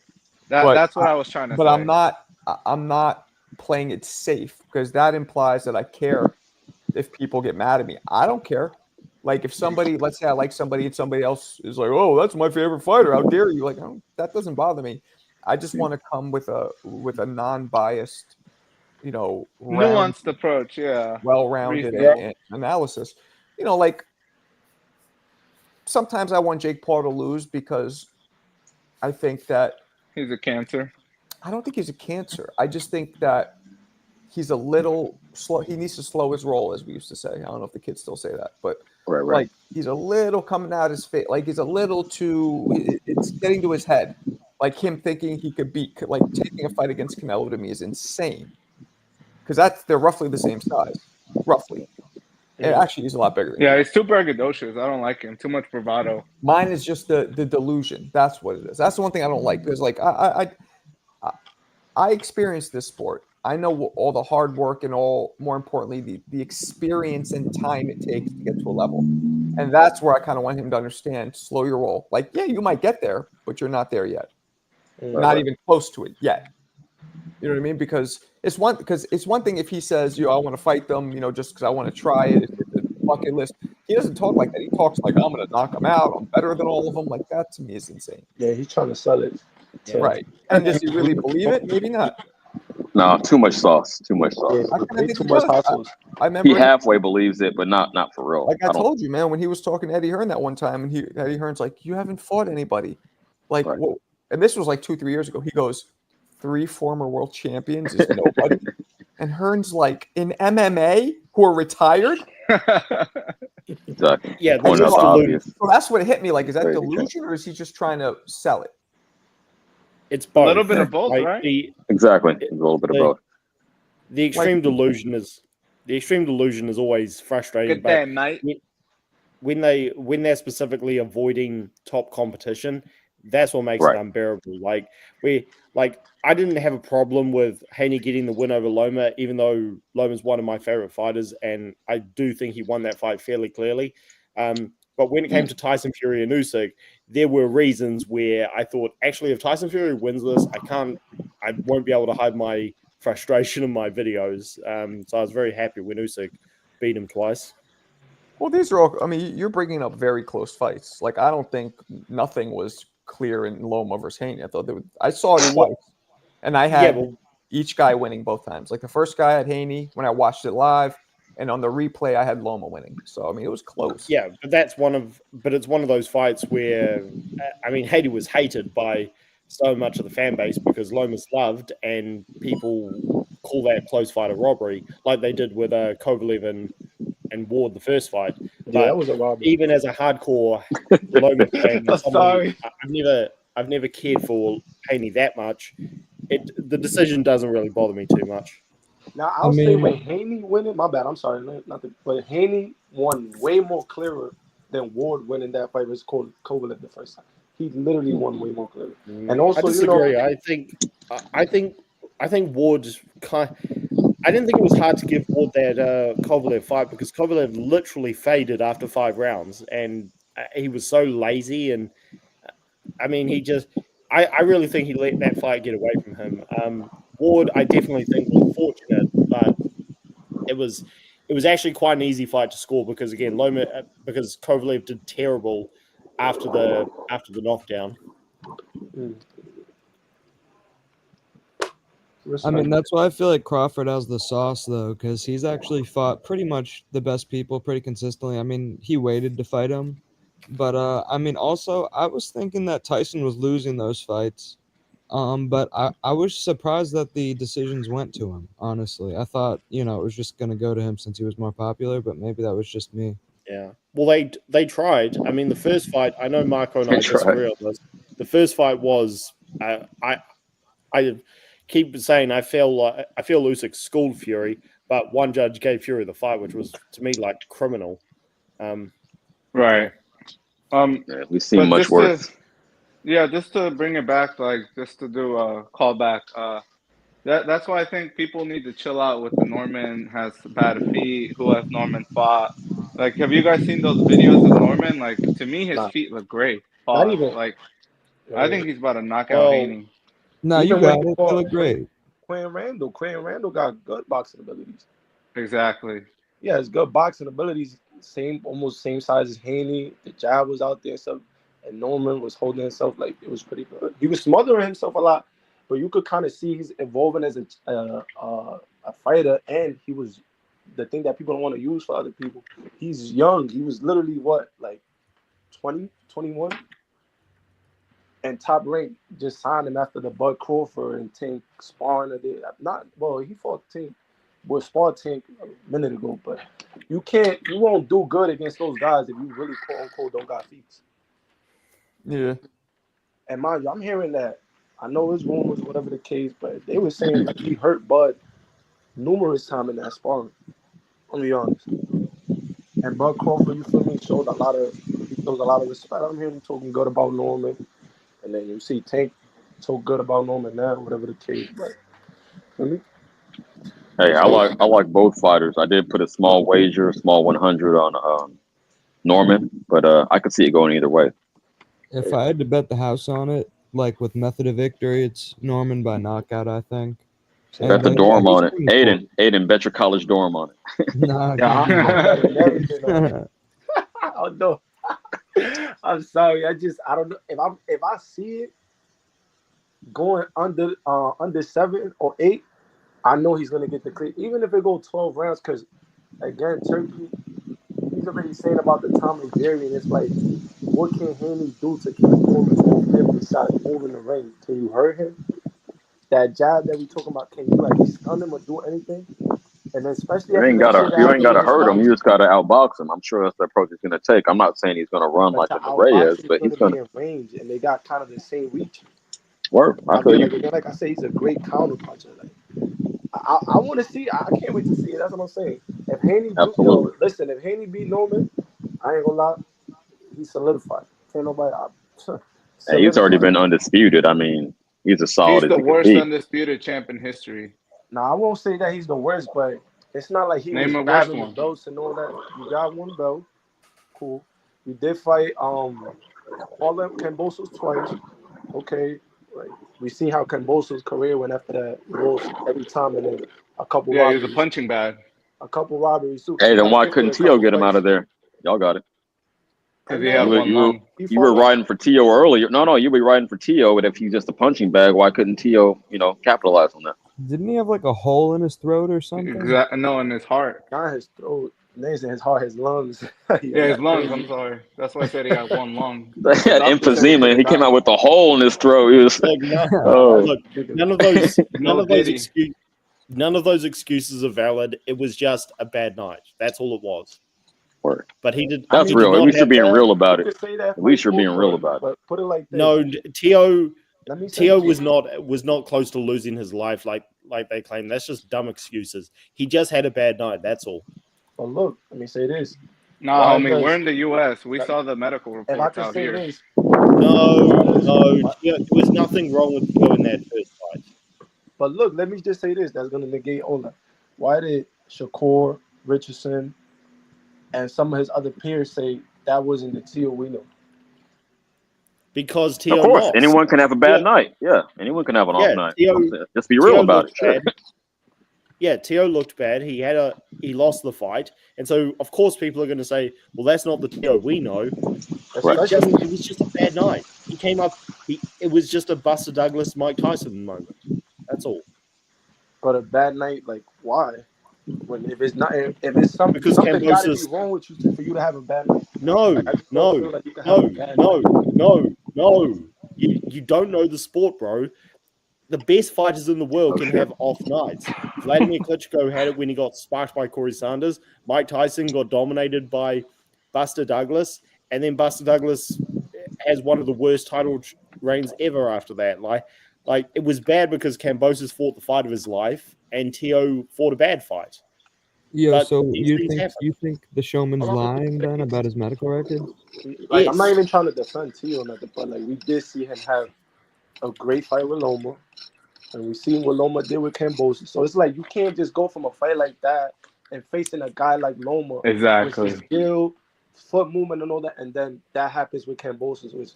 But That's what I was trying to but I'm say. not. I'm not playing it safe because that implies that I care if people get mad at me. I don't care. Like if somebody, let's say I like somebody and somebody else is like, "Oh, that's my favorite fighter. How dare you?" Like, oh, that doesn't bother me. I just want to come with a non-biased, round, Nuanced approach, yeah. well-rounded Reasonable. analysis. Like sometimes I want Jake Paul to lose because I think that He's a cancer. I don't think he's a cancer. I just think that he's a little slow. He needs to slow his roll, as we used to say. I don't know if the kids still say that, but Right, right. like he's a little coming out his face. Like he's a little too. It's getting to his head. Like him thinking he could beat, like taking a fight against Canelo to me is insane. Because they're roughly the same size, roughly. And actually, he's a lot bigger than Yeah, Canelo. he's too braggadocious. I don't like him. Too much bravado. Mine is just the delusion. That's what it is. That's the one thing I don't like because like I experienced this sport. I know all the hard work and all, more importantly, the experience and time it takes to get to a level. And that's where I kind of want him to understand, slow your roll. Like, yeah, you might get there, but you're not there yet. Not even close to it yet. You know what I mean? Because it's one thing if he says, I want to fight them, just because I want to try it. It's a bucket list. He doesn't talk like that. He talks like, I'm going to knock them out. I'm better than all of them. Like, that to me is insane. Yeah, he's trying to sell it. Right. And does he really believe it? Maybe not. No, too much sauce. Too much sauce. Yeah, I kind of way think too he much does. hot sauce. I remember He halfway believes it, but not for real. like I don't- told you, man, when he was talking to Eddie Hearn that one time, and Eddie Hearn's like, "You haven't fought anybody." Like, Right. whoa. And this was like 2-3 years ago. He goes, 3 former world champions is nobody. And Hearn's like, in MMA, who are retired? Exactly. Yeah, Pointing out that's the delusion. obvious. So that's what hit me. Like, is that Crazy delusion or is he just trying to sell it? It's both. A little bit of both, Like, right? Exactly. A little bit of both. The extreme delusion is always frustrating. Get But that night. when they're specifically avoiding top competition, that's what makes Right. it unbearable. I didn't have a problem with Haney getting the win over Loma, even though Loma's one of my favorite fighters, and I do think he won that fight fairly clearly. But when it came to Tyson Fury and Usyk, there were reasons where I thought, actually, if Tyson Fury wins this, I won't be able to hide my frustration in my videos. So I was very happy when Usyk beat him twice. Well, these are all, I mean, you're bringing up very close fights. Like, I don't think nothing was clear in Loma versus Haney. I saw it twice, and I had each guy winning both times. Like, the first guy had Haney when I watched it live, and on the replay, I had Loma winning. So, I mean, it was close. Yeah, but it's one of those fights where, I mean, Haney was hated by so much of the fan base because Loma's loved, and people call that close fight a robbery, like they did with Kovalev and Ward the first fight. But Yeah, that was a robbery. even as a hardcore Loma fan, Sorry. I've never cared for Haney that much. The decision doesn't really bother me too much. Now I'll say when Haney winning, my bad. I'm sorry, but Haney won way more clearer than Ward winning that fight versus Kovalev the first time. He literally won way more clearly. And also, I disagree. I think Ward's kind. I didn't think it was hard to give Ward that Kovalev fight because Kovalev literally faded after 5 rounds, and he was so lazy. And I mean, I really think he let that fight get away from him. Ward, I definitely think was fortunate, but it was actually quite an easy fight to score because because Kovalev did terrible after the knockdown. Respect. I mean, that's why I feel like Crawford has the sauce, though, because he's actually fought pretty much the best people pretty consistently. I mean, he waited to fight him. But, I mean, also, I was thinking that Tyson was losing those fights. But I was surprised that the decisions went to him, honestly. I thought, it was just going to go to him since he was more popular, but maybe that was just me. Yeah. Well, they tried. I mean, the first fight, I know Marco and They I disagree tried. on this. The first fight was, I keep saying I feel Usyk schooled Fury, but one judge gave Fury the fight, which was to me like criminal. Right. Yeah, we've seen But much just worse. just to bring it back, like just to do a callback. That's why I think people need to chill out with the Norman has bad feet. Who has Norman fought? Like, have you guys seen those videos of Norman? Like, to me, his Nah, feet look great. not Pause. even. Like, I think he's about to knock out Well, Haney. No, you Even when got he it. They fought look great. Quinn Randall got good boxing abilities. Exactly. Yeah, his good boxing abilities, almost same size as Haney. The jab was out there, so and Norman was holding himself like it was pretty good. He was smothering himself a lot, but you could kind of see he's evolving as a fighter, and he was the thing that people don't want to use for other people. He's young. He was literally what, like 20, 21? And Top Rank just signed him after the Bud Crawford and Tank sparring. He fought Tank. Well, sparred Tank a minute ago, but you won't do good against those guys if you really quote unquote don't got feet. Yeah. And mind you, I'm hearing that. I know it's rumors, whatever the case, but they were saying like he hurt Bud numerous times in that sparring. I'll be honest. And Bud Crawford, you feel me, shows a lot of respect. I'm hearing him talking good about Norman, and then you see Tank talk good about Norman now, whatever the case. But feel me? Hey, I like both fighters. I did put a small 100 on Norman, but I could see it going either way. If I had to bet the house on it, like with method of victory, it's Norman by knockout, I think. Bet the And, dorm he's on it. pretty cool. Aiden, bet your college dorm on it. Nah, Yeah, can't I'm do betting everything on it. that. Oh no, I'm sorry. I don't know if I see it going under 7 or 8. I know he's gonna get the clear, even if it go 12 rounds. Because again, Turkey, he's already saying about the Tom and Jerry, and it's like, what can Haney do to keep Norman off him besides moving the ring? Can you hurt him? That jab that we talking about, can you like stun him or do anything? And then especially You after ain't that shit gotta that happened with his hurt him. fight. You just gotta outbox him. I'm sure that's the approach he's gonna take. I'm not saying he's gonna run But like the a Reyes, outboxing is but going he's to be gonna in range, and they got kind of the same reach. work. I I feel mean, you. like again, like I say, he's a great counter puncher. Like I want to see. I can't wait to see it. That's what I'm saying. If Haney Absolutely. if Haney beat Norman, I ain't gonna lie, he's solidified. Can't nobody. Hey, he's already been solidified. undisputed. I mean, he's as solid He's as the he could worst be. undisputed champ in history. Now I won't say that he's the worst, but it's not like he Name was a worse grabbing the one. belts and all that. You got one belt, cool. You did fight Paulo Cambosos twice. Okay, like we see how Cambosos' career went after that. He lost every time, and then a couple Yeah, he was a robberies. punching bag. Too. Hey, He then got why pinned with couldn't a Tio couple get him out fights. of there? Y'all got it. Because And he had You then were one lung. you were riding for Tio earlier. No, you were riding for Tio, but if he's just a punching bag, why couldn't Tio, capitalize on that? Didn't he have like a hole in his throat or something? No, in his heart. not his throat. Names in his heart, his lungs. Yeah, his that's lungs. crazy. I'm sorry. That's why I said he had one lung. They The had doctor said he emphysema, could and he have came died. out with a hole in his throat. He was Look, oh, look, none of those No Diddy. none of those excuses are valid. It was just a bad night. That's all it was. work. But he did. That's he real. did At not least you're have being that. real about You it. could say that At least you're for being real both, about it. but put it like this. No, Tio Let me say Tio this. was not close to losing his life like they claim. That's just dumb excuses. He just had a bad night. That's all. But look, let me say this. Nah, Why homie, does- we're in the U.S. We Let- saw the medical If I reports can out say here. this, No, What? Tio, there was nothing wrong with Tio in that first fight. But look, let me just say this. That's going to negate all that. Why did Shakur, Richardson, and some of his other peers say that wasn't the Tio we know? Because Tio Of course, lost. anyone can have a bad Yeah. night. Yeah, anyone can have an off night. Tio, I'm saying, just be real Tio about it. looked Sure. bad. Yeah, Tio looked bad. He lost the fight, and so of course people are going to say, "Well, that's not the Tio we know." Right. It was just a bad night. He came up. It was just a Buster Douglas, Mike Tyson moment. That's all. But a bad night, like why? When if it's not if it's something Because gotta be Kambosos. wrong with you for you to have a bad night. No, Like I just don't no, feel like you can have no, a bad no, night. no. You don't know the sport, bro. The best fighters in the world Oh can shit. have off nights. Vladimir Klitschko had it when he got sparked by Corey Sanders. Mike Tyson got dominated by Buster Douglas, and then Buster Douglas has one of the worst title reigns ever after that. Like it was bad because Kambosos fought the fight of his life, and Teo fought a bad fight. Yo, But so these things happen. you think the showman's lying then about his medical record? Like I'm not Yes. even trying to defend Tio or nothing, but like we did see him have a great fight with Loma, and we seen what Loma did with Kambosos. So it's like you can't just go from a fight like that and facing a guy like Loma Exactly. with his skill, foot movement, and all that, and then that happens with Kambosos, which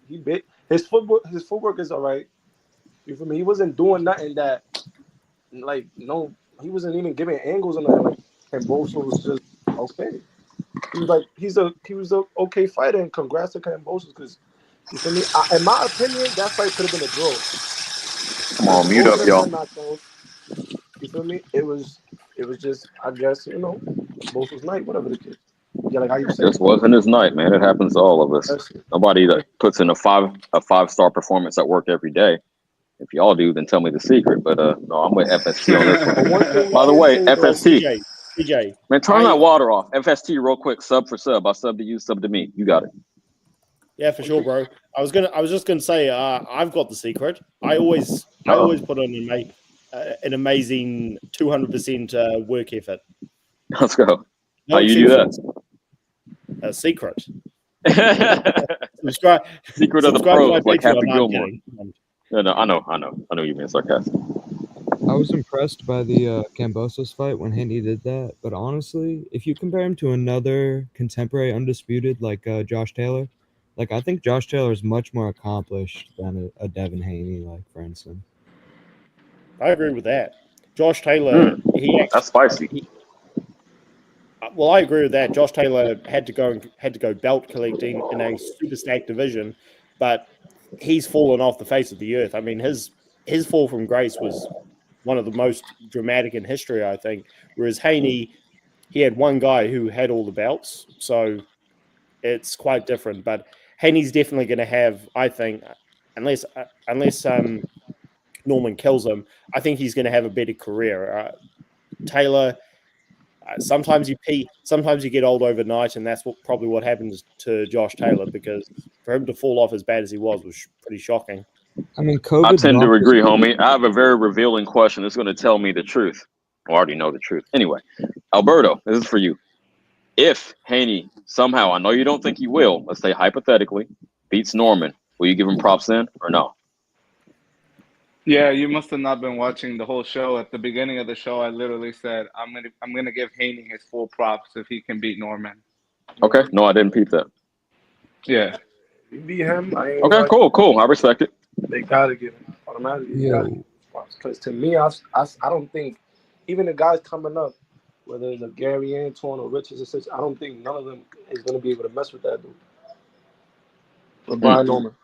he bit his footwork is all right. You feel me? He wasn't doing nothing that like no, he wasn't even giving angles on that. Like Kambosos was just okay. He was a okay fighter, and congrats to Kambosos because you feel me. In my opinion, that fight could have been a draw. Come on, mute Both up, of them y'all. got knockdowns. You feel me? It was just I guess both was night, whatever the case. Yeah, like how you say. This wasn't his night, man. It happens to all of us. Nobody that puts in a 5-star performance at work every day. If y'all do, then tell me the secret. But no, I'm with FST on this But one. one thing we By the did way, say, though, FST, CJ, man, turn that water off. FST, real quick, sub for sub. I sub to you, sub to me. You got it. Yeah, for sure, bro. I was just gonna say, I've got the secret. I always put on an amazing 200% work effort. Let's go. No How you do exceptions. A secret. Subscribe. Secret of the Subscribe to my pros, like Patreon. Happy No, I'm Gilmore. kidding. No, I know you're being sarcastic. I was impressed by the Kambosos fight when Haney did that, but honestly, if you compare him to another contemporary undisputed like Josh Taylor, like I think Josh Taylor is much more accomplished than a Devin Haney, like for instance. I agree with that. Josh Taylor, That's spicy. Well, I agree with that. Josh Taylor had to go belt collecting in a super stacked division, but he's fallen off the face of the earth. I mean, his fall from grace was one of the most dramatic in history, I think. Whereas Haney, he had one guy who had all the belts, so it's quite different. But Haney's definitely going to have, I think, unless Norman kills him, I think he's going to have a better career. Taylor. Sometimes you peak, sometimes you get old overnight, and that's probably what happens to Josh Taylor, because for him to fall off as bad as he was pretty shocking. I mean, COVID. I tend to agree, homie. I have a very revealing question. It's going to tell me the truth. I already know the truth. Anyway, Alberto, this is for you. If Haney somehow, I know you don't think he will, let's say hypothetically, beats Norman, will you give him props then or no? Yeah, you must have not been watching the whole show. At the beginning of the show, I literally said I'm gonna give Haney his full props if he can beat Norman. Okay, no, I didn't peep that. Yeah, you beat him. Okay, cool. I respect it. They gotta give him automatically. Because to me, I don't think even the guys coming up, whether it's a Gary Antoine or Richards or such, I don't think none of them is gonna be able to mess with that dude. But Brian Norman.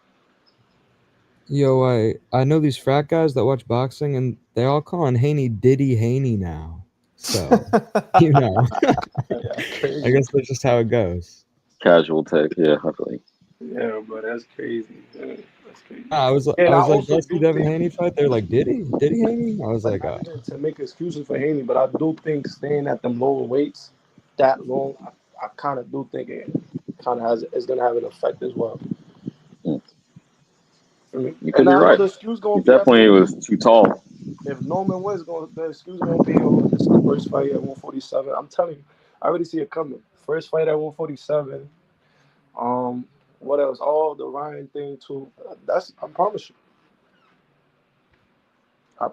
Yo, I know these frat guys that watch boxing, and they all calling Haney Diddy Haney now. So, I guess that's just how it goes. Casual take, yeah, I feel like. Yeah, but that's crazy. Man. That's crazy. I was like, that's the Devin Haney fight. They're like, Diddy Haney? I was like, not even to make excuses for Haney, but I do think staying at them lower weights that long, I kind of do think it kind of is going to have an effect as well. You could be right. The excuse he definitely was too tall. If Norman wins, the excuse going to be, oh, this is the first fight at 147. I'm telling you, I already see it coming. First fight at 147. What else? Oh, the Ryan thing too. I promise you. I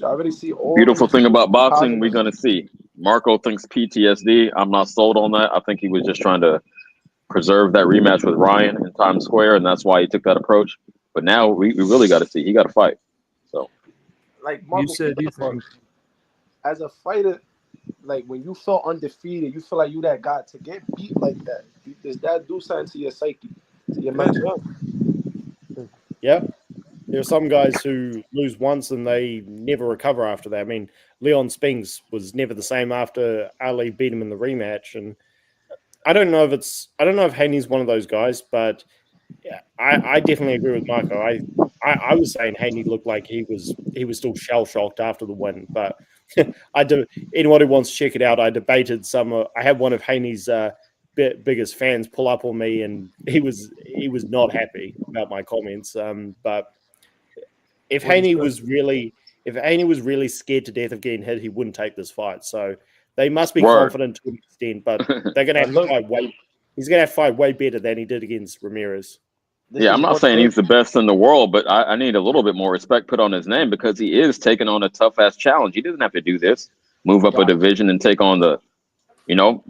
already see all. Beautiful thing about boxing, we're gonna see. Marco thinks PTSD. I'm not sold on that. I think he was just trying to preserve that rematch with Ryan in Times Square, and that's why he took that approach. But now we really got to see. He got to fight. So, like Marco, you think as a fighter, like when you feel undefeated, you feel like you that guy to get beat like that. Does that do something to your psyche, to your mental? Yep. there are some guys who lose once and they never recover after that. I mean, Leon Spinks was never the same after Ali beat him in the rematch, and I don't know if Haney's one of those guys, but yeah, I definitely agree with Marco. I was saying Haney looked like he was still shell shocked after the win, but anyone who wants to check it out, I debated some. I had one of Haney's biggest fans pull up on me, and he was not happy about my comments. But if Haney was really scared to death of getting hit, he wouldn't take this fight. So they must be confident to an extent, but they're going to have to fight way. He's going to have to fight way better than he did against Ramirez. I'm not saying he's the best in the world, but I need a little bit more respect put on his name because he is taking on a tough ass challenge. He doesn't have to do this, move up a division and take on the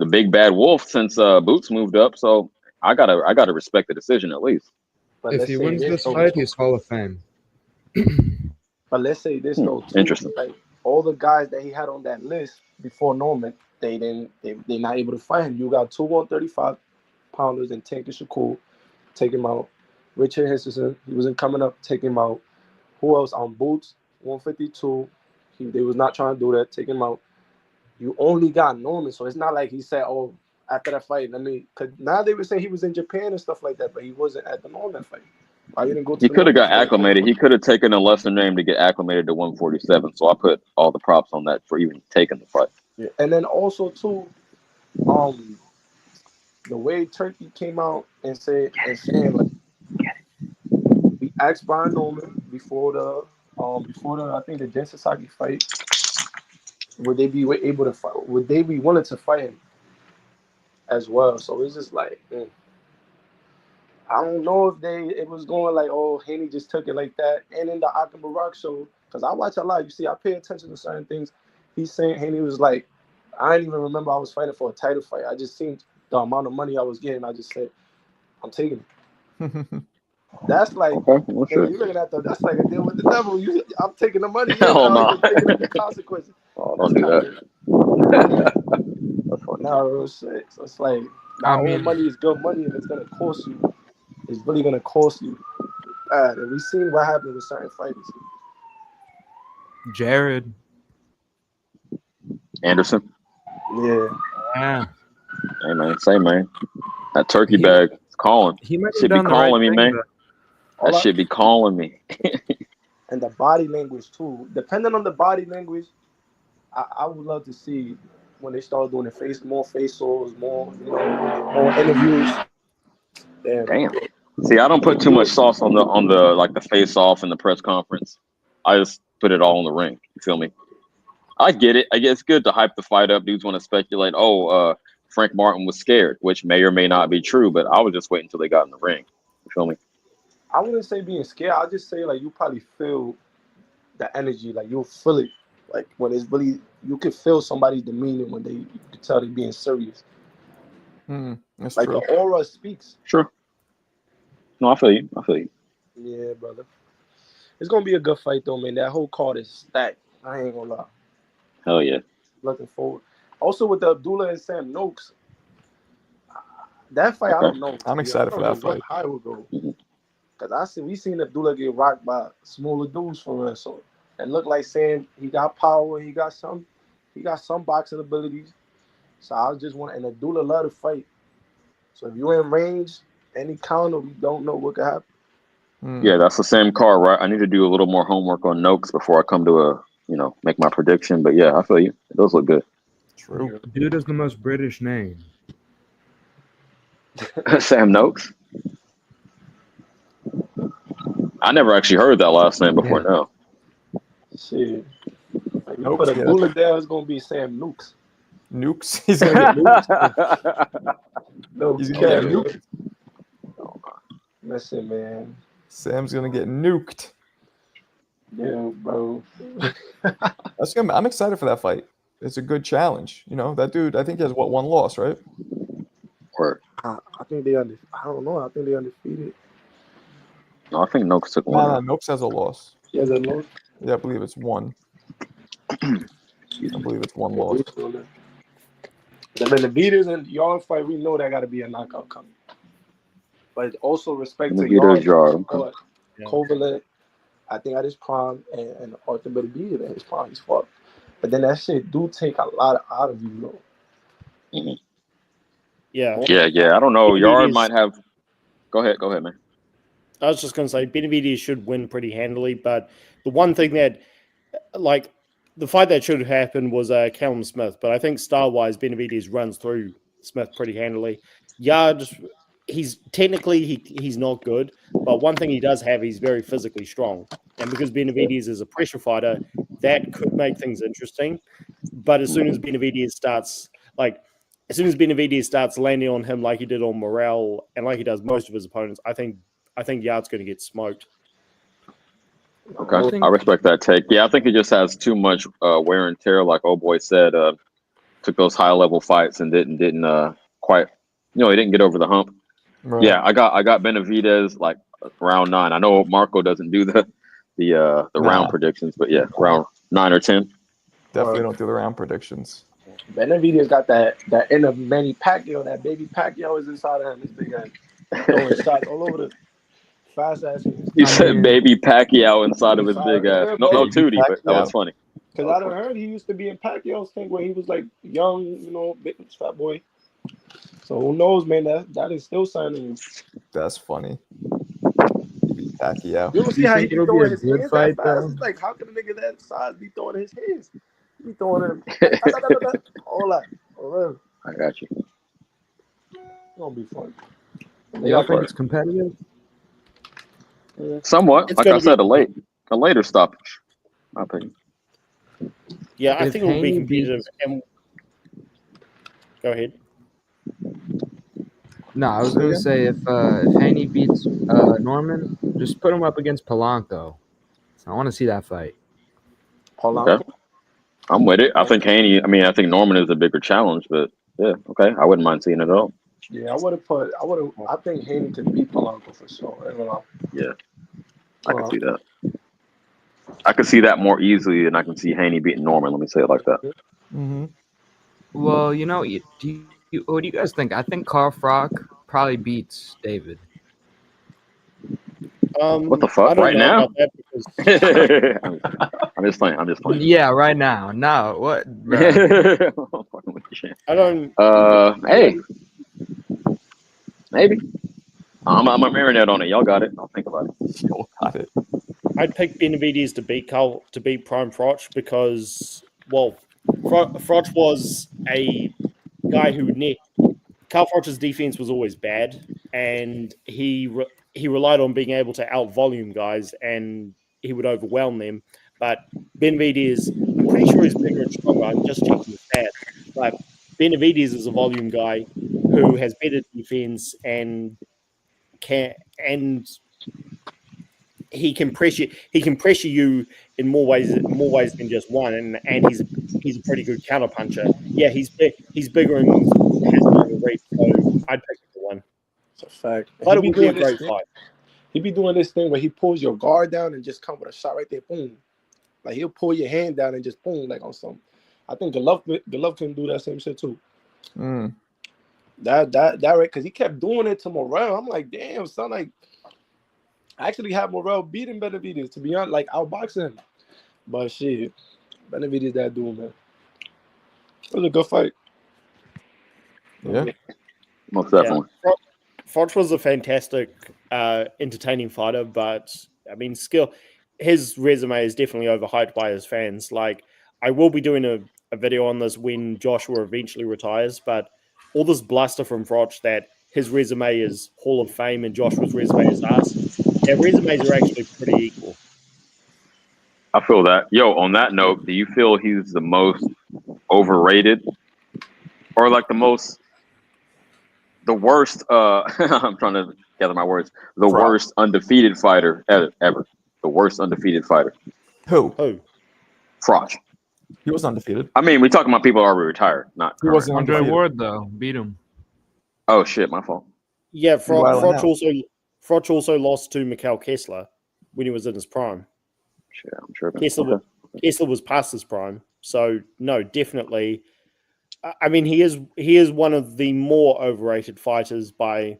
big bad wolf since Boots moved up. So I gotta respect the decision at least. But If he wins this fight, he's Hall of Fame. But let's say this though. Too, interesting. Like all the guys that he had on that list before Norman, they're not able to fight him. You got 2 135 pounders and Tank Shakur, take him out. Richard Henderson, he wasn't coming up, take him out. Who else on Boots? 152. They was not trying to do that, take him out. You only got Norman, so it's not like he said, "Oh, after that fight." I mean, cause now they were saying he was in Japan and stuff like that, but he wasn't at the Norman fight. Why didn't go to? He could have got acclimated. He could have taken a lesser name to get acclimated to 147. So I put all the props on that for even taking the fight. Yeah. And then also too, the way Turkey came out and saying like, we asked Brian Norman before the I think the Den Sasaki fight, would they be able to fight? Would they be willing to fight him as well? So it's just like, I don't know if it was going like, oh, Haney just took it like that. And in the Akim Barak show, because I watch a lot, you see, I pay attention to certain things. He's saying Haney was like, I didn't even remember I was fighting for a title fight. I just seen the amount of money I was getting. I just said, I'm taking it. That's like, okay, well, you're looking at that's like a deal with the devil. I'm taking the money. Hell no. Taking the consequences. Oh, don't do that. That's funny. No, real shit. So it's like, all money is good money, and it's gonna cost you. It's really gonna cost you. And we've seen what happened with certain fighters. Jared Anderson. Yeah. Hey man, same man. That turkey bag is calling. He might should be calling me, man. That should be calling me. And the body language too. Depending on the body language, I would love to see when they start doing more face-offs, more interviews. Damn. See, I don't put too much sauce on the like the face-off and the press conference. I just put it all in the ring. You feel me? I get it. I guess it's good to hype the fight up. Dudes want to speculate. Oh, Frank Martin was scared, which may or may not be true. But I would just wait until they got in the ring. You feel me? I wouldn't say being scared. I'll just say like you probably feel the energy. Like you'll feel it. Like when it's really, you can feel somebody's demeanor when you can tell they're being serious. That's like true. the aura speaks. Sure. No, I feel you. Yeah, brother. It's gonna be a good fight though, man. That whole card is stacked. I ain't gonna lie. Hell yeah. Looking forward. Also with the Abdullah and Sam Noakes, that fight, okay. I don't know. I'm excited for that fight. How it would go. Because we seen Abdullah get rocked by smaller dudes for real. So it looked like Sam, he got power, he got some boxing abilities. So I just want, and Abdullah love to fight. So if you're in range, any counter, we don't know what could happen. Yeah, that's the same card, right? I need to do a little more homework on Noakes before I come to make my prediction. But yeah, I feel you. Those look good. True. Dude is the most British name. Sam Noakes? I never actually heard that last name before now. Shit. Like, you put Abdullah there, it's going to be Sam Nukes. Nukes? He's going to get nuked. No, he's going to get nuked. Listen, man. Sam's going to get nuked. Yeah, bro. I'm excited for that fight. It's a good challenge. That dude, I think he has, one loss, right? Or I think they I don't know. I think they undefeated. No, I think Noakes took one. No, Noakes has a loss. He has a loss? Yeah, I believe it's one. I believe it's one loss. The beaters and y'all fight, we know that got to be a knockout coming. But also respect to y'all. Kovalev, I think at his prime, and Arthur Benavidez at his prime, he's fucked. But then that shit do take a lot out of you, though. Mhm. Yeah. Yeah. I don't know. Yard Benavidez- might have. Go ahead, man. I was just going to say Benavidez should win pretty handily, but the one thing that, like, the fight that should have happened was Callum Smith, but I think style-wise, Benavidez runs through Smith pretty handily. Yard, he's not good, but one thing he does have, he's very physically strong, and because Benavidez is a pressure fighter, that could make things interesting. But as soon as Benavidez starts landing on him like he did on Morrell and like he does most of his opponents, I think Yard's going to get smoked. Okay, I respect that take. Yeah, I think he just has too much wear and tear, like old boy said. Took those high level fights and didn't quite, he didn't get over the hump. Right. Yeah, I got Benavidez like round 9. I know Marco doesn't do the round predictions, but yeah, round 9 or 10. Definitely don't do the round predictions. Benavidez got that inner Manny Pacquiao, that baby Pacquiao is inside of him. His big ass throwing shots all over the fast ass. You said baby Pacquiao inside of his big ass. No, Tootie, but that was funny. Because I done heard he used to be in Pacquiao's thing where he was like young, big fat boy. So who knows, man? That is still signing him. That's funny. Pacquiao. You don't see how he be it'll be throwing a his good hands fight, that fast? though? It's like, how can a nigga that size be throwing his hands? He be throwing them all that. Oh, I got you. it's gonna be fun. Y'all think it's competitive? Somewhat. It's Like I gonna said, a later stoppage. My opinion. Yeah, I If think it will be Haney competitive. beats- And go ahead. No, I was gonna say if Haney beats Norman, just put him up against Polanco. I want to see that fight. Okay. I'm with it. I think Norman is a bigger challenge, but yeah, okay. I wouldn't mind seeing it all. Yeah, I think Haney could beat Polanco for sure. I don't know. Yeah. I can see that. I can see that more easily than I can see Haney beating Norman. Let me say it like that. Mm-hmm. Well, what do you guys think? I think Crawford probably beats David. What the fuck? I don't Right know now? about that because I'm just playing. Yeah, right now. No, what? I don't. Hey, maybe. I'm a marinate on it. Y'all got it. I'll think about it. Y'all got it. I'd pick Benavidez to beat Prime Froch because, well, Froch was a guy who Carl Froch's defense was always bad, and he relied on being able to out volume guys, and he would overwhelm them. But Benavidez, I'm pretty sure he's bigger and stronger. I'm just checking the stats, but Benavidez is a volume guy who has better defense and he can pressure you in more ways than just one, and he's a pretty good counter puncher. Yeah, he's bigger and has longer reach, so I'd pick the one. It's a fact. But it would be a great fight. He be doing this thing where he pulls your guard down and just come with a shot right there, boom. Like he'll pull your hand down and just boom, like on something. I think Golovkin can do that same shit too. Mm. That right, because he kept doing it to Morrell. I'm like, damn, son, like I actually had Morrell beating Benavidez, to be honest, like outboxing him. But shit, Benavidez that dude, man. It was a good fight. Yeah. Most definitely. Yeah. Froch was a fantastic, entertaining fighter, but I mean, his resume is definitely overhyped by his fans. Like, I will be doing a video on this when Joshua eventually retires, but all this bluster from Froch that his resume is Hall of Fame and Joshua's resume is ass. Their resumes are actually pretty equal. I feel that. Yo, on that note, do you feel he's the most overrated or like the worst, I'm trying to gather my words, worst undefeated fighter ever. The worst undefeated fighter. Who? Froch. He was undefeated. I mean, we talking about people who are already retired, not He wasn't Andre undefeated. Ward though beat him. Oh shit, my fault. Yeah, Froch also lost to Mikhail Kessler when he was in his prime. Shit, I'm sure. Kessler was past his prime, so no, definitely. I mean, he is one of the more overrated fighters by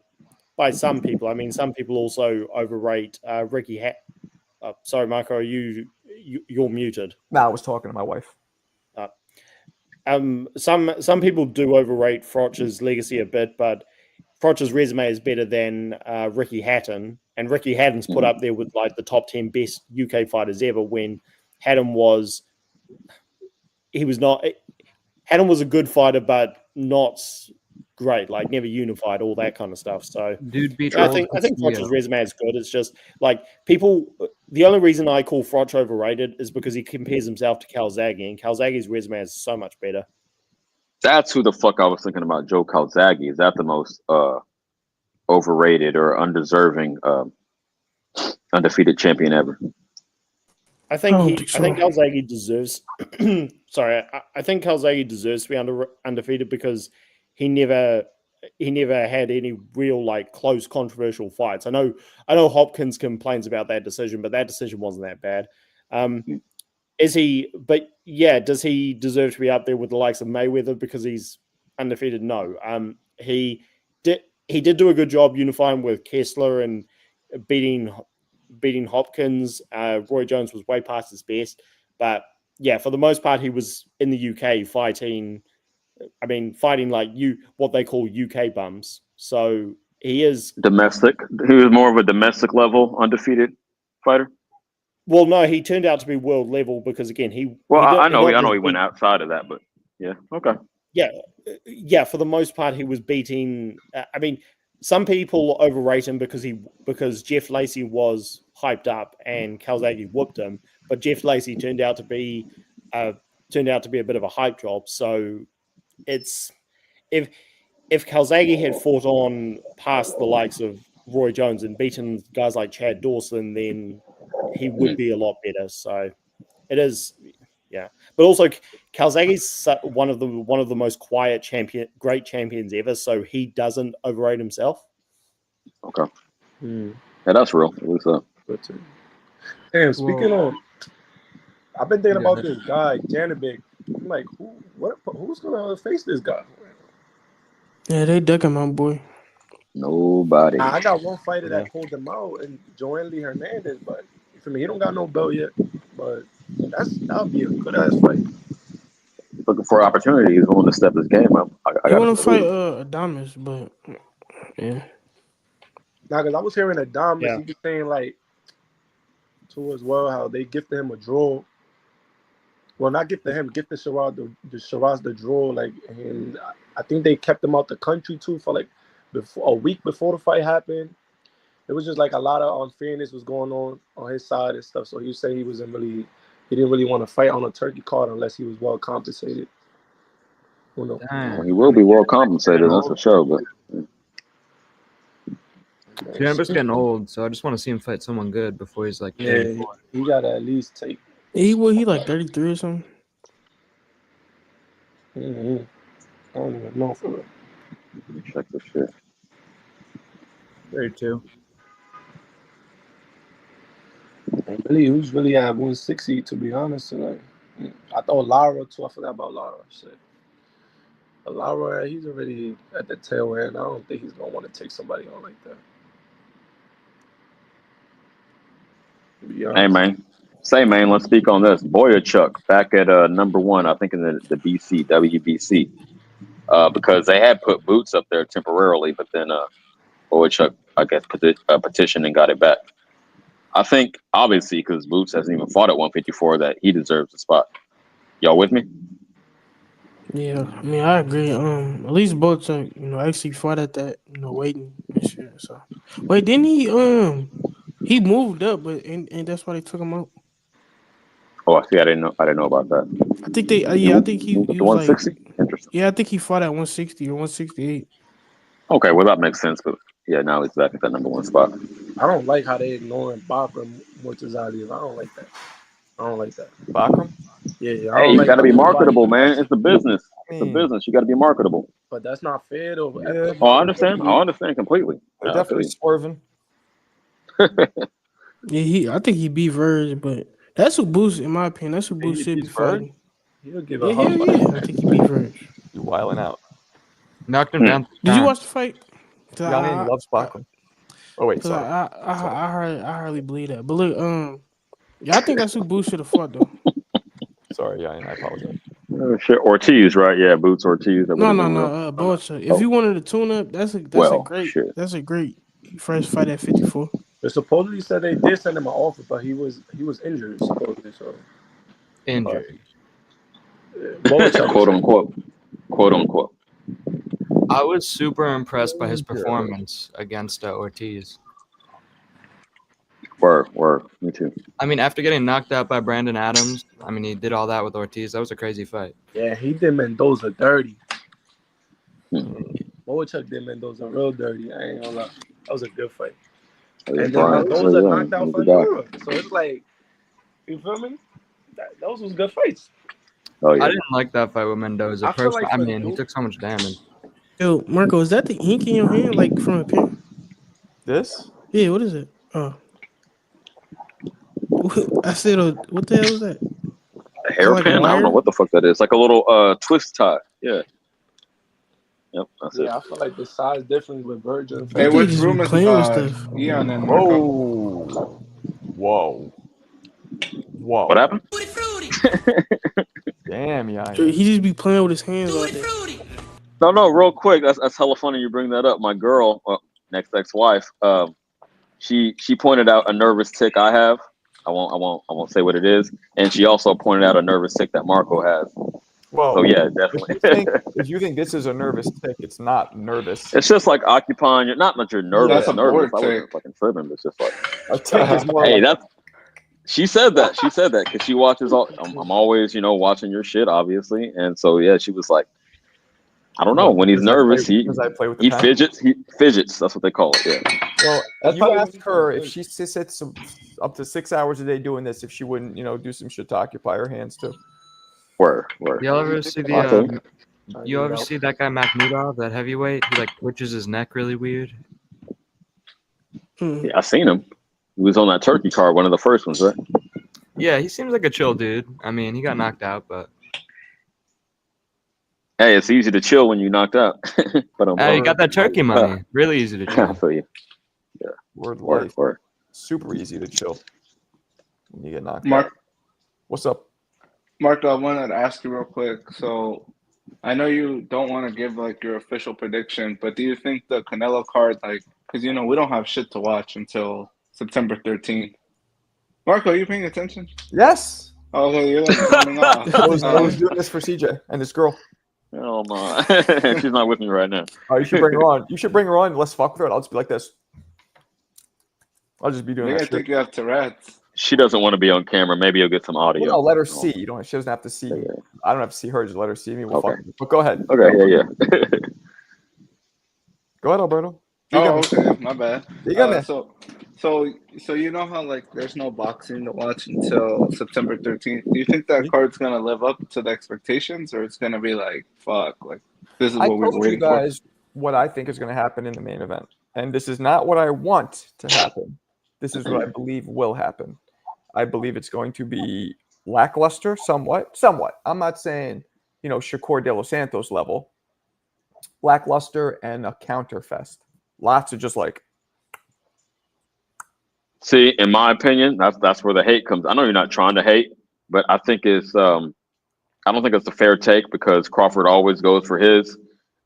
some people. I mean, some people also overrate Ricky sorry, Marco, you're muted. Nah, I was talking to my wife. Some people do overrate Froch's legacy a bit, but Froch's resume is better than Ricky Hatton, and Ricky Hatton's put up there with like the top 10 best UK fighters ever. When Hatton was Hatton was a good fighter, but not great, like never unified, all that kind of stuff. So Dude beat I Old think Castillo. Froch's resume is good. It's just like people. The only reason I call Froch overrated is because he compares himself to Calzaghe, and Calzaghe's resume is so much better. That's who the fuck I was thinking about. Joe Calzaghe. Is that the most overrated or undeserving undefeated champion ever? I think I don't think so. I think Calzaghe deserves. Sorry, I think Calzaghe deserves to be undefeated because he never had any real like close controversial fights. I know Hopkins complains about that decision, but that decision wasn't that bad. Is he? But yeah, does he deserve to be up there with the likes of Mayweather because he's undefeated? No. He did do a good job unifying with Kessler and beating Hopkins. Roy Jones was way past his best, but yeah, for the most part, he was in the UK fighting like what they call UK bums. So he is Domestic. He was more of a domestic level undefeated fighter. Well, no, he turned out to be world level because again, I know he went outside of that, but yeah, okay. Yeah. For the most part, he was beating. Some people overrate him because Jeff Lacey was hyped up and Calzaghe whooped him, but Jeff Lacey turned out to be a bit of a hype job. So it's if Calzaghe had fought on past the likes of Roy Jones and beaten guys like Chad Dawson, then he would be a lot better. So it is, yeah. But also, Calzaghe's one of the most quiet great champions ever. So he doesn't overrate himself. Okay. Yeah, that's real. What's up? Damn. Speaking of, I've been thinking about this guy Janibek. I'm like, who's gonna face this guy? Yeah, they ducking my boy. Nobody. I got one fighter that pulled him out, and Joanne Lee Hernandez, but for me, he don't got no belt yet. But that'll be a good ass fight. Looking for opportunity. He's willing to step his game up. I want to fight Adames, but yeah. Now, because I was hearing Adames, he was saying like too as well how they gifted him a draw. Well, not gifted him, gifted Shiraz the draw. Like, and I think they kept him out the country too for like a week before the fight happened. It was just like a lot of unfairness was going on his side and stuff. So he was saying he didn't really want to fight on a turkey card unless he was well compensated. Well, he will be well compensated, that's for sure. But Janibek's getting old, so I just want to see him fight someone good before he's like 34. He got to at least take. He like 33 or something. I don't even know for real. Check this shit. 32. He was really at 160 to be honest. And like, I thought Lara too. I forgot about Lara. Shit. But Lara, he's already at the tail end. I don't think he's gonna want to take somebody on like that. Hey man, let's speak on this. Boyachuk back at number one, I think in the WBC, because they had put Boots up there temporarily, but then Boyachuk, I guess, petitioned and got it back. I think obviously because Boots hasn't even fought at 154 that he deserves the spot. Y'all with me? Yeah, I mean I agree. At least both actually fought at that waiting and shit. So wait, didn't he moved up, but and that's why they took him out. Oh, see, I didn't know about that. I think I think he was 160. Like, interesting. Yeah, I think he fought at 160 or 168. Okay, well that makes sense, but yeah, now he's back at that number one spot. I don't like how they ignoring Bakram Murtazali. I don't like that. Bakram? Yeah. Hey, you got to be marketable, man. It's the business. It's a business. You got to be marketable. But that's not fair, though. Yeah. Oh, I understand completely. They're definitely swerving. Yeah, I think he beat Verge, but that's who Boost, in my opinion. That's who Boost should be fighting. He'll give a I think he beat Verge. You wilding out. Knocked him down. Did you watch the fight? Yanni loves Bakram. Oh wait, sorry. I hardly believe that. But look, Yeah, I think that's who Boots should have fought though. Sorry, yeah, I apologize. Oh, shit. Ortiz, right? Yeah, Boots Ortiz. That would No, have no, been no. real. Bocha. If Oh. you wanted a tune-up, that's a Well, great shit. first fight at 54. They supposedly said they did send him an offer, but he was injured supposedly. So Injured. Bocha quote unquote. Quote unquote. I was super impressed by his performance against Ortiz. Word. Me too. I mean, after getting knocked out by Brandon Adams, I mean, he did all that with Ortiz. That was a crazy fight. Yeah, he did Mendoza dirty. Bocha did Mendoza real dirty. I ain't gonna lie. That was a good fight. And then Mendoza knocked out Figueroa. So it's like, you feel me? Those was good fights. Oh, yeah. I didn't like that fight with Mendoza. I feel Personally, like I mean, he took so much damage. Yo, Marco, is that the ink in your hand, like from a pen? This? Yeah, what is it? Oh. I said, what the hell is that? A hairpin? Like I don't know what the fuck that is. Like a little twist tie. Yeah. Yep, that's it. I feel like the size difference with Virgin. Hey, which room is with stuff. Eon and Marco? Whoa. What happened? Damn, yeah. He just be playing with his hands all day. No, real quick. That's hella funny you bring that up. My girl, next ex-wife, she pointed out a nervous tick I have. I won't say what it is. And she also pointed out a nervous tick that Marco has. Well, so yeah, definitely. If you think this is a nervous tick, it's not nervous. It's just like occupying your, not that you're nervous. That's a nervous. bored I wasn't tick. fucking tripping. It's just like a tick is more. Hey, like, that's. She said that because she watches all. I'm always, watching your shit, obviously, and so yeah, she was like, I don't know, when he's nervous, he fidgets. He fidgets. That's what they call it. Yeah. Well, you asked her if she sits up to 6 hours a day doing this, if she wouldn't, do some shit to occupy her hands too. Word. Y'all ever see the? You ever see that guy Makhmudov, that heavyweight? He like twitches his neck really weird. Yeah, I seen him. He was on that turkey card, one of the first ones, right? Yeah, he seems like a chill dude. I mean, he got knocked out, but hey, it's easy to chill when you knocked out. But you got that turkey money. Really easy to chill. I feel you. Yeah. Word. Super easy to chill when you get knocked out. What's up? Marco, I wanted to ask you real quick. So I know you don't want to give like your official prediction, but do you think the Canelo card, like, because we don't have shit to watch until September 13th. Marco, are you paying attention? Yes. Oh, okay, you're like coming off. I was doing this for CJ and this girl. Oh my, she's not with me right now. Oh, you should bring her on. You should bring her on. Let's fuck with her. I'll just be like this. I'll just be doing that. I think you have Tourette's. She doesn't want to be on camera. Maybe you'll get some audio. Well, no, let her see. She doesn't have to see. Yeah. I don't have to see her. Just let her see me. We'll Okay. fuck with her. But go ahead. Okay, yeah. Go ahead, Alberto. Okay, my bad. Dígame. So you know how like there's no boxing to watch until September 13th. Do you think that card's gonna live up to the expectations, or it's gonna be like fuck, like this is what we were told you waiting guys what I think is going to happen in the main event, and this is not what I want to happen. This is what I believe will happen. I believe it's going to be lackluster, somewhat. I'm not saying Shakur De Los Santos level. Lackluster and a counterfest. Lots of just like. See, in my opinion, that's where the hate comes. I know you're not trying to hate, but I think it's I don't think it's a fair take because Crawford always goes for his.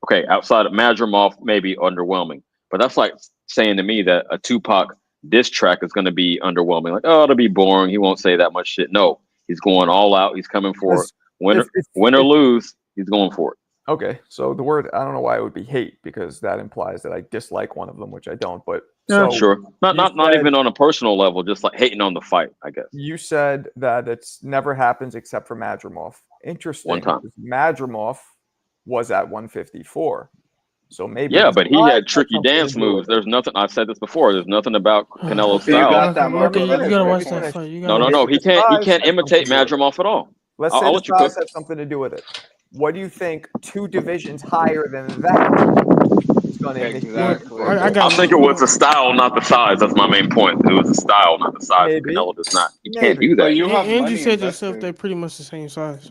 Okay, outside of Madrimov, maybe underwhelming, but that's like saying to me that a Tupac diss track is going to be underwhelming. Like, oh, it'll be boring. He won't say that much shit. No, he's going all out. He's coming for it. Win or lose, he's going for it. Okay, so the word, I don't know why it would be hate because that implies that I dislike one of them, which I don't. But yeah, sure, not even on a personal level, just like hating on the fight, I guess. You said that it's never happens except for Madrimov. Interesting. One time, Madrimov was at 154, so maybe. Yeah, but he had tricky dance moves. There's nothing. I've said this before. There's nothing about Canelo's style. You gotta watch that fight. No. He can't imitate Madrimov at all. Let's say the size has something to do with it. What do you think 2 divisions higher than that is going to exactly. I think it was the style, not the size. That's my main point. It was the style, not the size. Canelo does not. He can't do that. And you said yourself they're pretty much the same size.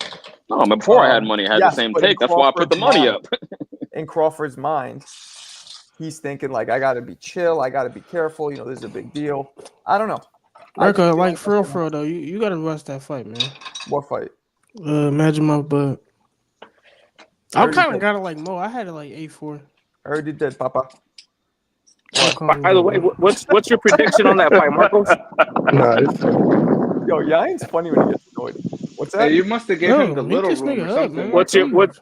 No, but before I had money, I had the same take. That's why I put the money up. In Crawford's mind, he's thinking like, I got to be chill. I got to be careful. This is a big deal. I don't know. Marco, like for real though, you gotta watch that fight, man. What fight? Imagine my butt. I already kind of did. got it like Mo. I had it like 8-4. I already did, Papa. Don't call me By the that, way, bro. what's your prediction on that fight, Marcos? Nah, it's Yo, Yain's funny when he gets annoyed. What's that? Hey, you must have gave him the Mute little this room nigga or up, something, man.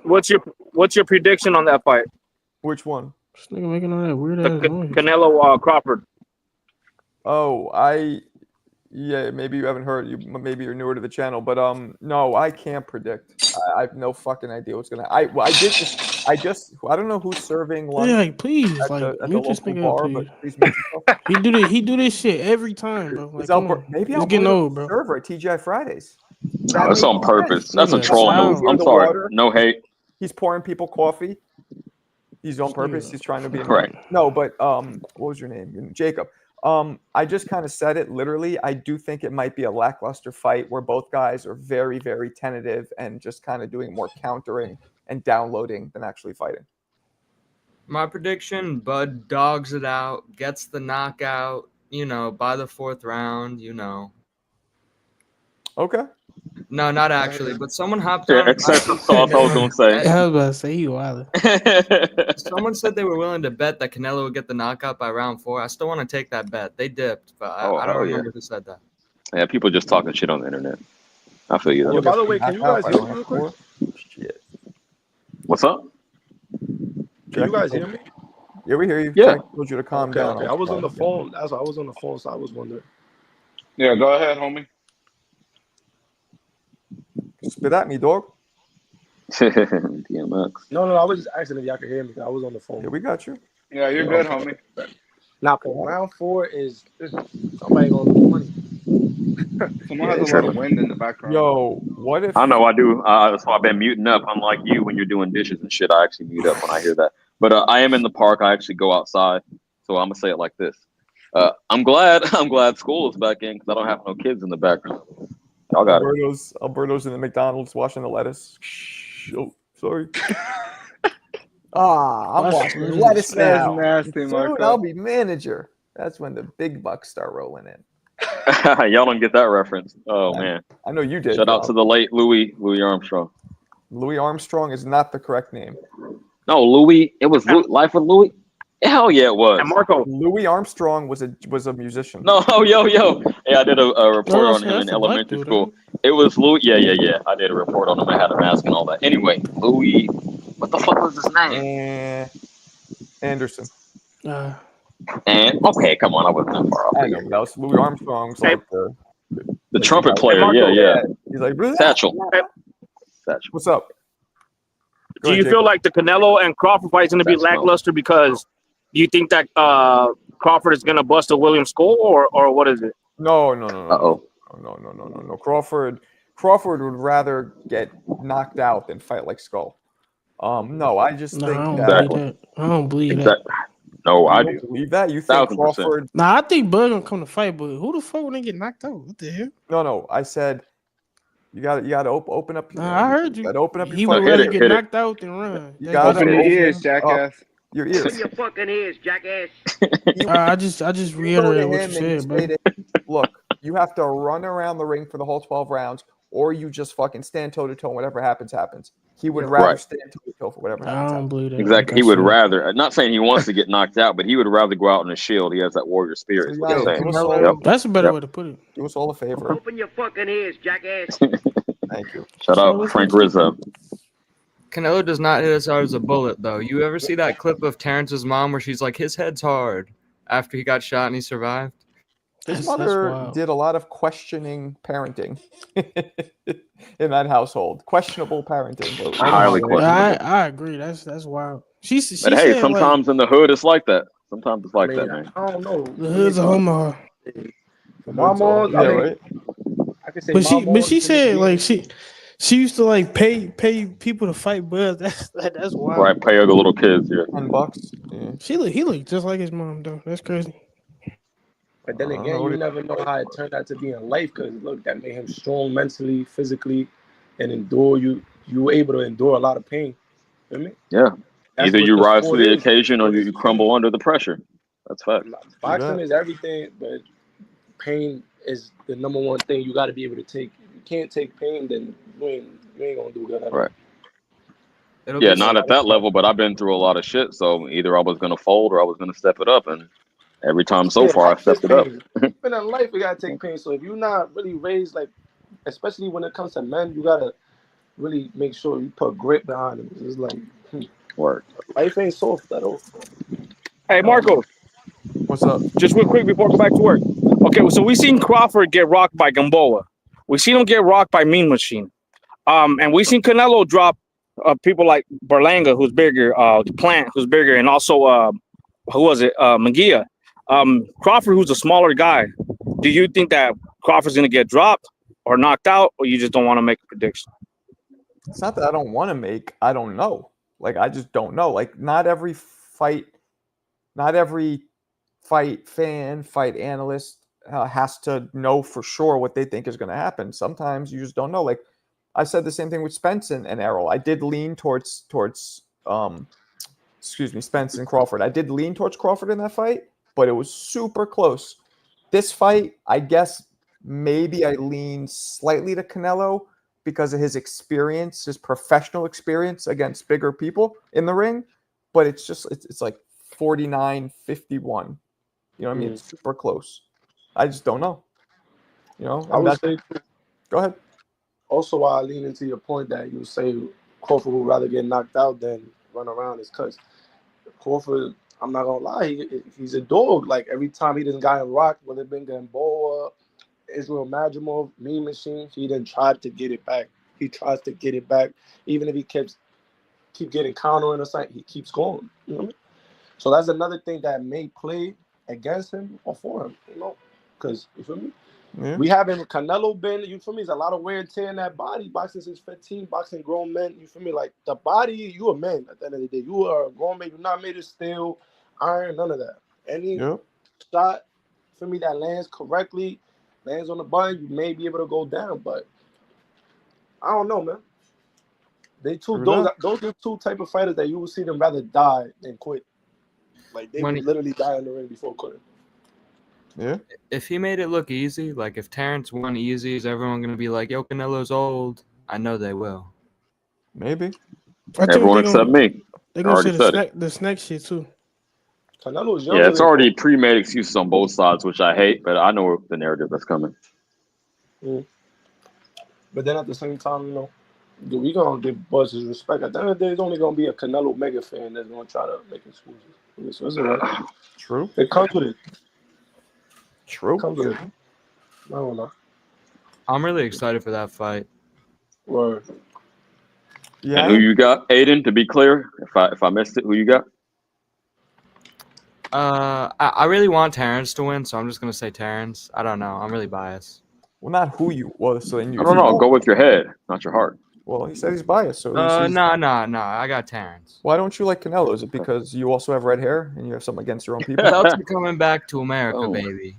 Marco. What's your prediction on that fight? Which one? This nigga making all that weird The ass noise. Canelo Crawford. Oh, yeah, maybe you haven't heard. Maybe you're newer to the channel, but no, I can't predict. I have no fucking idea what's gonna. I don't know who's serving lunch Yeah, like, please, at like, the mute this local nigga up, bar, please. but please mute yourself. He do this shit every time, bro. Like, come on. Maybe It's getting Alberto's old, bro. server at TGI Fridays. No, it's on purpose. That's a Nigga, troll move. Sal. I'm The sorry. water. No hate. He's pouring people coffee. He's on purpose. He's trying to be Right. annoying. No, but what was your name? Jacob. I just kind of said it literally. I do think it might be a lackluster fight where both guys are very, very tentative and just kind of doing more countering and downloading than actually fighting. My prediction: Bud dogs it out, gets the knockout. By the 4th round. Okay. No, not actually, but someone hopped Yeah, on. excessive sauce. I was gonna say. I was about to say he wild. Someone said they were willing to bet that Canelo would get the knockout by round 4. I still want to take that bet. They dipped, but I don't hell remember who said that. Yeah, people just talking shit on the internet. I feel you. Yo, by the way, can you guys hear me real quick? Shit. What's up? Can you guys hear me? Yeah, we hear you. Yeah. Jack told you to calm down. Okay. I was on the phone. That's why I was on the phone, so I was wondering. Yeah, go ahead, homie. Spit at me, dog. DMX. No, I was just asking if y'all could hear me. I was on the phone. Yeah, we got you. Yeah, you're good, homie. Now, round 4 is somebody gonna lose money. Someone has a lot of wind in the background. Yo, what if I know I do. That's why I've been muting up. Unlike you, when you're doing dishes and shit, I actually mute up when I hear that. But I am in the park. I actually go outside, so I'm gonna say it like this. I'm glad school is back in because I don't have no kids in the background. Y'all got it. Alberto's in the McDonald's washing the lettuce. Oh, sorry. I'm washing the lettuce That's now. nasty, Soon Marco. I'll be manager. That's when the big bucks start rolling in. Y'all don't get that reference. Oh man. I know you did. Shout out to the late Louis Armstrong. Louis Armstrong is not the correct name. No, Louis. It was Life with Louis. Hell yeah, it was. And Marco. Louis Armstrong was a musician. No, yo. Yeah, I did a report on him in elementary school. It was Louis. Yeah. I did a report on him. I had a mask and all that. Anyway, Louis. What the fuck was his name? Anderson. And okay, come on, I wasn't that far off. I know. That was Louis Armstrong's like the trumpet player. Marco, Yeah. He's like Satchel. What's up? Do you feel like the Canelo and Crawford fight is going to be lackluster because you think that Crawford is going to bust a Williams skull, or what is it? No. Uh-oh. No. Crawford would rather get knocked out than fight like Skull. No, I just think I don't believe that. No, I do. do. Believe that? You think 1000%. Crawford? Nah, I think Bud gonna come to fight, but who the fuck when they get knocked out? What the hell? No. I said you got to open up. I heard you. Got to open up your. He would rather get knocked out than run. You got to open your ears, jackass. Your ears. Open your fucking ears, jackass. I just reiterated what you said, bro. Look, you have to run around the ring for the whole 12 rounds, or you just fucking stand toe to toe. Whatever happens. He would rather stand toe to toe for whatever happens. I don't believe that. Exactly. He would rather. Not saying he wants to get knocked out, but he would rather go out in a shield. He has that warrior spirit. Is what I'm saying. That's a better way to put it. Do us all a favor. Open your fucking ears, jackass. Thank you. Shout out Frank Rizzo. Canelo does not hit as hard as a bullet, though. You ever see that clip of Terrence's mom where she's like, his head's hard after he got shot and he survived? His mother did a lot of questioning parenting in that household. Questionable parenting. Highly questionable. I agree. That's wild. She But hey, sometimes in the hood it's like that. Sometimes it's like that, man. I don't know. The hood's a homo. My mom, right? I can say. But she said like she used to like pay people to fight Bud. That's wild. Right, pay other little kids. Yeah. $10. Yeah. He looked just like his mom though. That's crazy. But then again, you never know how it turned out to be in life because look, that made him strong mentally, physically, and endure. You were able to endure a lot of pain. You know what I mean? Yeah. That's Either what you the rise to sport the is. occasion or you crumble under the pressure. That's fact. Boxing is everything, but pain is the number one thing you got to be able to take. If you can't take pain, then you ain't gonna do good at it. Right. It'll Yeah, be not so at that level, but I've been through a lot of shit. So either I was gonna fold or I was gonna step it up, and every time so Yeah, far I life is stepped it up. pain. Even in life, you gotta take pain. So if you're not really raised like, especially when it comes to men, you gotta really make sure you put grit behind them. It's like, Word. life ain't soft at all. Hey, Marco, What's up? just real quick before I go back to work. Okay, so we seen Crawford get rocked by Gamboa. We seen him get rocked by Mean Machine. And we seen Canelo drop people like Berlanga, who's bigger, Plant, who's bigger, and also who was it? Munguia. Crawford, who's a smaller guy. Do you think that Crawford's gonna get dropped or knocked out, or you just don't want to make a prediction? It's not that I don't want to make. I don't know. Like I just don't know. Like not every fight fan, fight analyst has to know for sure what they think is going to happen. Sometimes you just don't know. Like I said the same thing with Spence and Errol. I did lean towards Spence and Crawford. I did lean towards Crawford in that fight, but it was super close. This fight, I guess maybe I lean slightly to Canelo because of his experience, his professional experience against bigger people in the ring. But it's just it's like 49-51. You know what I mean? It's super close. I just don't know. You know? I would say. Go ahead. Also, why I lean into your point that you say Crawford would rather get knocked out than run around is because Crawford, I'm not gonna lie, he's a dog. Like every time he done got rocked, whether it been Gamboa, Israel Madrimov, Mean Machine, he done tried to get it back. He tries to get it back, even if he keep getting countering or something, he keeps going. You know what I mean? So that's another thing that may play against him or for him. You know, because you feel me. Yeah. We haven't Canelo been, you feel me? There's a lot of wear and tear in that body. Boxing since 15, boxing grown men, you feel me? Like the body, you a man at the end of the day. You are a grown man. You're not made of steel, iron, none of that. Any shot, for me, that lands correctly, lands on the button, you may be able to go down. But I don't know, man. Those are two type of fighters that you will see them rather die than quit. Like they would literally die in the ring before quitting. Yeah. If he made it look easy, like if Terrence won easy, is everyone going to be like, yo, Canelo's old? I know they will. Maybe. Everyone except me. They're I already said it. the snack shit too. Canelo's Yeah, it's already pre-made excuses on both sides, which I hate, but I know the narrative that's coming. But then at the same time, you know, we gonna give Buzz his respect. At the end of the day, it's only gonna be a Canelo mega fan that's gonna try to make excuses. So it's all right. True. It comes with it. True. It comes with it. I don't know. I'm really excited for that fight. Word. Yeah. And who you got, Aiden? To be clear, if I missed it, who you got? I really want Terrence to win, so I'm just gonna say Terrence. I don't know. I'm really biased. Well, not who you was. So I don't know. Go with your head, not your heart. Well, he said he's biased. So No. I got Terrence. Why don't you like Canelo? Is it because you also have red hair and you have something against your own people? Belts are coming back to America, baby.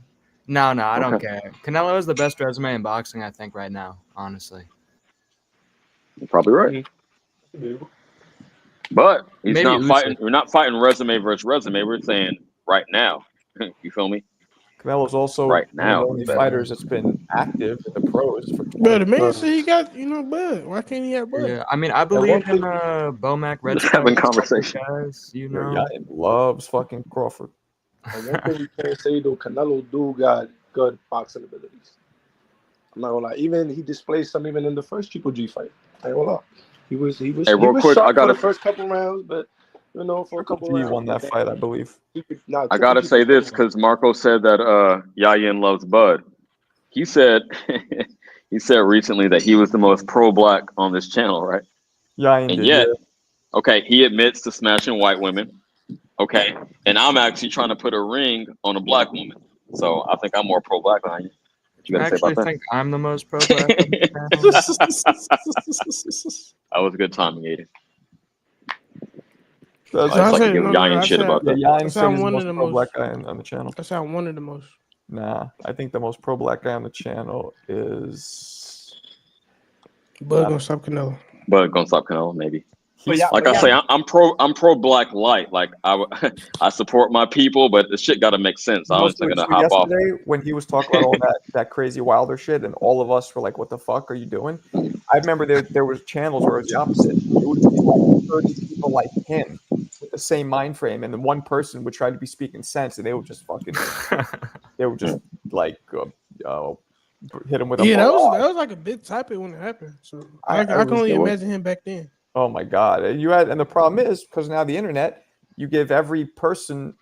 No, I don't care. Canelo has the best resume in boxing, I think, right now. Honestly. You're probably right. But he's Maybe not fighting. We're not fighting resume versus resume. We're saying right now. You feel me? Canelo's also right one of now. the only fighters that's been active in the pros for 20 But the man years. said he got, Bud. Why can't he have Bud? Yeah, I mean, I believe in Bomac Red Just having conversation. guys, you know. Yeah, loves fucking Crawford. And one thing we can't say though, Canelo do got good boxing abilities. I'm not gonna lie. Even he displayed some even in the first Triple G fight. I ain't gonna lie. He was Hey, real quick, sharp I gotta for the first couple rounds, but you know, for a couple He rounds. won that fight, I believe. I gotta say this because Marco said that Yayin loves Bud. He said he said recently that he was the most pro-black on this channel, right? Yayin And did, yet, yeah. okay, he admits to smashing white women. Okay, and I'm actually trying to put a ring on a black woman, so I think I'm more pro-black than you. What you I gotta say actually about that? think I'm the most pro-black on the That was a good timing, Aiden. That's I just like to give Yayin shit about that. Yeah, Yayin I said said he's the one of most the pro-black most. guy on the channel. I said one of the most. Nah, I think the most pro-black guy on the channel is... Bud gonna stop Canelo. But gonna stop Canelo, maybe. Like I say, I'm pro black light. Like I support my people, but the shit got to make sense. I'm just So gonna hop off. yesterday when he was talking about all that crazy Wilder shit, and all of us were like, "What the fuck are you doing?" I remember there was channels where it was the opposite. It would be like 30 people like him with the same mind frame, and then one person would try to be speaking sense, and they would just like hit him with a Yeah, that barrage. was like a big topic when it happened. So I I can only it was- imagine him back then. Oh my God! And the problem is because now the internet, you give every person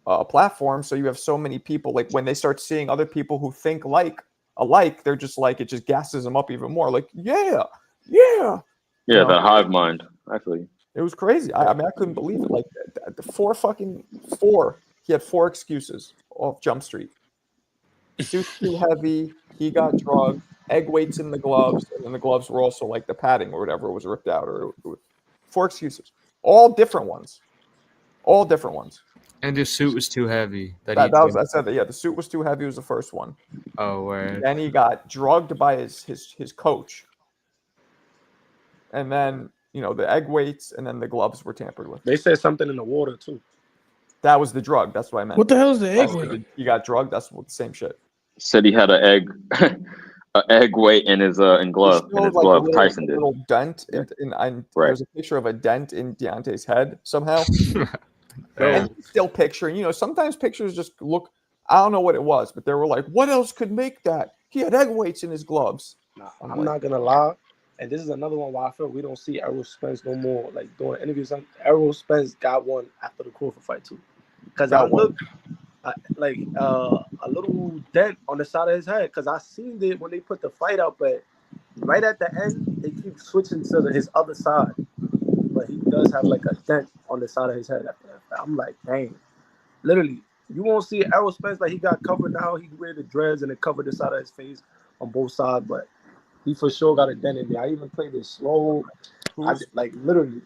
a platform, so you have so many people. Like when they start seeing other people who think alike, they're just like it just gasses them up even more. Like yeah. Yeah, that hive mind. Actually, it was crazy. I mean, I couldn't believe it. Like the four. He had 4 excuses off Jump Street. Suit's too heavy. He got drugged. Egg weights in the gloves, and then the gloves were also like the padding or whatever was ripped out. Or 4 excuses, all different ones. And his suit was too heavy. I said that. Yeah, the suit was too heavy. Was the first one. Oh, word. Then he got drugged by his coach, and then the egg weights, and then the gloves were tampered with. They said something in the water too. That was the drug. That's what I meant. What the hell is the egg weight? He got drugged. That's the same shit. Said he had an egg weight in his glove. Tyson did. A little dent. There's a picture of a dent in Deontay's head somehow. And still picturing. Sometimes pictures just look. I don't know what it was, but they were like, "What else could make that?" He had egg weights in his gloves. Nah, I'm not gonna lie. And this is another one why I feel we don't see Errol Spence no more, like doing interviews. Errol Spence got one after the Crawford fight too, because I looked like a little dent on the side of his head. Because I seen it when they put the fight up, but right at the end they keep switching to his other side, but he does have like a dent on the side of his head. After that fight. I'm like, dang, literally, you won't see Errol Spence like he got covered now. He wear the dreads and it covered the side of his face on both sides, but he for sure got a dent in there. I even played it slow. Literally.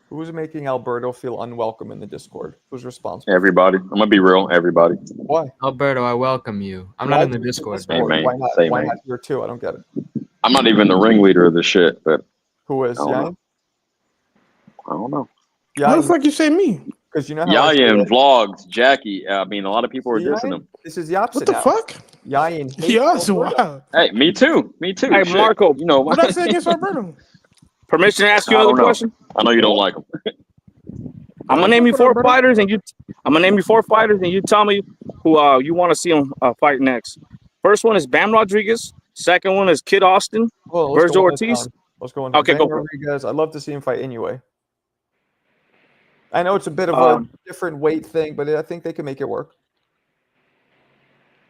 Who was making Alberto feel unwelcome in the Discord? Who's responsible? Everybody. I'm gonna be real. Everybody. Why? Alberto, I welcome you. I'm not in the Discord. Hey, man. Why not? Say, Why man. not here too? I don't get it. I'm not even the ringleader of this shit, but who is? I don't know. Why the fuck you say me? Because you know Yaya and vlogs, Jackie. I mean, a lot of people are dissing him. This is the opposite. What the fuck? Yayan. Yes, wow. Hey, me too. Hey, Shit. Marco. What I say against Alberto? Permission to ask you I another don't know. question? I know you don't like him. I'm gonna name you 4 fighters, and you tell me who you want to see him fight next. First one is Bam Rodriguez. Second one is Kid Austin. Virgil Ortiz. Let's go on. Okay, Bam go for it. Rodriguez. I'd love to see him fight anyway. I know it's a bit of a different weight thing, but I think they can make it work.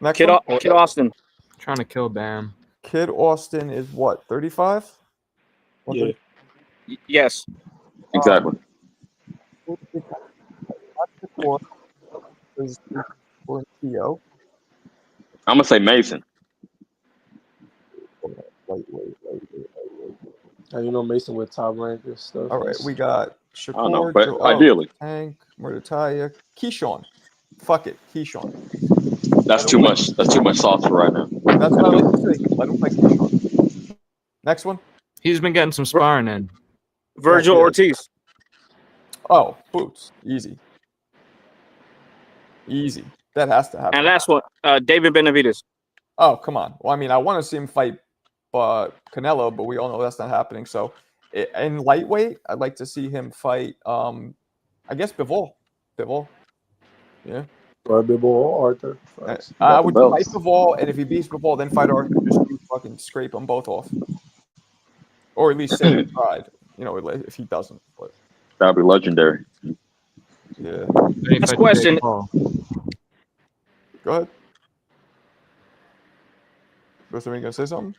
Next Kid one? Austin. Trying to kill Bam. Kid Austin is what, 35? Yeah. Yes. Exactly. I'm gonna say Mason. And you know Mason with top rank and stuff. All right, we got I don't know, Shakur, but ideally. Tank, Murtataya, Keyshawn. Fuck it, Keyshawn. That's too much. That's too much sauce for right now. That's what I like to say. Let him fight Keyshawn. Next one. He's been getting some sparring in. Virgil Ortiz. Oh, boots. Easy. That has to happen. And last one, David Benavidez. Oh, come on. Well, I mean, I want to see him fight Canelo, but we all know that's not happening. So, in lightweight, I'd like to see him fight, I guess, Bivol. Yeah. Or Bivol or Arthur. I would fight Bivol, and if he beats Bivol, then fight Arthur. Just fucking scrape them both off. Or at least say he tried. If he doesn't. But. That'd be legendary. Yeah. Next question. Go ahead. Was somebody gonna say something?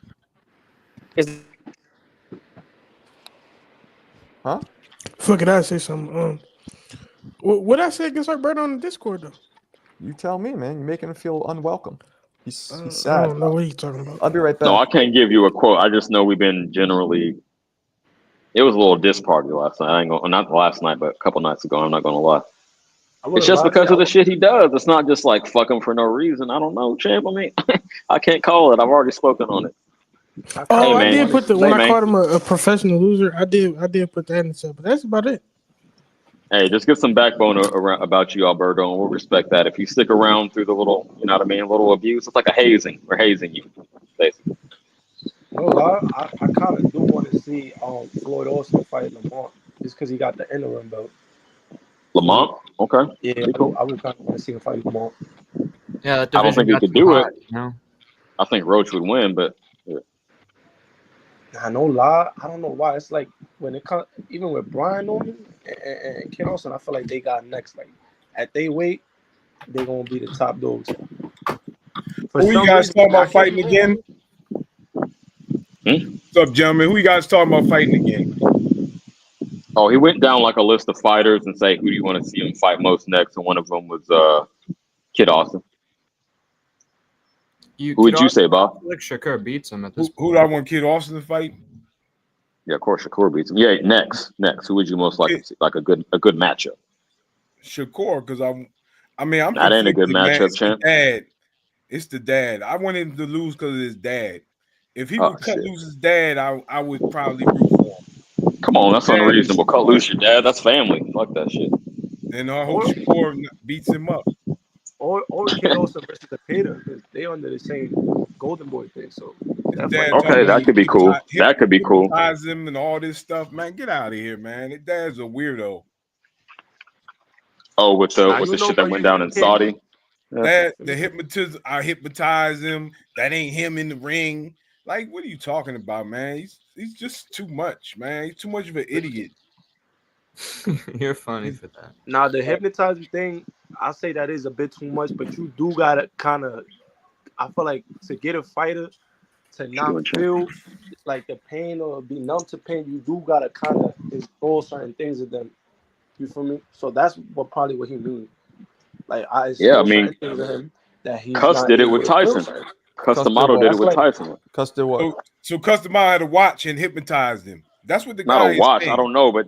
Huh? Fuck it, I say something. What I say against Alberto on the Discord though? You tell me, man. You're making him feel unwelcome. He's sad. I don't know what you're talking about. I'll be right back. No, I can't give you a quote. I just know we've been generally. It was a little diss party last night. I ain't gonna, not last night, but a couple nights ago. I'm not gonna lie. It's just because of the shit he does. It's not just like fuck him for no reason. I don't know, champ. I mean, I can't call it. I've already spoken on it. Oh, I man. did put when Hey, I man. called him a professional loser. I did put that in the chat, but that's about it. Hey, just get some backbone around about you, Alberto, and we'll respect that. If you stick around through the little, you know what I mean, little abuse, it's like a hazing. We're hazing you, basically. No lie, I kind of do want to see Floyd Austin fight Lamont just because he got the interim belt. Lamont, okay. Yeah, I would kind of want to see him fight Lamont. Yeah, that I don't division think he got could too do hot, it. you know? I think Roach would win, but yeah. I no lie, I don't know why. It's like when it comes, even with Brian Norman and Ken Austin, I feel like they got next. Like at they weight, they're gonna be the top dogs. For Who you some guys reason, talking I about can't fighting be again? What's up, gentlemen? Who you guys talking about fighting again? Oh, he went down like a list of fighters and say, who do you want to see him fight most next? And one of them was Kid Austin. Who would you say, Bob? I feel like Shakur beats him at Who this do I want Kid Austin to fight? Yeah, of course, Shakur beats him. Yeah, next. Who would you most like to see? Like a good matchup? Shakur, because I'm That ain't a good conflicted, man. matchup, It's the champ. dad. It's the dad. I want him to lose because of his dad. If he would cut shit. loose his dad, I would probably root for him. Come on, that's Dad is- unreasonable. Cut loose your dad. That's family. Fuck that shit. And I hope Shakur beats him up. or Kid Austin versus the Peter because they under the same Golden Boy thing. So that Dad fight. Okay, that could be cool. That could be cool. Hypnotize him and all this stuff, man. Get out of here, man. His dad's a weirdo. Oh, with Now, the you know, shit bro, that went you down in can't- Saudi. That the hypnotism, I hypnotize him. That ain't him in the ring. Like, what are you talking about, man? He's just too much, man. He's too much of an idiot. You're funny for that. Now the hypnotizing thing, I say that is a bit too much, but you do gotta kind of. I feel like to get a fighter to not feel like the pain or be numb to pain, you do gotta kind of install certain things in them. You feel me? So that's what he means. Like I install certain things in him that he's Cuss not did it able with to feel Tyson. certain. Customato did it with That's Tyson. Cuss did what? So Customer had to watch and hypnotize him. That's what the Not guy a is watch. saying. I don't know, but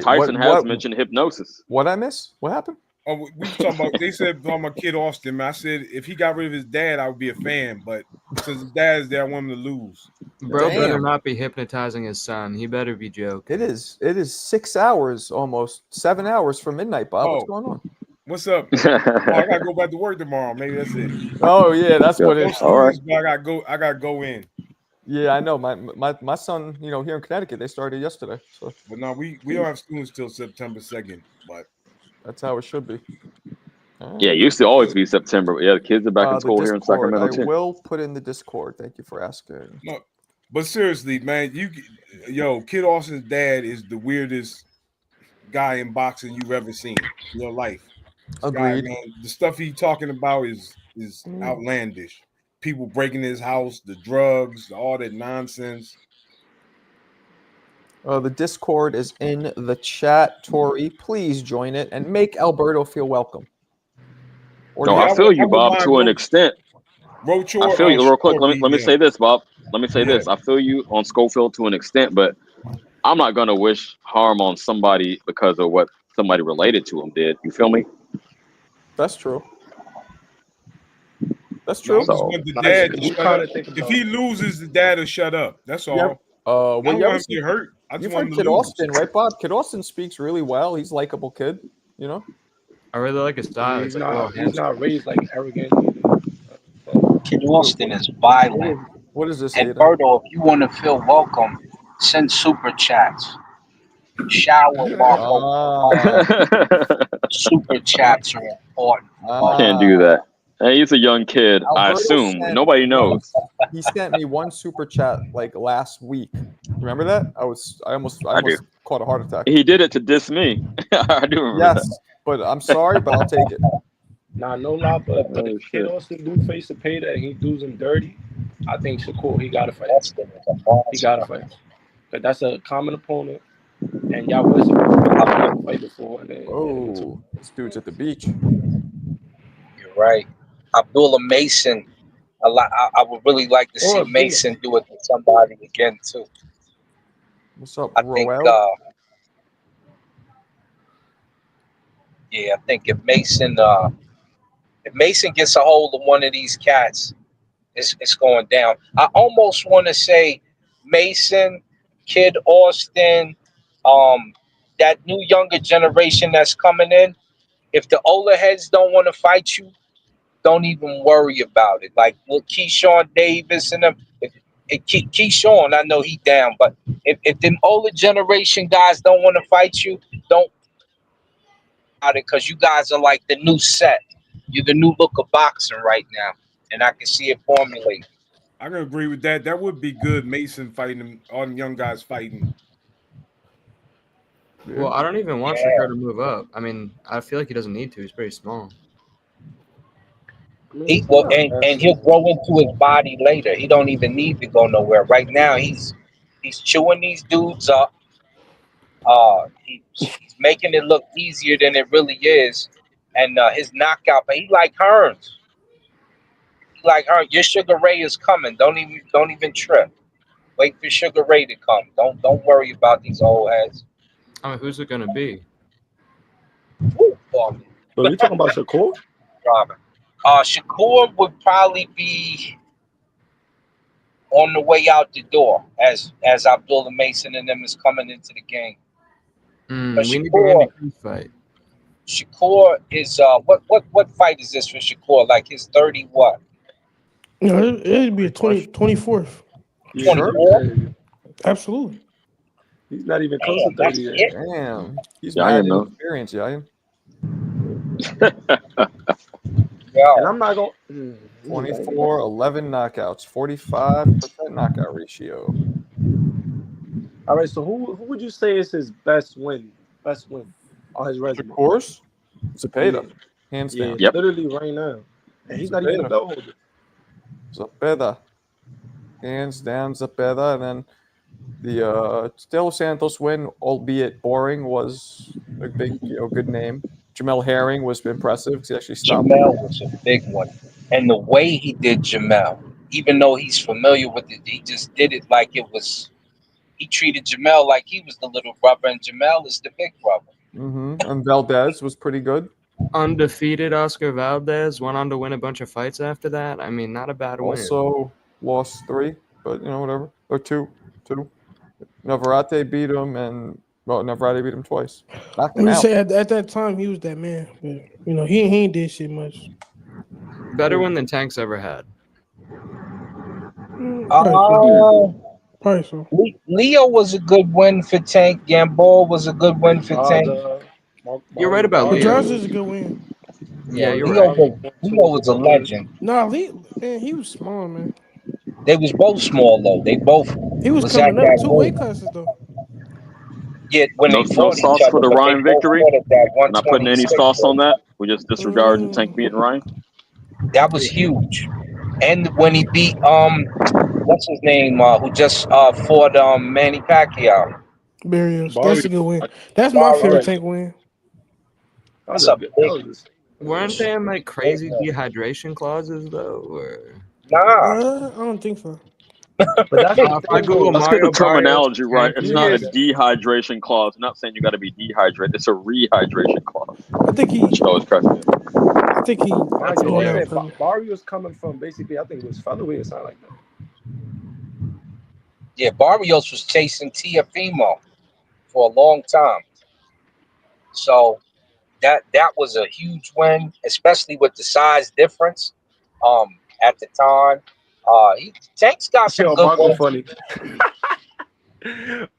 Tyson has mentioned hypnosis. What I miss? What happened? Oh, we was talking about. They said talking about Kid Austin. Man. I said if he got rid of his dad, I would be a fan. But since his dad's there, I want him to lose. Bro better not be hypnotizing his son. He better be joking. It is 6 hours, almost 7 hours from midnight, Bob. What's going on? What's up? Oh, I gotta go back to work tomorrow. Maybe that's it. Oh yeah, that's what it is. All right. I gotta go in. Yeah, I know. My son, here in Connecticut, they started yesterday. So, but no, we don't have students till September 2nd. But that's how it should be. Yeah, it used to always be September. But yeah, the kids are back in school here in Sacramento I too. will put in the Discord. Thank you for asking. No, but seriously, man, Kid Austin's dad is the weirdest guy in boxing you've ever seen in your life. Agreed. Guy, man, the stuff he's talking about is outlandish. People breaking his house, the drugs, all that nonsense. The Discord is in the chat. Tori, please join it and make Alberto feel welcome. No, I feel you, Bob, to an extent. I feel you real quick. Let me say this, Bob. Let me say this. I feel you on Schofield to an extent, but I'm not gonna wish harm on somebody because of what somebody related to him did. You feel me? That's true. That's true. So, the dad, if he loses, the dad will shut up. That's all. Yep. I don't want him to get hurt. I just You've want heard him to Kid lose. Austin, right, Bob? Kid Austin speaks really well. He's a likable kid, I really like his style. He's not raised like arrogant. Kid Austin is violent. What is this? And Berto, if you want to feel welcome, send super chats. Shower super chats are important. Can't do that. Hey, he's a young kid. I assume nobody knows. He sent me one super chat like last week. Remember that? I almost caught a heart attack. He did it to diss me. I do remember that. Yes, but I'm sorry, but I'll take it. Nah, no lie, but if Kid Austin do face a payday and he does him dirty, I think Shakur, he gotta fight. He gotta fight. But that's a common opponent, and y'all was fight before. Oh, this dude's at the beach. You're right. Abdullah Mason, I would really like to see Mason do it to somebody again too. What's up, I think, I think if Mason gets a hold of one of these cats it's going down. I almost want to say Mason, Kid Austin, that new younger generation that's coming in. If the older heads don't want to fight you, don't even worry about it. Like look, Keyshawn Davis and them. Keyshawn, I know he down, but if them older generation guys don't want to fight you, don't about it because you guys are like the new set. You're the new look of boxing right now, and I can see it formulating. I can agree with that. That would be good. Mason fighting them, all them young guys fighting. Well, I don't even want Yeah. Shakur to move up. I mean, I feel like he doesn't need to. He's pretty small. He will, and he'll grow into his body later. He don't even need to go nowhere. Right now, he's chewing these dudes up. He's making it look easier than it really is, and his knockout. But he like Hearns. He like Hearns. Your Sugar Ray is coming. Don't even trip. Wait for Sugar Ray to come. Don't worry about these old heads. I mean, who's it gonna be? So you talking about Shakur? Robin. Shakur would probably be on the way out the door as Abdullah Mason and them is coming into the game. But We need the Andy Cruz fight. Shakur is what fight is this for Shakur? Like his 30 what? No, it'd be a 24th. Yeah, 24? Absolutely. He's not even close to 30 yet. Damn. He's Yeah, I mad know. inexperienced, yeah. And I'm not going 24, 11 knockouts, 45% knockout ratio. All right, so who would you say is his best win on his resume? Of course, Zepeda, hands down. Yeah, literally right now. And he's not even a belt holder. Zepeda, hands down Zepeda. And then the De Los Santos win, albeit boring, was a big, good name. Jamel Herring was impressive because he actually stopped. Jamel was a big one. And the way he did Jamel, even though he's familiar with it, he just did it like it was. He treated Jamel like he was the little brother, and Jamel is the big brother. And Valdez was pretty good. Undefeated Oscar Valdez went on to win a bunch of fights after that. I mean, not a bad win. Also lost 3, but whatever. Or 2. Navarrete beat him, and Navarrete beat him twice. Knocked him Let me out. say at that time he was that man, but he ain't did shit much. Better win than Tank's ever had. Probably so. Leo was a good win for Tank. Gamboa was a good win for Tank. You're right about Leo. Johnson's a good win. Yeah, you're Leo right. Leo was a legend. Nah, man, he was small, man. They was both small though. They both He was at coming that up 2 weight classes though. Yeah, when no, they fought no sauce each for other, the but Ryan they both victory. fought at that Not putting any 126 sauce on weight. that. We just disregard Tank beating Ryan. That was huge. And when he beat what's his name? Who just fought Manny Pacquiao. Barrios. That's a good win. That's my favorite Tank win. That's a big. Weren't there like crazy dehydration clauses though? Or Nah. I don't think so. But that's if I Google Let's get Mario the terminology Barrios, right. Tank It's not a Beers, dehydration clause. I'm not saying you got to be dehydrated. It's a rehydration clause. I think he. Which always cracks me up. I think he. Mind you, going they out said for Barrios coming from basically, I think it was featherweight or something like that. Yeah, Barrios was chasing Tiafimo for a long time. So that was a huge win, especially with the size difference. At the time, Tank's got some Yo, good Marco wins. funny.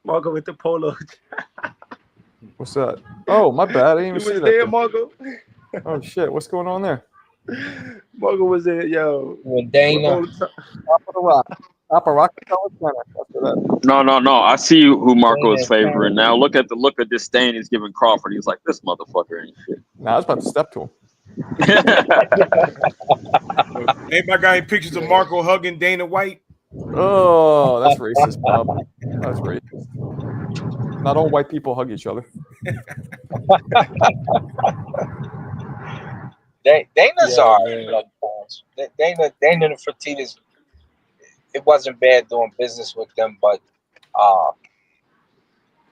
Marco with the polo. What's that? Oh, my bad. I didn't even You see was that. there, Marco. Oh shit! What's going on there? Marco was there, yo. With Dana. Top of the rock. Top of Rockefeller Center. After that. No. I see who Marco is Yeah. favoring now. Look at the disdain he's giving Crawford. He's like, this motherfucker ain't shit. Nah, I was about to step to him. Anybody got any pictures of Marco hugging Dana White? Oh, that's racist, Bob. That's racist. Not all white people hug each other. Dana's all right. Dana and Fertitas, it wasn't bad doing business with them, but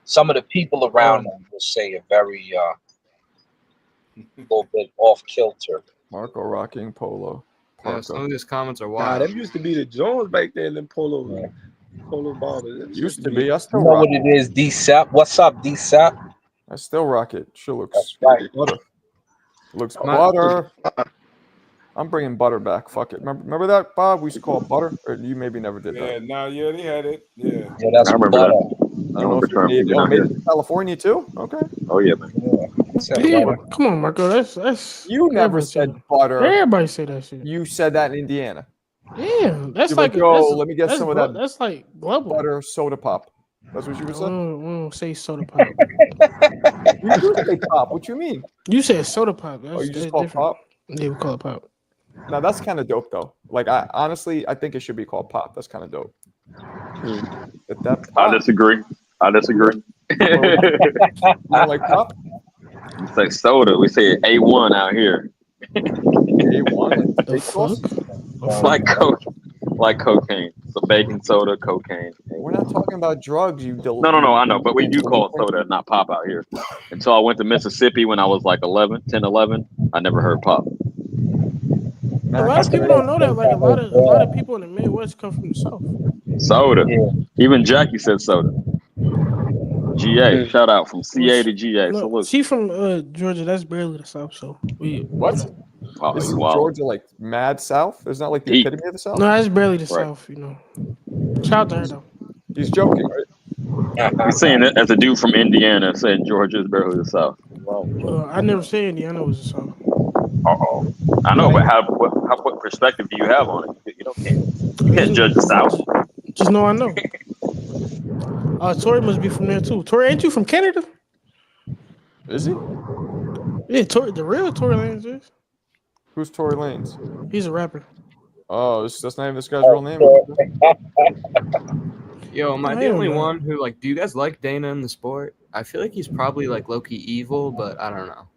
some of the people around them will say are very a little bit off kilter. Marco rocking polo. Yeah, some of these comments are Nah, wild. them used to be the Jones back there in them polo bombers. Them Used shits to be. I You still know rock what it. it is, D-Sap? What's up, D-Sap? I still rock it. Sure looks Right. butter. Looks My- butter. I'm bringing butter back. Fuck it. Remember that, Bob? We used to call it butter? Or you maybe never did Yeah, that. yeah, they had it. Yeah. Yeah, that's I remember butter. that. I don't know if you made it. Oh, made it in California too? Okay. Oh yeah, man. Yeah, come on, Marco. That's You never everybody say said that. butter. Everybody say that shit. You said that in Indiana. Yeah, that's You're like yo, let me get some of that That's like global. butter soda pop. That's what you would We say? don't say soda pop. You do say pop. What you mean? You said soda pop. Oh, That's, you just that's call it different. pop? Yeah, we call it pop. Now that's kind of dope though. Like I honestly, I think it should be called pop. That's kind of dope. But that I pop. disagree. You You don't like pop? say soda. We say A1 out here. A1 like The fuck? Like cocaine. So baking soda, cocaine. We're not talking about drugs. You No, I know, but we do call it soda, not pop out here. Until I went to Mississippi when I was like 11, I never heard pop. A lot of people don't know that. Like a lot of people in the Midwest come from the South. Soda. Even Jackie said soda. GA, shout out from CA to GA. No, Salute. she from Georgia. That's barely the South. So we What? Oh, Isn't you wild. Georgia like mad South? It's not like the Deep. epitome of the South. No, that's barely the Right. South. You know. Shout out to her though. He's joking, right? He's saying it as a dude from Indiana saying Georgia is barely the South. Wow. I never said Indiana was the South. Uh-oh. I know, but what perspective do you have on it? You can't judge the South. Just know I know. Tori must be from there too. Tori, ain't you from Canada? Is he? Yeah, Tori, the real Tory Lanez is. Who's Tory Lanez? He's a rapper. Oh, that's not even this guy's real name. Yo, am I the Hell only no. one who like? Do you guys like Dana in the sport? I feel like he's probably like low key evil, but I don't know.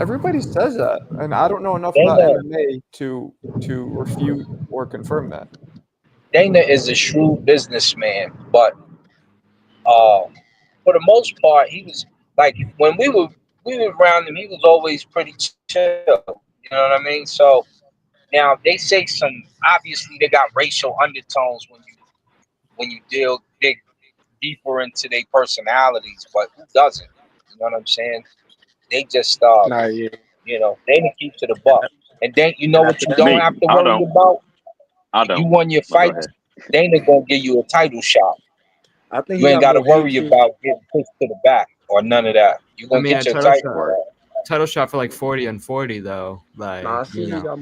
Everybody says that, and I don't know enough about MMA to refute or confirm that. Dana is a shrewd businessman, but for the most part, he was like when we were around him, he was always pretty chill. You know what I mean? So now they say obviously they got racial undertones when you dig deeper into their personalities, but who doesn't? You know what I'm saying? They just Nah, yeah. you know, Dana keeps it a buck. And then you know what you Me, don't have to I worry don't. about? I If don't. you won your But go fight, ahead. Dana gonna give you a title shot. I think You he ain't got got to more worry hatred. about getting pushed to the back or none of that. You I gonna mean, get a your title title. shot, title shot for like 40 and 40 though. Like, Nah, I see you he know. got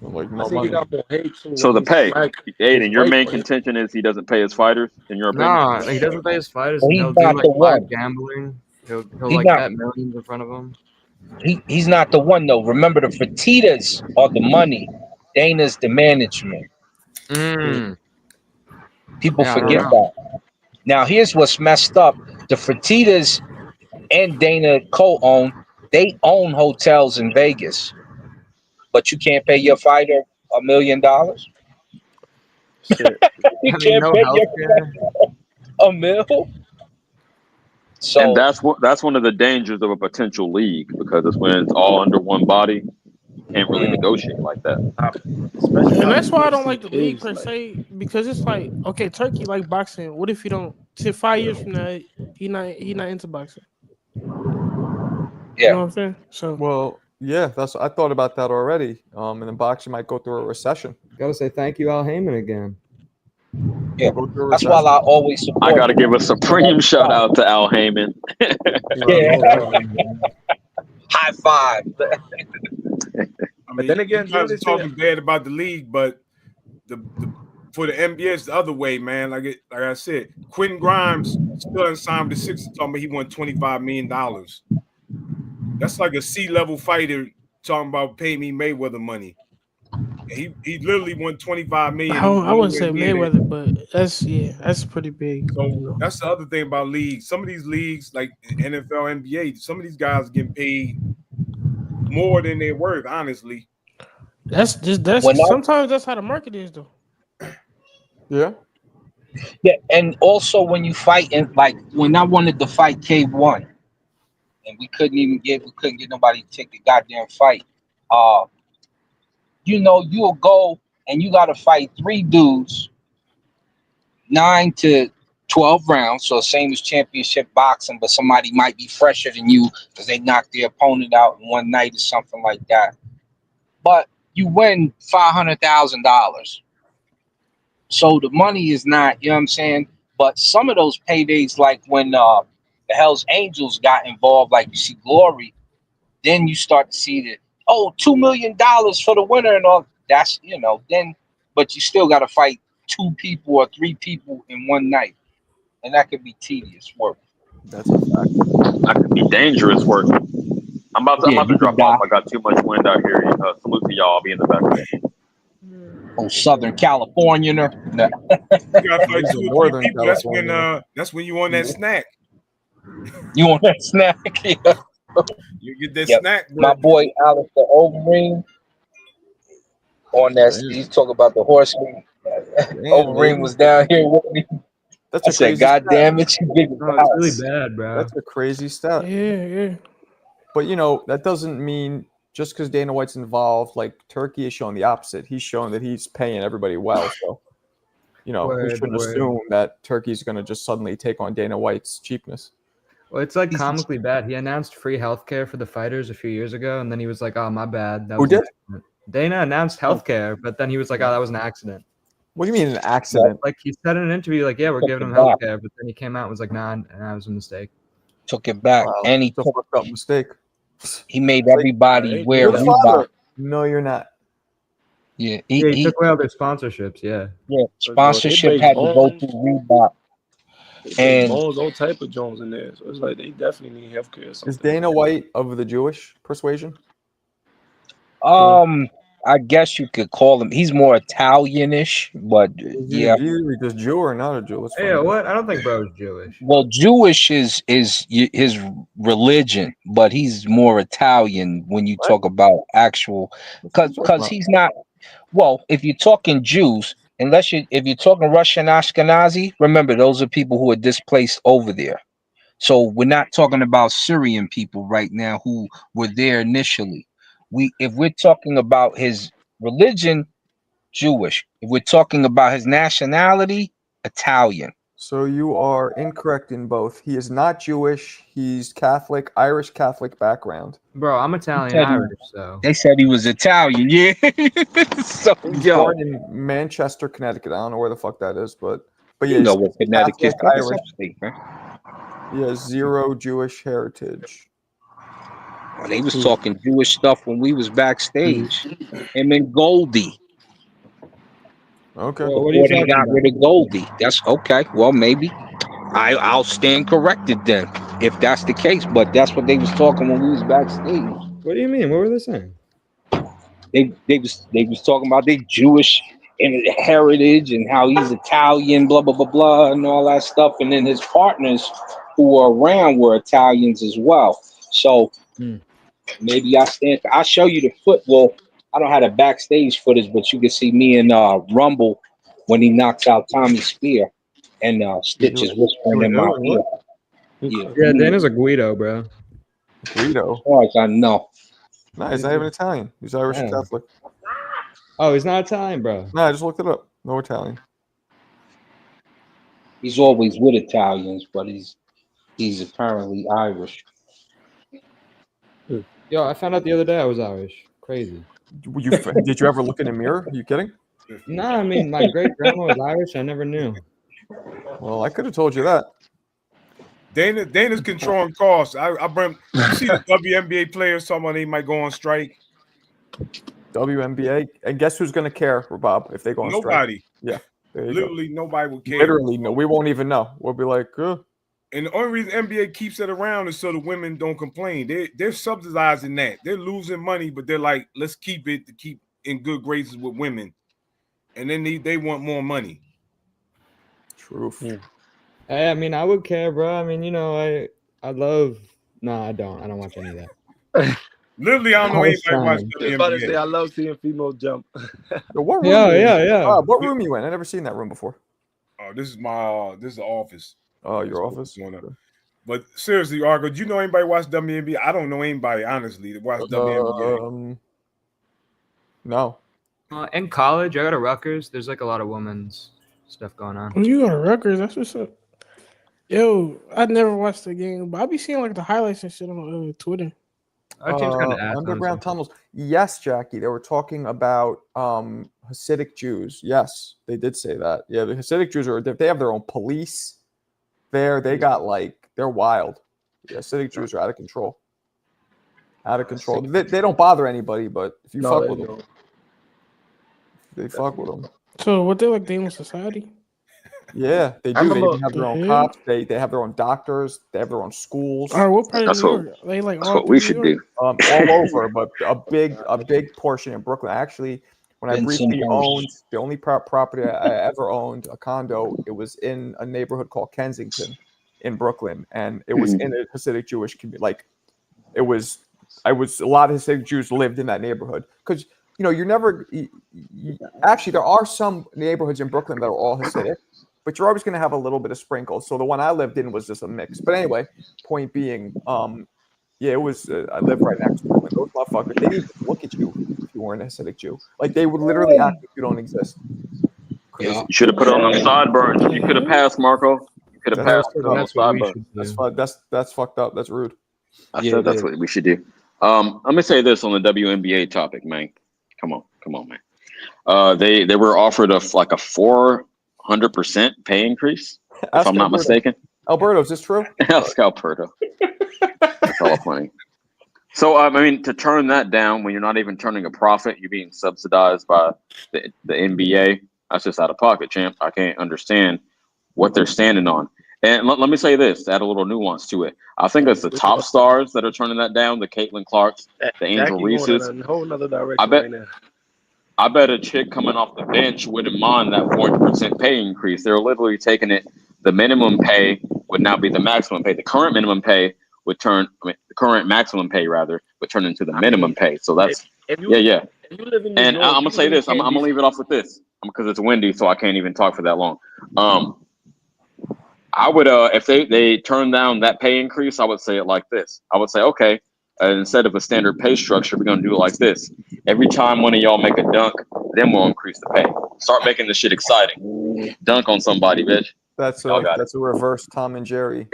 Like I no see he money. got more hate too. So When the he pay, smacked Aiden, his your wife main for him. contention is he doesn't pay his fighters, in your opinion? Nah, he doesn't pay his fighters, Well, and he's he'll do not like the live one. gambling. He'll He's like not. bet millions in front of him. He's not the one though. Remember, the Fertitas are the money. Dana's the management. People Yeah, I don't forget know. that. Now, here's what's messed up: the Fertitas and Dana co-own. They own hotels in Vegas, but you can't pay your fighter $1 million. Shit. You I mean, can't no pay your healthcare. fighter $1 million. So And that's one of the dangers of a potential league, because it's when it's all under one body, you can't really negotiate like that. Especially And how that's the why I don't UFC like the league is. per Like, se, because it's like, okay, Turkey like boxing. What if you don't? Say 5 years from now, he not into boxing. You know what I'm saying? So Well, yeah, that's I thought about that already. And then boxing might go through a recession. Gotta say thank you, Al Heyman again. yeah, Go through a that's why recession. I always support. I got to give a supreme shout out to Al Heyman. High five. I mean, then again, you guys they are say talking bad about the league, but the for the NBA it's the other way, man. Like I said, Quentin Grimes still hasn't signed with the Sixers. Talking about he won $25 million. That's like a C-level fighter talking about paying me Mayweather money. And he literally won $25 million. I wouldn't say nowhere near that. Mayweather, but that's pretty big. So You know? that's the other thing about leagues. Some of these leagues, like NFL, NBA, some of these guys are getting paid more than they're worth, honestly. Sometimes that's how the market is, though. Yeah. Yeah, and also when you fight, and like when I wanted to fight K1, and we couldn't get nobody to take the goddamn fight. you know, you'll go and you got to fight 3 dudes, 9 to 12 rounds. So same as championship boxing, but somebody might be fresher than you because they knocked their opponent out in one night or something like that. But you win $500,000. So the money is not, you know what I'm saying? But some of those paydays, like when the Hells Angels got involved, like you see Glory, then you start to see that, oh, $2 million for the winner and all. That's, you know, then, but you still got to fight 2 people or 3 people in one night. And that could be tedious work. That's a fact. That could be dangerous work. I'm about Yeah, to you drop could off. die. I got too much wind out here. Salute to y'all. I'll be in the back. Oh, Southern Californianer. No. You gotta fight He's 2 in or 3 Northern people. California. That's when you on that snack. You want that snack? Yeah. You get that Yep. snack, My but boy Alistair Overeem on that. He's talking about the horseman. Damn, Overeem baby. was down here with me. That's I a said, crazy God stat. damn it, you big as No, the it's really house. bad, bro. That's a crazy stat. Yeah. But you know, that doesn't mean just because Dana White's involved, like Turkey is showing the opposite. He's showing that he's paying everybody well. So, you know, we Word, shouldn't word. assume that Turkey's going to just suddenly take on Dana White's cheapness. Well, it's like comically bad. He announced free healthcare for the fighters a few years ago, and then he was like, "Oh, my bad." That Who was an did? accident." Dana announced healthcare, but then he was like, "Oh, that was an accident." What do you mean an accident? Like he said in an interview, like, "Yeah, we're Took giving it him back. healthcare," but then he came out and was like, "Nah, that was a mistake." Took it back. Wow, And it's a fucked up mistake. he made Like, everybody wear you're the Reebok. father. No, you're not. Yeah, Yeah, he he took away all their sponsorships. Yeah. sponsorship They had to go bones, through Reebok. they And bones, all type of Jones in there. So it's like they definitely need healthcare or Is something. Dana White of the Jewish persuasion? I guess you could call him. He's more Italianish, but Is he yeah. just Jew or not a Jew? Let's find Yeah, out. what? I don't think bro's Jewish. Well, Jewish is his religion, but he's more Italian when you talk about actual, because he's not. Well, if you're talking Jews, if you're talking Russian Ashkenazi, remember those are people who are displaced over there. So we're not talking about Syrian people right now who were there initially. If we're talking about his religion, Jewish. If we're talking about his nationality, Italian. So you are incorrect in both. He is not Jewish. He's Catholic, Irish Catholic background. Bro, I'm Italian Irish, so They said he was Italian, yeah. So He's yo, born in Manchester, Connecticut. I don't know where the fuck that is, but you yeah, know he's what Connecticut's Catholic, that's Irish. upstate, man. He has 0 Jewish heritage. Well, they was talking Jewish stuff when we was backstage. Him and Goldie. Okay. Well, what are you Before they talking got about? rid of Goldie. That's okay. Well, maybe. I'll stand corrected then, if that's the case. But that's what they was talking when we was backstage. What do you mean? What were they saying? They was talking about their Jewish heritage and how he's Italian, blah blah blah blah, and all that stuff. And then his partners who were around were Italians as well. So maybe I'll show you the foot. Well, I don't have the backstage footage, but you can see me and Rumble when he knocks out Tommy Spear and Stitch is whispering in my ear. Yeah, Yeah, Dana's a Guido, bro. Guido. as far as I know. No, he's not even Italian. He's Irish and Yeah. Catholic. Oh, he's not Italian, bro. No, I just looked it up. No Italian. He's always with Italians, but he's apparently Irish. Yo, I found out the other day I was Irish. Crazy. Did you ever look in a mirror? Are you kidding? Nah, I mean, my great grandma was Irish. I never knew. Well, I could have told you that. Dana's controlling costs. I bring. You see the WNBA players talking about they might go on strike. WNBA, and guess who's going to care, Bob, if they go on strike? Nobody. Yeah, there you Literally go. nobody will care. Literally, no. We won't even know. We'll be like, And the only reason NBA keeps it around is so the women don't complain. They're subsidizing that. They're losing money, but they're like, let's keep it to keep in good graces with women. And then they want more money. Truth. Hey, I mean, I would care, bro. I mean, you know, I love. No, I don't. I don't watch any of that. Literally, I don't know anybody watch I was about to say, WNBA. I love seeing female jump. What room? Yeah. What room you in? I never seen that room before. Oh, this is the office. Oh, your office. But seriously, Argo, do you know anybody watch WNBA? I don't know anybody honestly that watch WNBA. No. In college, I go to Rutgers. There's like a lot of women's stuff going on. When you go to Rutgers, that's what's up. Yo, I never watched the game, but I be seeing like the highlights and shit on Twitter. Our team's kind of Underground tunnels. Yes, Jackie. They were talking about Hasidic Jews. Yes, they did say that. Yeah, the Hasidic Jews they have their own police there. They got they're wild. The Hasidic Jews are out of control. Out of control. They don't bother anybody, but if you fuck with them, they fuck with them. So what they like Demon Society? Yeah, they do. They even have their own cops. They have their own doctors. They have their own schools. All right, what part of New York? They like That's what we should do. All over, but a big portion in Brooklyn. Actually, when I briefly owned the only property I ever owned, a condo, it was in a neighborhood called Kensington in Brooklyn, and it was in a Hasidic Jewish community. Like, a lot of Hasidic Jews lived in that neighborhood because you're never. Actually, there are some neighborhoods in Brooklyn that are all Hasidic. But you're always going to have a little bit of sprinkles. So the one I lived in was just a mix. But anyway, point being, it was. I lived right next to them. And those motherfuckers, they didn't even look at you if you weren't a Hasidic Jew. Like, they would literally act like you don't exist. You should have put on them sideburns. You could have passed, Marco. You could have passed. That's fucked up. That's rude. I said that's what we should do. Let me say this on the WNBA topic, man. Come on, man. They were offered a 400% pay increase, if I'm not mistaken. Alberto, is this true? Ask Alberto. That's all funny. So, I mean, to turn that down when you're not even turning a profit, you're being subsidized by the NBA. That's just out of pocket, champ. I can't understand what they're standing on. And let me say this, to add a little nuance to it. I think it's the top stars that are turning that down, the Caitlin Clarks, the Angel Reeses. A whole nother direction right now. I bet a chick coming off the bench wouldn't mind that 40% pay increase. They're literally taking it. The minimum pay would now be the maximum pay. The current minimum pay would the current maximum pay rather would turn into the minimum pay. So that's If you live in New And York, I'm gonna say this. I'm gonna leave it off with this because it's windy, so I can't even talk for that long. I would if they turn down that pay increase, I would say it like this. I would say, okay, instead of a standard pay structure, we're gonna do it like this. Every time one of y'all make a dunk, then we'll increase the pay. Start making this shit exciting. Dunk on somebody, bitch. That's a reverse Tom and Jerry.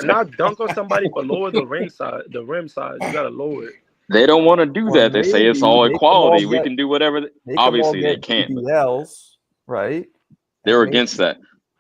Not dunk on somebody, but lower the rim size. The rim size, you gotta lower it. They don't want to do that. They say it's all equality. We can do whatever. Obviously, they can't. BBLs, right? They're against that.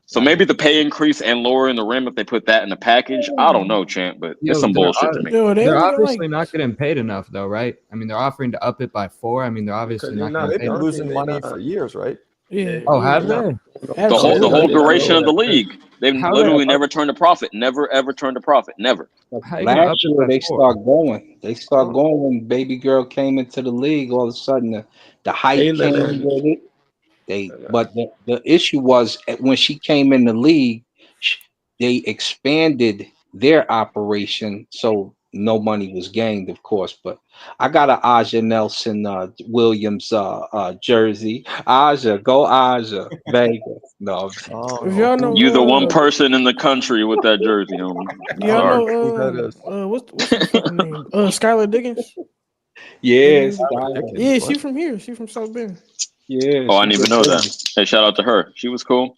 So maybe the pay increase and lowering the rim, if they put that in the package, I don't know, champ, but it's some bullshit to me. They're obviously not getting paid enough, though, right? I mean, they're offering to up it by 4. I mean, they're obviously not getting paid. They've been losing money for years, right? Yeah. Oh, have they? The whole duration of the league, they've literally never turned a profit. Never ever turned a profit. Never. Last year they start going. They start going when baby girl came into the league. All of a sudden, the hype came with it. But the issue was when she came in the league, they expanded their operation, so no money was gained, of course. But I got an Aja Nelson Williams jersey. Aja, go Aja, Vegas. No, you're the one person in the country with that jersey on. What's her fucking name? Skylar Diggins. Yes. Yeah, she from here. She from South Bend. Yeah. Oh, I didn't even know that. Hey, shout out to her. She was cool.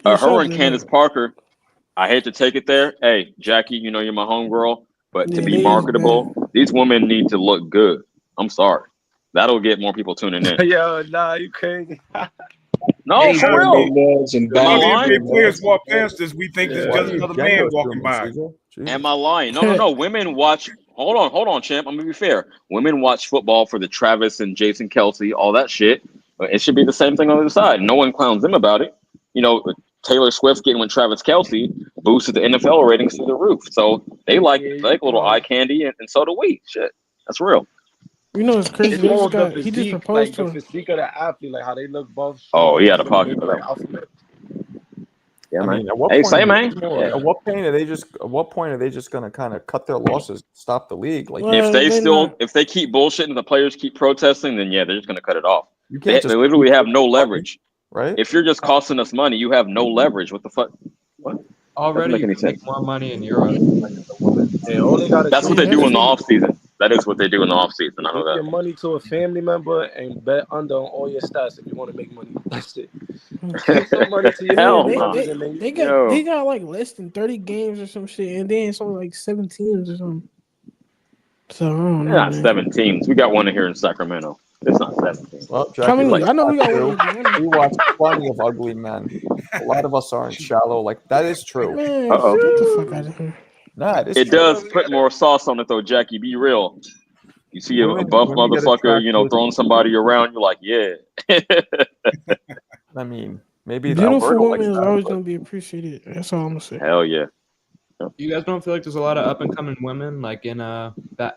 Her and Candace Parker. I hate to take it there. Hey, Jackie, you know you're my homegirl, but to be marketable, these women need to look good. I'm sorry. That'll get more people tuning in. Yo, nah, you crazy. No, for real. If players walk past us, we think it's just another man walking by. Am I lying? No. Women watch. Hold on, champ. I'm gonna be fair. Women watch football for the Travis and Jason Kelsey, all that shit. It should be the same thing on the other side. No one clowns them about it. You know, Taylor Swift getting with Travis Kelsey boosted the NFL ratings through the roof. So they like a little eye candy, and so do we. Shit, that's real. You know, it's crazy. He just proposed to the physique of the athlete, like how they look both. Oh, he had a pocket for that. Yeah, man. Mean, at what point, At what point are they just gonna kind of cut their losses, stop the league? Like if they keep bullshitting and the players keep protesting, then yeah, they're just gonna cut it off. They literally have no leverage. Right? If you're just costing us money, you have no leverage. What the fuck? What? Already, you make more money in Europe. Like the women. That's what they do in the off season. That is what they do in the off season. I know Give your that. money to a family member and bet under on all your stats if you want to make money. That's it. Hmm. Give some money to your Hell family no. members and then They Yo. got like less than 30 games or some shit, and then it's only like 7 teams or something. So I don't know, Not man. 7 teams. We got one here in Sacramento. It's not 17. Well, How Jackie, many? like I know we got one in you, Indiana. we watch plenty of ugly men. A lot of us aren't shallow. Like that is true. Man, Uh-oh. get the fuck out of here. Nah, it is It true. does put more sauce on it though, Jackie. Be real. You see a buff Women get motherfucker, you know, attracted. throwing somebody around, you're like, yeah. I mean, maybe Beautiful Alberto women likes is that, always but gonna be appreciated. That's all I'm gonna say. Hell yeah. You guys don't feel like there's a lot of up and coming women, like in I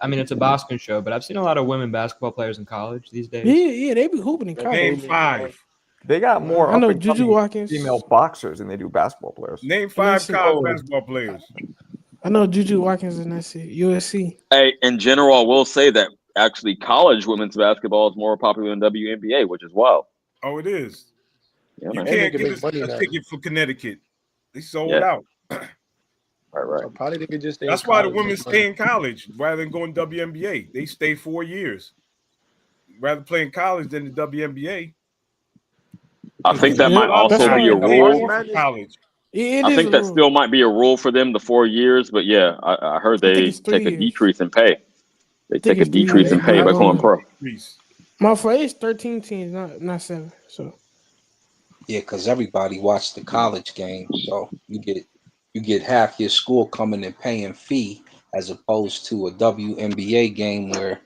mean, it's a Boston show, but I've seen a lot of women basketball players in college these days. Yeah, they be hooping in college. Name 5. they got more I know up and Juju coming Watkins. female boxers than they do basketball players. Name 5 Listen. college basketball players. I know Juju Watkins and that's it. USC. Hey, in general, I will say that actually college women's basketball is more popular than WNBA, which is wild. Oh, it is. Yeah, You man. can't They get make money a now. ticket for Connecticut. They sold Yeah. out. Right. So probably they could just stay. That's in why the college, women make money. stay in college rather than going WNBA. They stay 4 years. Rather play in college than the WNBA. I think that Yeah, might also that's be a why- Pay rule. more for college. It I is think a that rule. still might be a rule for them, the 4 years, but yeah, I heard I think they it's 3 take a years. decrease in pay. They take a it's 3 decrease in years. pay by going pro. My for it's 13 teams, not 7. So Yeah, because everybody watched the college game, so you get half your school coming and paying fee as opposed to a WNBA game where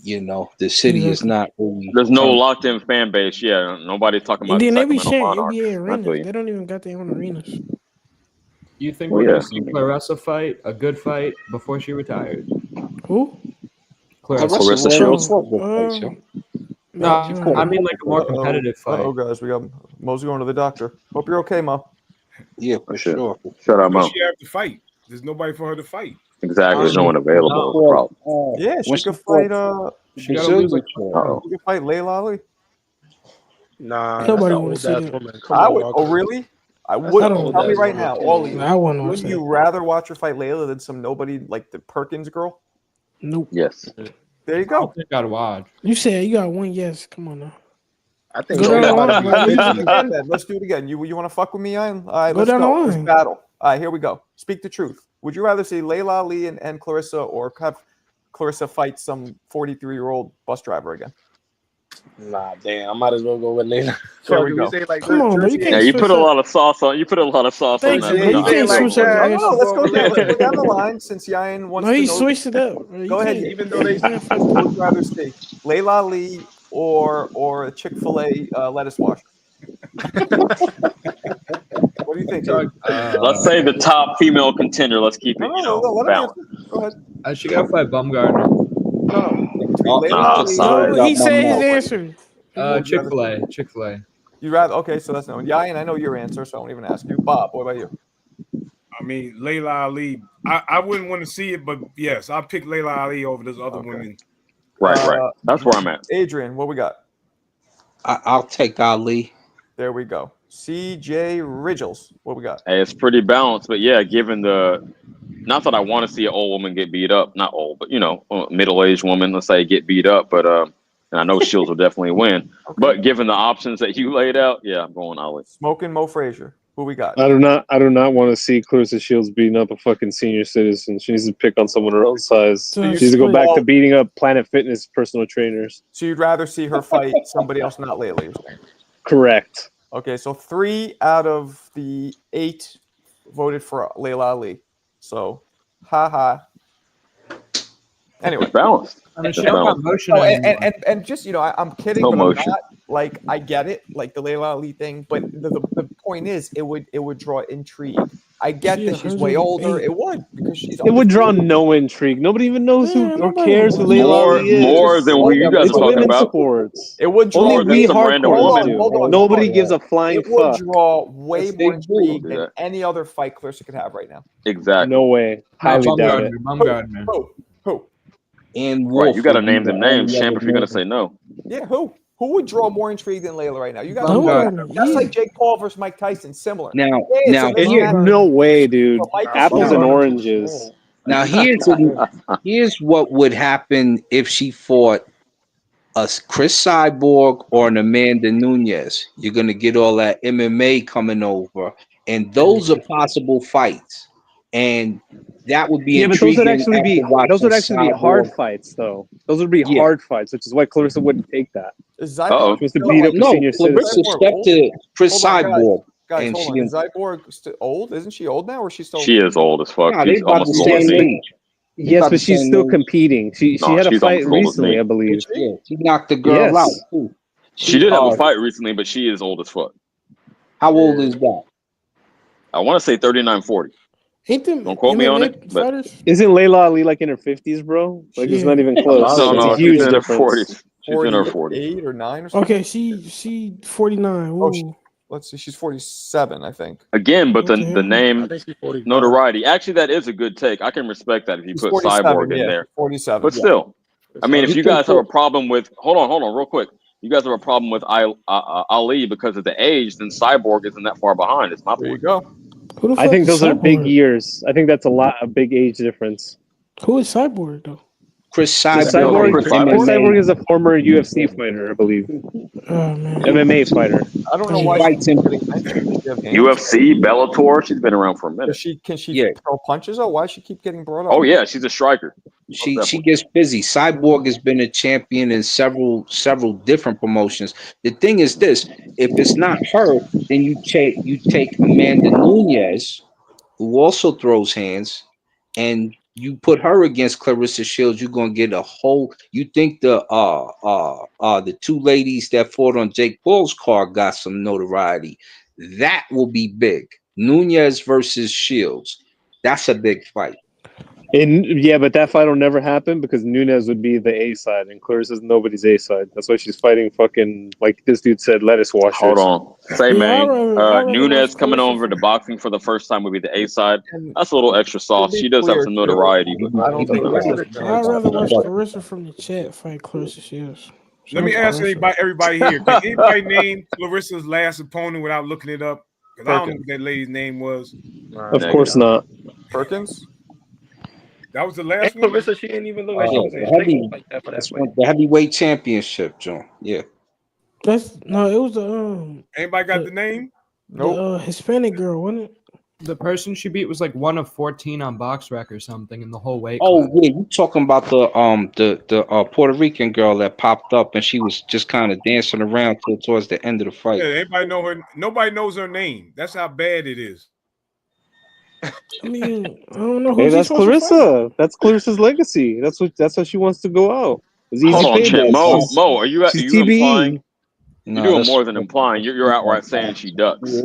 the city is not really. There's no locked in fan base. Yeah, nobody's talking and about the then they be Sacramento sharing Monarchs. NBA I feel arenas. you. They don't even got their own arenas. You think Well, we're yeah. gonna see Clarissa fight a good fight before she retires? Who? Clarissa Shields. No, I mean like a more competitive fight. Oh, guys, we got Mo's going to the doctor. Hope you're okay, Mo. Yeah, for sure. Shut up, But Mo. she have to fight. There's nobody for her to fight. Exactly. There's no one available. No. Problem. Yeah, she when could she fight. fought She Brazilian could chick. fight Layla Ali. Nah, Nobody that's an wanna old see ass that. woman. Come I on, would. Marcus. Oh, really? I That's would. an Tell old me ass right woman. now, Come all on. of you. I wouldn't Wouldn't say you rather watch her fight Layla than some nobody like the Perkins girl? Nope. Yes. There you I go. think I'd watch. You said you got one yes. Come on now. I think Go down the Layla line. Ali Like, is what Let's you- do it again, then. Let's do it again. You want to fuck with me, Ian? All right, Go let's down the go. Let's line. battle. All right, here we go. Speak the truth. Would you rather see Layla Ali and Clarissa, or have Clarissa fight some 43-year-old bus driver again? Nah, damn. I might as well go with Layla. There we Fuck, go. say like Come on, bro. You Jersey can't Yeah, you switch put a up. lot of sauce on. You put a lot of sauce Thanks, on that. bro. You Nah, can't like switch up that. your No, answers. let's go Well, down. Let's go Layla. down the line since Ian wants No, to he know. switched it up. Bro. You Go ahead. can't- Even though they you can't fuck Would with you rather see Layla Ali or a Chick-fil-A lettuce wash? What do you think? Abe? Let's say the top female contender. Let's keep it, No, let him balanced. answer. Go ahead. I should go fight Bumgarner. No. Between Oh, Layla nah, Ali. sorry. No, he said his answer. Chick-fil-A. Chick-fil-A. You rather? Okay, so that's no. Yeah, and I know your answer, so I won't even ask you. Bob, what about you? I mean, Layla Ali. I wouldn't want to see it, but yes, I'll pick Layla Ali over those other women. Right. That's where I'm at. Adrian, what we got? I'll take Ali. There we go. CJ Ridgels, what we got? Hey, it's pretty balanced, but yeah, given not that I want to see an old woman get beat up, not old, but middle-aged woman, let's say, get beat up, but and I know Shields will definitely win. Okay. But given the options that you laid out, yeah, I'm going Ali. Smoking Mo Frazier, who we got? I do not want to see Clarissa Shields beating up a fucking senior citizen. She needs to pick on someone her own size. So She you're needs to go back to saying- beating up Planet Fitness personal trainers. So you'd rather see her fight somebody else, not Layla, you're saying? Correct. Okay, so 3 out of the 8 voted for Layla Ali. So, Anyway, it's balanced. I mean, It's she don't got balanced. motion Oh, anymore. and just I'm kidding, No but motion. I'm not. Like, I get it, like the Layla Ali thing, but the point is, it would draw intrigue. I get that she's way older. It would, because she's. It would draw no intrigue. Nobody even knows who or cares who Layla Ali is. More than what you guys It's are talking women's about. sports. It would draw Only more than we some random hardcore woman. do. Nobody gives a flying It would fuck. draw way more intrigue Yeah. than any other fight Clarissa could have right now. Exactly. No way. Highly doubt it. Bumgarner. Who? And Right, Wolf you got to would be name the them names, only champ, other if you're going to woman. say no. Yeah, who? Who would draw more intrigue than Layla right now? You got Bumgarner, that's yeah. like Jake Paul versus Mike Tyson, similar. Now, Yeah, it's now a here, mismatch. No way, dude. But Mike is Apples and stronger. oranges. Now here's what would happen if she fought a Chris Cyborg or an Amanda Nunes. You're gonna get all that MMA coming over, and those are possible fights, and that would be Yeah, but those would intriguing actually after be watching hard Cyborg. fights, though. Those would be Yeah. hard fights, which is why Clarissa wouldn't take that. Is Uh-oh. Zyborg She wants to still beat like up a No, senior Clarissa citizen. Cyborg stepped old? to Chris Hold on, Cyborg, guys, and hold she on. Is didn't. Cyborg old? Isn't she old now, or is she still? She is old as fuck. Nah, they She's about the almost as old as same me. age. Yes, about but the she's same still age. competing. She No, had a she's fight almost as old as recently, me. I believe. Is she? Yeah, she knocked the girl Yes. out too. She did have a fight recently, but she is old as fuck. How old is that? I want to say 39, 40. Ain't them Don't quote me on it, MMA but fighters? Isn't Layla Ali like in her 50s, bro? Like it's not even Yeah. close. no, It's a she's huge in her difference. 40s. She's in her 40s. 48 or 9 or something. Okay, she 49. Oh, Ooh. let's see. She's 47, I think. Again, but the Okay. name I think she's 45. notoriety. Actually, that is a good take. I can respect that if you She's put 47. Cyborg in Yeah, there. 47. But still, I mean, if You you can guys have a put problem with, hold on, real quick. You guys have a problem with Ali because of the age, then Cyborg isn't that far behind. It's my There you point. go. Who the fuck I think is those are big Cyborg? years. I think that's a big age difference. Who is Cyborg though? Chris Chris Cyborg, Chris Cyborg Cyborg? Cyborg is a former UFC fighter, I believe. Oh man. MMA fighter. I don't know She why fights she's him. getting mentioned. Does she have hands? UFC, Bellator. She's been around for a minute. Can she Yeah. throw punches? Oh, why does she keep getting brought up? Oh yeah, she's a striker. She definitely. gets busy. Cyborg has been a champion in several different promotions. The thing is this: if it's not her, then you take Amanda Nunes, who also throws hands, and you put her against Clarissa Shields. You're gonna get a whole. You think the two ladies that fought on Jake Paul's card got some notoriety? That will be big. Nunes versus Shields. That's a big fight. And yeah, but that fight will never happen because Nunes would be the A side and Clarissa's nobody's A side. That's why she's fighting fucking like this dude said, lettuce washers. Hold on. Say, Yeah, man, I'd rather Nunes watch coming Clarissa over to fight. boxing for the first time would be the A side. And That's a little extra to sauce. be She does have clear, some too, notoriety, but I don't think Clarissa's gonna I'd rather watch But Clarissa from the chat fight Clarissa Shields. Let me ask everybody here. Can anybody name Clarissa's last opponent without looking it up? Because I don't know what that lady's name was. Of course not. Perkins? That was the last one? Clarissa, she didn't even look like she was in shape like that for that fight. the heavyweight championship, John. Yeah. That's no, it was the Anybody got the name? the Hispanic girl, wasn't it? The person she beat was like 1 of 14 on BoxRec or something in the whole weight Oh class. yeah, you talking about the Puerto Rican girl that popped up and she was just kind of dancing around towards the end of the fight. Yeah, anybody know her? Nobody knows her name. That's how bad it is. I mean, I don't know Hey, who's that's Clarissa. That's Clarissa's legacy. That's how she wants to go out. It's easy hold on, payday. Chip. Mo, are you She's TBE. implying? You're No, doing that's- more than implying. You're outright saying she ducks.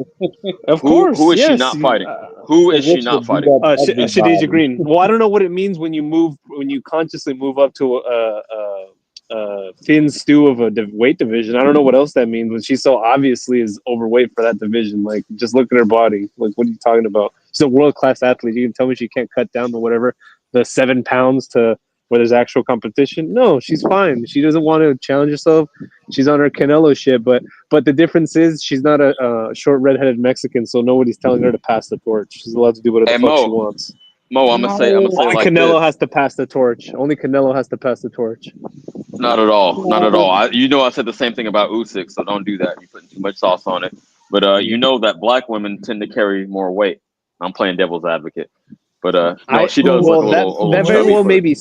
Of course. Who is she yes. not fighting? Who is she not fighting? Shadeja Green. Well, I don't know what it means when you consciously move up to a thin stew of a weight division. I don't know what else that means when she so obviously is overweight for that division. Like, just look at her body. Like, what are you talking about? She's a world-class athlete. You can tell me she can't cut down the 7 pounds to where there's actual competition. No, she's fine. She doesn't want to challenge herself. She's on her Canelo shit. But the difference is she's not a short redheaded Mexican, so nobody's telling her to pass the torch. She's allowed to do whatever the fuck she wants. Mo, I'm gonna say Only like Canelo this. has to pass the torch. Only Canelo has to pass the torch. Not at all. Not at all. I said the same thing about Usyk, so don't do that. You're putting too much sauce on it. But you know that black women tend to carry more weight. I'm playing devil's advocate. But no, she does look a little that very chubby, well but- may be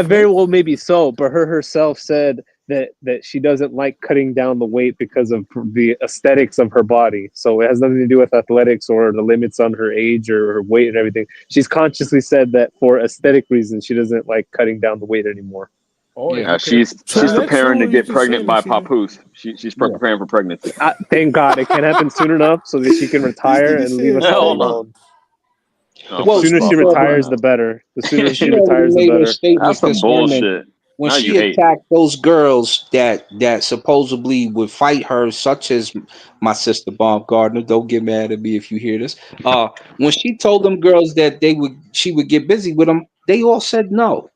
very well may be so, but her herself said that she doesn't like cutting down the weight because of the aesthetics of her body. So it has nothing to do with athletics or the limits on her age or her weight and everything. She's consciously said that for aesthetic reasons she doesn't like cutting down the weight anymore. Oh yeah, she's preparing to get pregnant by Papoose. She's preparing for pregnancy. Thank God it can happen soon enough so that she can retire and leave us all alone. The sooner she retires, the better. The sooner she retires, the better. That's some bullshit. When Now she you hate. attacked those girls that supposedly would fight her, such as my sister Bomb Gardner, don't get mad at me if you hear this. When she told them girls that she would get busy with them, they all said no.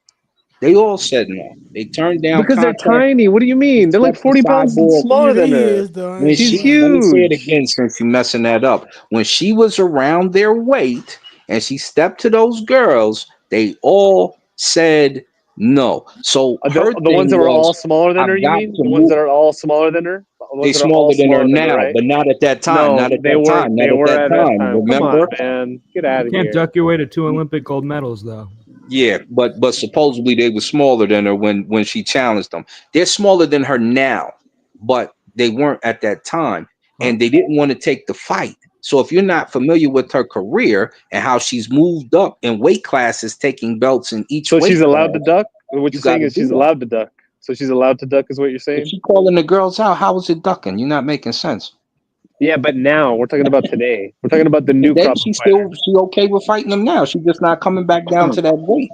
They all said no. They turned down Because they're contact. tiny. What do you mean? They're like 40 pounds smaller than her. When She's let me say it huge. again since you're messing that up. When she was around their weight and she stepped to those girls, They all said no. So her The ones that thing were all was, smaller than I've her, you got mean? to The ones move. that are all smaller than her? The They ones that are all smaller than her smaller than her, now, right? but not at that time. No, Not at they that weren't. time. They Not at were that at that time. time. Come Remember? on, man. Get out You of can't here. duck your way to 2 Olympic gold medals, though. Yeah, but supposedly they were smaller than her when she challenged them. They're smaller than her now, but they weren't at that time, and they didn't want to take the fight. So if you're not familiar with her career and how she's moved up in weight classes, taking belts in each So weight she's allowed to class, duck? What you you're got saying to is do she's that. allowed to duck. So she's allowed to duck is what you're If saying? she calling the girls out, how is it ducking? You're not making sense. Yeah, but now we're talking about today. We're talking about the new Today crop of she's fighters. she okay with fighting them now. She's just not coming back down to that weight.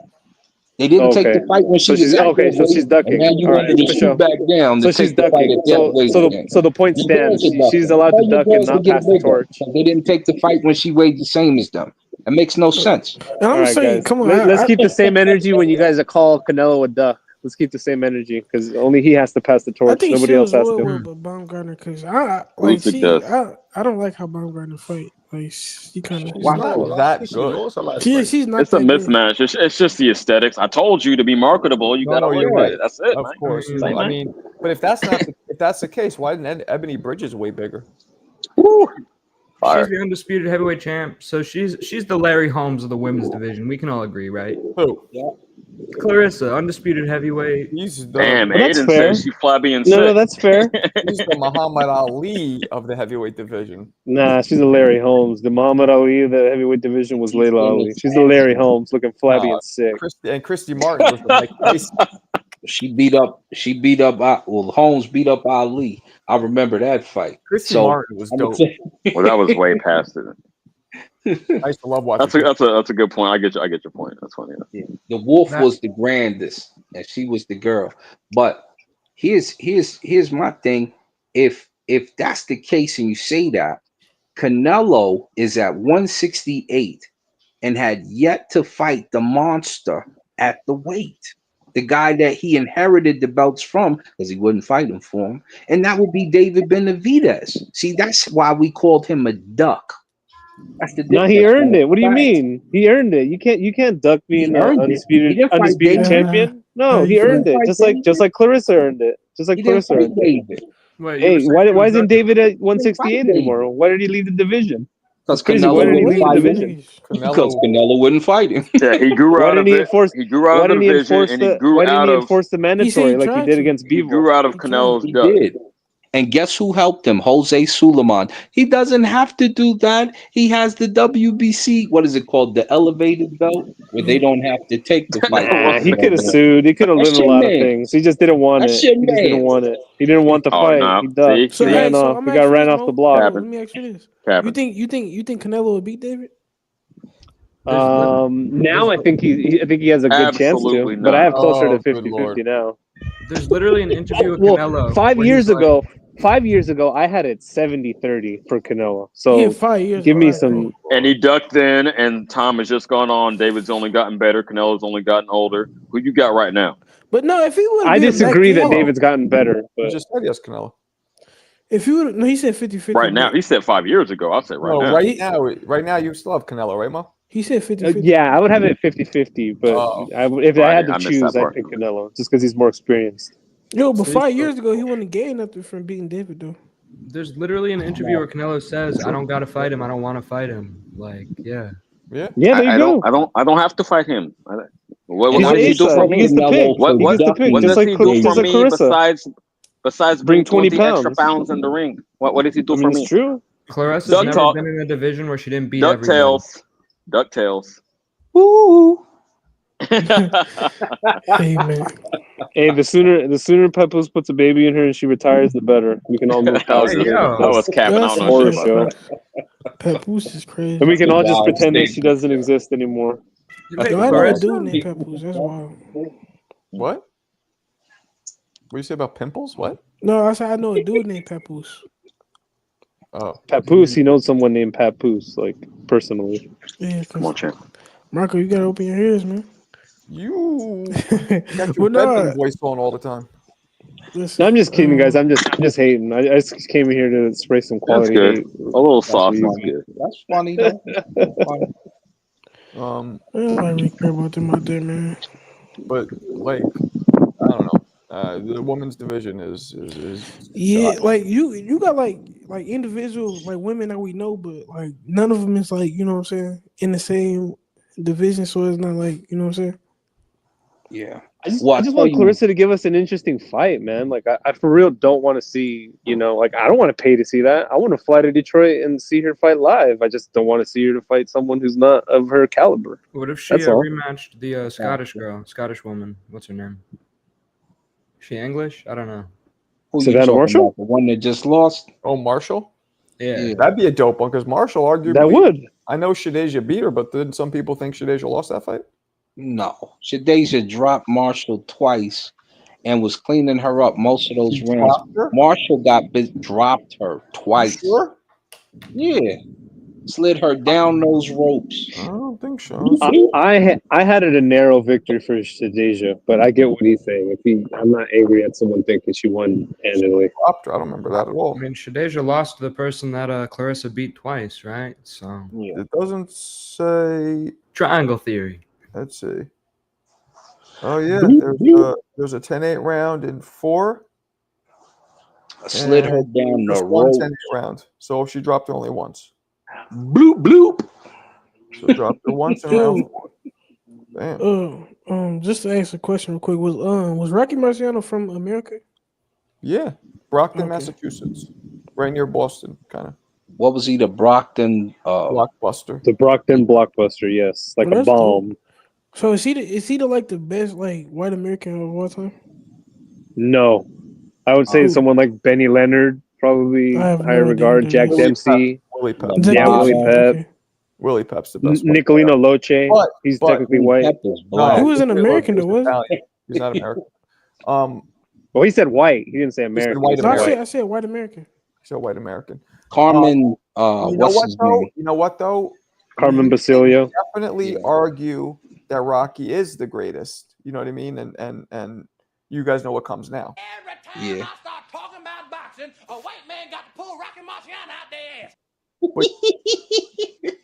They didn't take the Okay. fight when she So was she's at okay, that so weight, she's and now ducking. you All want right, her to for shoot sure. back down So to she's take the fight ducking. at that weight again. So the point The girls stands. are She's ducking. allowed to Tell your duck and girls to not get pass the bigger. torch. But they didn't take the fight when she weighed the same as them. That makes no sense. And All I'm right, saying, guys. come on, Let's keep the same energy when you guys call Canelo a duck. Let's keep the same energy because only he has to pass the I torch. think Nobody she else was has well to. with Baumgartner because I like Usyk does. I don't like how Baumgartner fight. Like she kind of She's not that good. she's not It's a that good. mismatch. It's just the aesthetics. I told you to be marketable. You got to No, work you're with right. it. That's it, Of man. course. Say, I man. mean, but if that's the case, why didn't Ebony Bridges way bigger? Woo. She's Fire. the undisputed heavyweight champ, so she's the Larry Holmes of the women's division. We can all agree, right? Who? Clarissa, undisputed heavyweight. He's the Damn, Well, that's Aiden fair. says she flabby and No, sick. that's fair. he's the Muhammad Ali of the heavyweight division. Nah, she's a Larry Holmes. The Muhammad Ali, the heavyweight division was She's Layla in Ali. the She's the Larry fashion. Holmes, looking flabby and sick. Christy Martin was the Mike Tyson. She beat up. Holmes beat up Ali. I remember that fight. Christy So Martin was I'm dope. saying- Well, that was way past it. I used to love watching. That's a good point. I get your point. That's funny. Yeah. The wolf was the grandest, and she was the girl. But here's my thing. If that's the case, and you say that, Canelo is at 168 and had yet to fight the monster at the weight. The guy that he inherited the belts from, because he wouldn't fight him for him, and that would be David Benavidez. See, that's why we called him a duck. That's the No, difference. he earned it. What do you Facts. mean? He earned it. You can't duck He being earned an it. He didn't fight undisputed David. champion. No, he you earned didn't it. fight Just like Clarissa earned it. Just like He didn't Clarissa fight earned it. David. Wait, you were Hey, saying why he was isn't David at 168 David. anymore? Why did he leave the division? Because That's crazy. Why Canelo did he wouldn't leave the fight division? him. Because Canelo wouldn't fight him. Yeah, he grew Why out didn't of he it. enforce? He grew out Why of the didn't he division, enforce and he the? grew Why didn't out he of enforce the mandatory like he did against he Bivol? grew out of He Canelo's He gut. did. And guess who helped him? Jose Suleiman. He doesn't have to do that. He has the WBC, what is it called? The elevated belt, where they don't have to take the fight. Nah, he could have That's sued. He could have done a your lot of man. things. He just didn't want That's it. your He just didn't man. want it. He didn't want the Oh fight. no! He ducked. See, He So ran off. I'm He asking got you ran this, off Mo. the block. Let me ask you this: Cabin. you think Canelo will beat David? Now I think he has a good chance Absolutely to, but I not. have closer to Oh, good 50-50 lord. now. There's literally an interview with Well, Canelo. 5 where years he's like, ago, 5 years ago, I had it 70-30 for Canelo. Yeah, So 5 years give ago. me I some. agree. And he ducked in, and time has just gone on. David's only gotten better. Canelo's only gotten older. Who you got right now? But no, if he would have I beat him back disagree that then, David's gotten better, You but just said yes, Canelo. if he would, no, he said 50-50. Right now, but he said 5 years ago. I said right No, now. right now you still have Canelo, right, Mo? he said 50-50. yeah, I would have it 50-50. But Oh. if Oh, I I had to missed that choose, I'd part. pick Canelo just because he's more experienced. Yo, but So 5 years ago he wouldn't gain nothing from beating David though. there's literally an interview where Canelo says, "I don't gotta fight him. I don't want to fight him." Like, yeah. Yeah. Yeah, there you go. I don't have to fight him. What He's does an he do A-side. for He me? gets to pick. Canelo He gets to pick, What just does he do for me Clarissa. besides Bring bring 20 20 extra pounds. pounds in the ring? What does he do I mean, for it's me? true. Clarissa's Duck never talk. been in a division where she didn't beat everybody. DuckTales. Woo! Hey man. Hey, the sooner Peppers puts a baby in her and she retires, the better. We can all move past it. I was capping. I don't know Horror shit about show. that. Papoose is crazy. And we can all just Wild pretend that statement. she doesn't exist anymore. Yo, I know a dude named Papoose. That's wild. What? What do you say about pimples? What? No, I said I know a dude named Papoose. Oh. Papoose, he knows someone named Papoose, like personally. Yeah, Come on, champ. Marco, you gotta open your ears, man. You got Well, your no, bedroom voice on all the time. No, I'm just kidding, guys. I'm just hating. I just came here to spray some quality good. hate. A little That's sauce is easy. good. That's funny though. That's funny. Nobody really care about them out there, man. But like, I don't know. The women's division is Yeah, shot. like you got like individual like women that we know, but like none of them is like, you know what I'm saying, in the same division. So it's not like, you know what I'm saying. Yeah. I just Well, I tell want you, Clarissa to give us an interesting fight, man. Like I for real don't want to see, like I don't want to pay to see that. I want to fly to Detroit and see her fight live. I just don't want to see her to fight someone who's not of her caliber. What if she That's all. rematched the Scottish woman? What's her name? Is she English? I don't know. who you Savannah talking Marshall? about? The one that just lost? Oh, Marshall. Yeah. That'd be a dope one because Marshall arguably. That would. I know Shadeja beat her, but didn't some people think Shadeja lost that fight? No. Shadeja dropped Marshall twice and was cleaning her up most of those She rounds. dropped her? Marshall dropped her You twice. sure? Yeah. Slid her down those ropes. I don't think so. I had it a narrow victory for Shadeja, but I get what he's saying. I'm not angry at someone thinking she won handily. Dropped her. I don't remember that at all. I mean, Shadeja lost to the person that Clarissa beat twice, right? So It doesn't say. triangle theory. Let's see. Oh yeah, there's a 10-8 round in 4. Slid her and down the just one ropes. 10-8 round. So she dropped her only once. Bloop bloop. So dropped her once in round 4. Damn. Just to ask a question real quick, was Rocky Marciano from America? Yeah, Brockton, Okay. Massachusetts, right near Boston, kind of. What was he? The Brockton Blockbuster. The Brockton blockbuster, yes, like Well, a that's dope. bomb. So is he the like the best like white American of all time? No, I would say Oh. someone like Benny Leonard, probably I have no higher idea regard. who that Jack is. Dempsey, Willie Pep. yeah, Willie Pep, Okay. Willie Pep's the best one. Nicolino Loche. But- He's but- technically white. No, He was an Nicolino American Loche's though, wasn't he? Italian. He's not American. Well, he said white. He didn't say He said American. white He said No, I American. said white American. So white American. Carmen. You know What's what his though? name? You know what though? Carmen You Basilio. can definitely argue that Rocky is the greatest. You know what I mean? And you guys know what comes now. Yeah.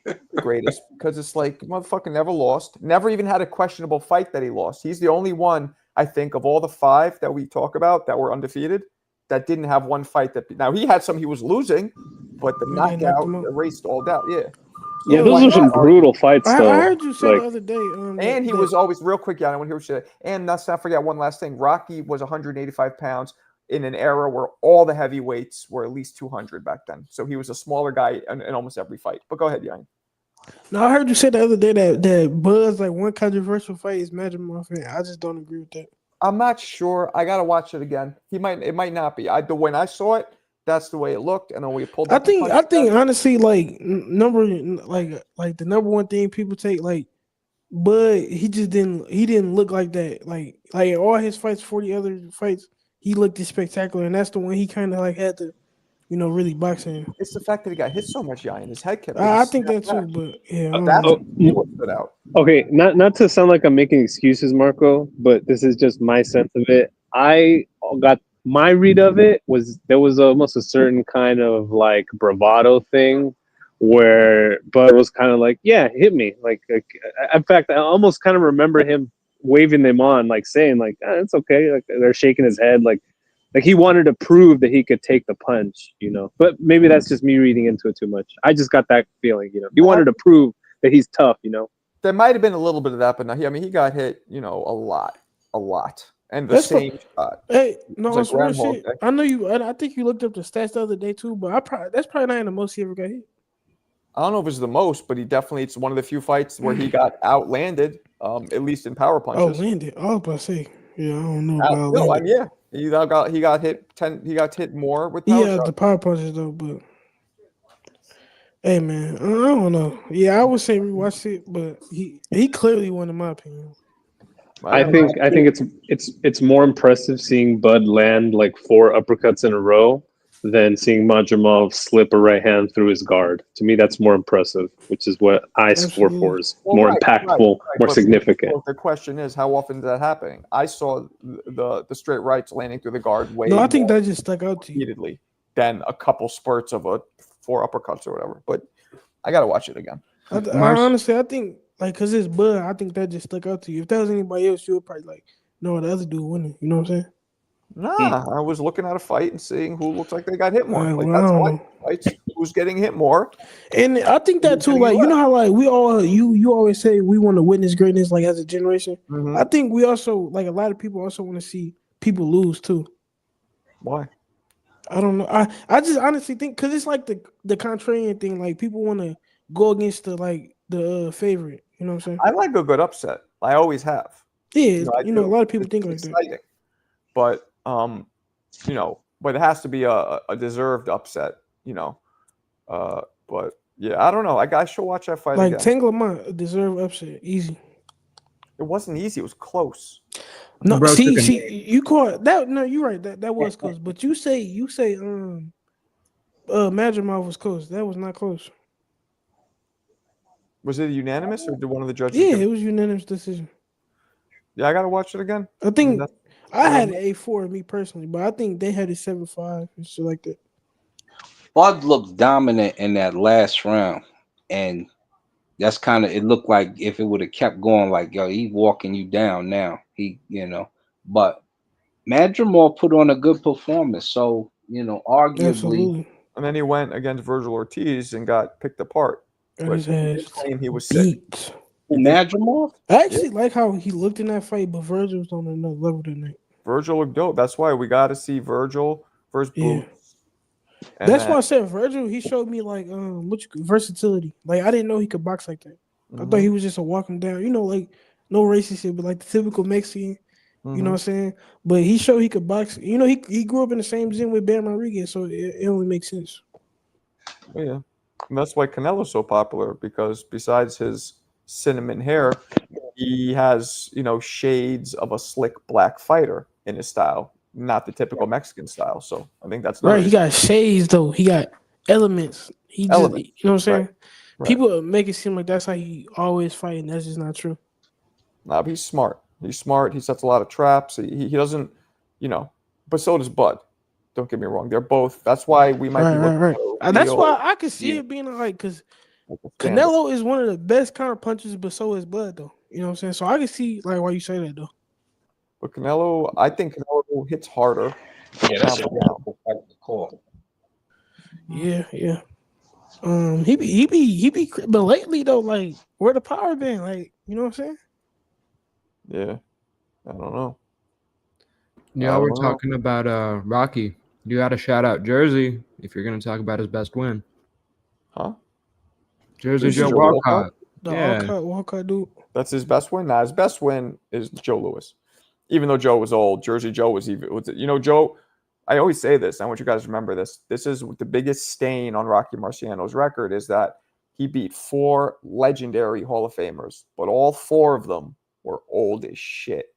The greatest because it's like motherfucker never lost, never even had a questionable fight that he lost. He's the only one I think of all the 5 that we talk about that were undefeated that didn't have one fight that. Now he had some he was losing, but the Yeah, they knocked knockout him out. erased all doubt. Yeah. Yeah, So, those like, are some brutal fights, I though. heard you say Like, the other day. and he was always real quick. Yeah, I want to hear what you said. And let's not forget one last thing. Rocky was 185 pounds in an era where all the heavyweights were at least 200 back then. So he was a smaller guy in almost every fight. But go ahead, Yang. No, I heard you say the other day that Buzz like one controversial fight is Magic Muffin. I just don't agree with that. I'm not sure. I gotta watch it again. It might not be. When I saw it, that's the way it looked, and then we pulled. I think honestly, like like the number one thing people take like, Bud he didn't look like that. Like all his fights, 40 other fights, he looked spectacular, and that's the one he kind of like had to, really box in. It's the fact that he got hit so much, and his head kept. I think that too, but yeah, I don't that's know. what stood out. okay, not to sound like I'm making excuses, Marco, but this is just my sense of it. I got my read of it was there was almost a certain kind of like bravado thing where Bud was kind of like, yeah, hit me. Like in fact, I almost kind of remember him waving them on, like saying like, it's okay. Like they're shaking his head, like he wanted to prove that he could take the punch, But maybe that's just me reading into it too much. I just got that feeling, He wanted to prove that he's tough, There might have been a little bit of that, but no, he got hit, a lot, and the same shot. Hey, no, It's like on some real Groundhog shit. Day. I know you. I think you looked up the stats the other day too, but that's probably not the most he ever got hit. I don't know if it's the most, but it's one of the few fights where he got outlanded, at least in power punches. Outlanded. I was about to say, yeah, I don't know about No, outlanded. he got hit 10. He got hit more with power Yeah, shots. the power punches though, but hey man, I don't know. Yeah, I would say rewatch it, but he clearly won in my opinion. I think it's more impressive seeing Bud land like 4 uppercuts in a row than seeing Majamov slip a right hand through his guard. To me, that's more impressive, which is what I score for is more impactful, more But significant. the question is, how often is that happening? I saw the straight rights landing through the guard way No, I think more that just stuck out to you. repeatedly than a couple spurts of 4 uppercuts or whatever. But I got to watch it again. I honestly, I think Like, cause it's Bud, I think that just stuck out to you. If that was anybody else, you would probably like, no, the other dude winning. You know what I'm saying? Nah, I was looking at a fight and seeing who looks like they got hit more. Like Well, I that's don't all I know. fights. Who's getting hit more? And I think that Who's too, getting like, you know less? how like we all you always say we want to witness greatness like as a generation. Mhm. I think we also like a lot of people also want to see people lose too. Why? I don't know. I just honestly think because it's like the contrarian thing. Like people want to go against the favorite. You know what I'm saying? I like a good upset. I always have. Yeah, I you know, a do. lot of people think It's like that. exciting, but but it has to be a deserved upset. But yeah, I don't know. I should watch that fight Like again. Tanglemont deserve upset easy. It wasn't easy. It was close. No, Bro took a see, you caught that. No, you're right. That was close. But you say Madrimov was close. That was not close. Was it unanimous or did one of the judges Yeah, give it it? was unanimous decision. Yeah, I gotta watch it again. I I mean, think that's I what had I'm- an A4 me personally, but I think they had a 7-5 and shit like that. Bud looked dominant in that last round, and that's kind of it. Looked like if it would have kept going, like yo, he walking you down now. But Madrimov put on a good performance, so arguably, Absolutely. And then he went against Virgil Ortiz and got picked apart. Got But his he did ass claim he was sick. beat. He did. Madrimov. I actually like how he looked in that fight, but Virgil was on another level that night. Virgil looked dope. That's why we got to see Virgil versus Yeah. Boots. And That's then, why I said Virgil. He showed me like versatility. Like I didn't know he could box like that. I thought he was just a walk him down. You know, like no racist shit, but like the typical Mexican. You know what I'm saying? But he showed he could box. You know, he grew up in the same gym with Bam Rodriguez, so it only makes sense. yeah. And that's why Canelo's so popular because besides his cinnamon hair, he has, shades of a slick black fighter in his style, not the typical Mexican style. So I think that's another Right? He reason. got shades though. He got elements. He just, Element. you know what I'm saying? Right. People make it seem like that's how he always fight, and that's just not true. Nah, but he's smart. He's smart. He sets a lot of traps. He doesn't, but so does Bud. Don't get me wrong. They're both. That's why we might be looking Right. at That's Leo why I could see being it being like because like a scandal. Canelo is one of the best counter punchers, but so is Bud though. You know what I'm saying? So I can see like why you say that though. But Canelo, I think Canelo hits harder. Yeah, that's a pound for pound. difficult fight to call. Yeah. He be, but lately though, like where the power been? Like you know what I'm saying? Yeah, I don't know. Yeah, we're talking about Rocky. You got to shout out Jersey if you're going to talk about his best win. Huh? Jersey Joe Walcott. The Yeah. Walcott dude. That's his best win. Nah, his best win is Joe Louis. Even though Joe was old, Jersey Joe was even. Joe. I always say this. I want you guys to remember this. This is the biggest stain on Rocky Marciano's record is that he beat 4 legendary Hall of Famers, but all 4 of them were old as shit,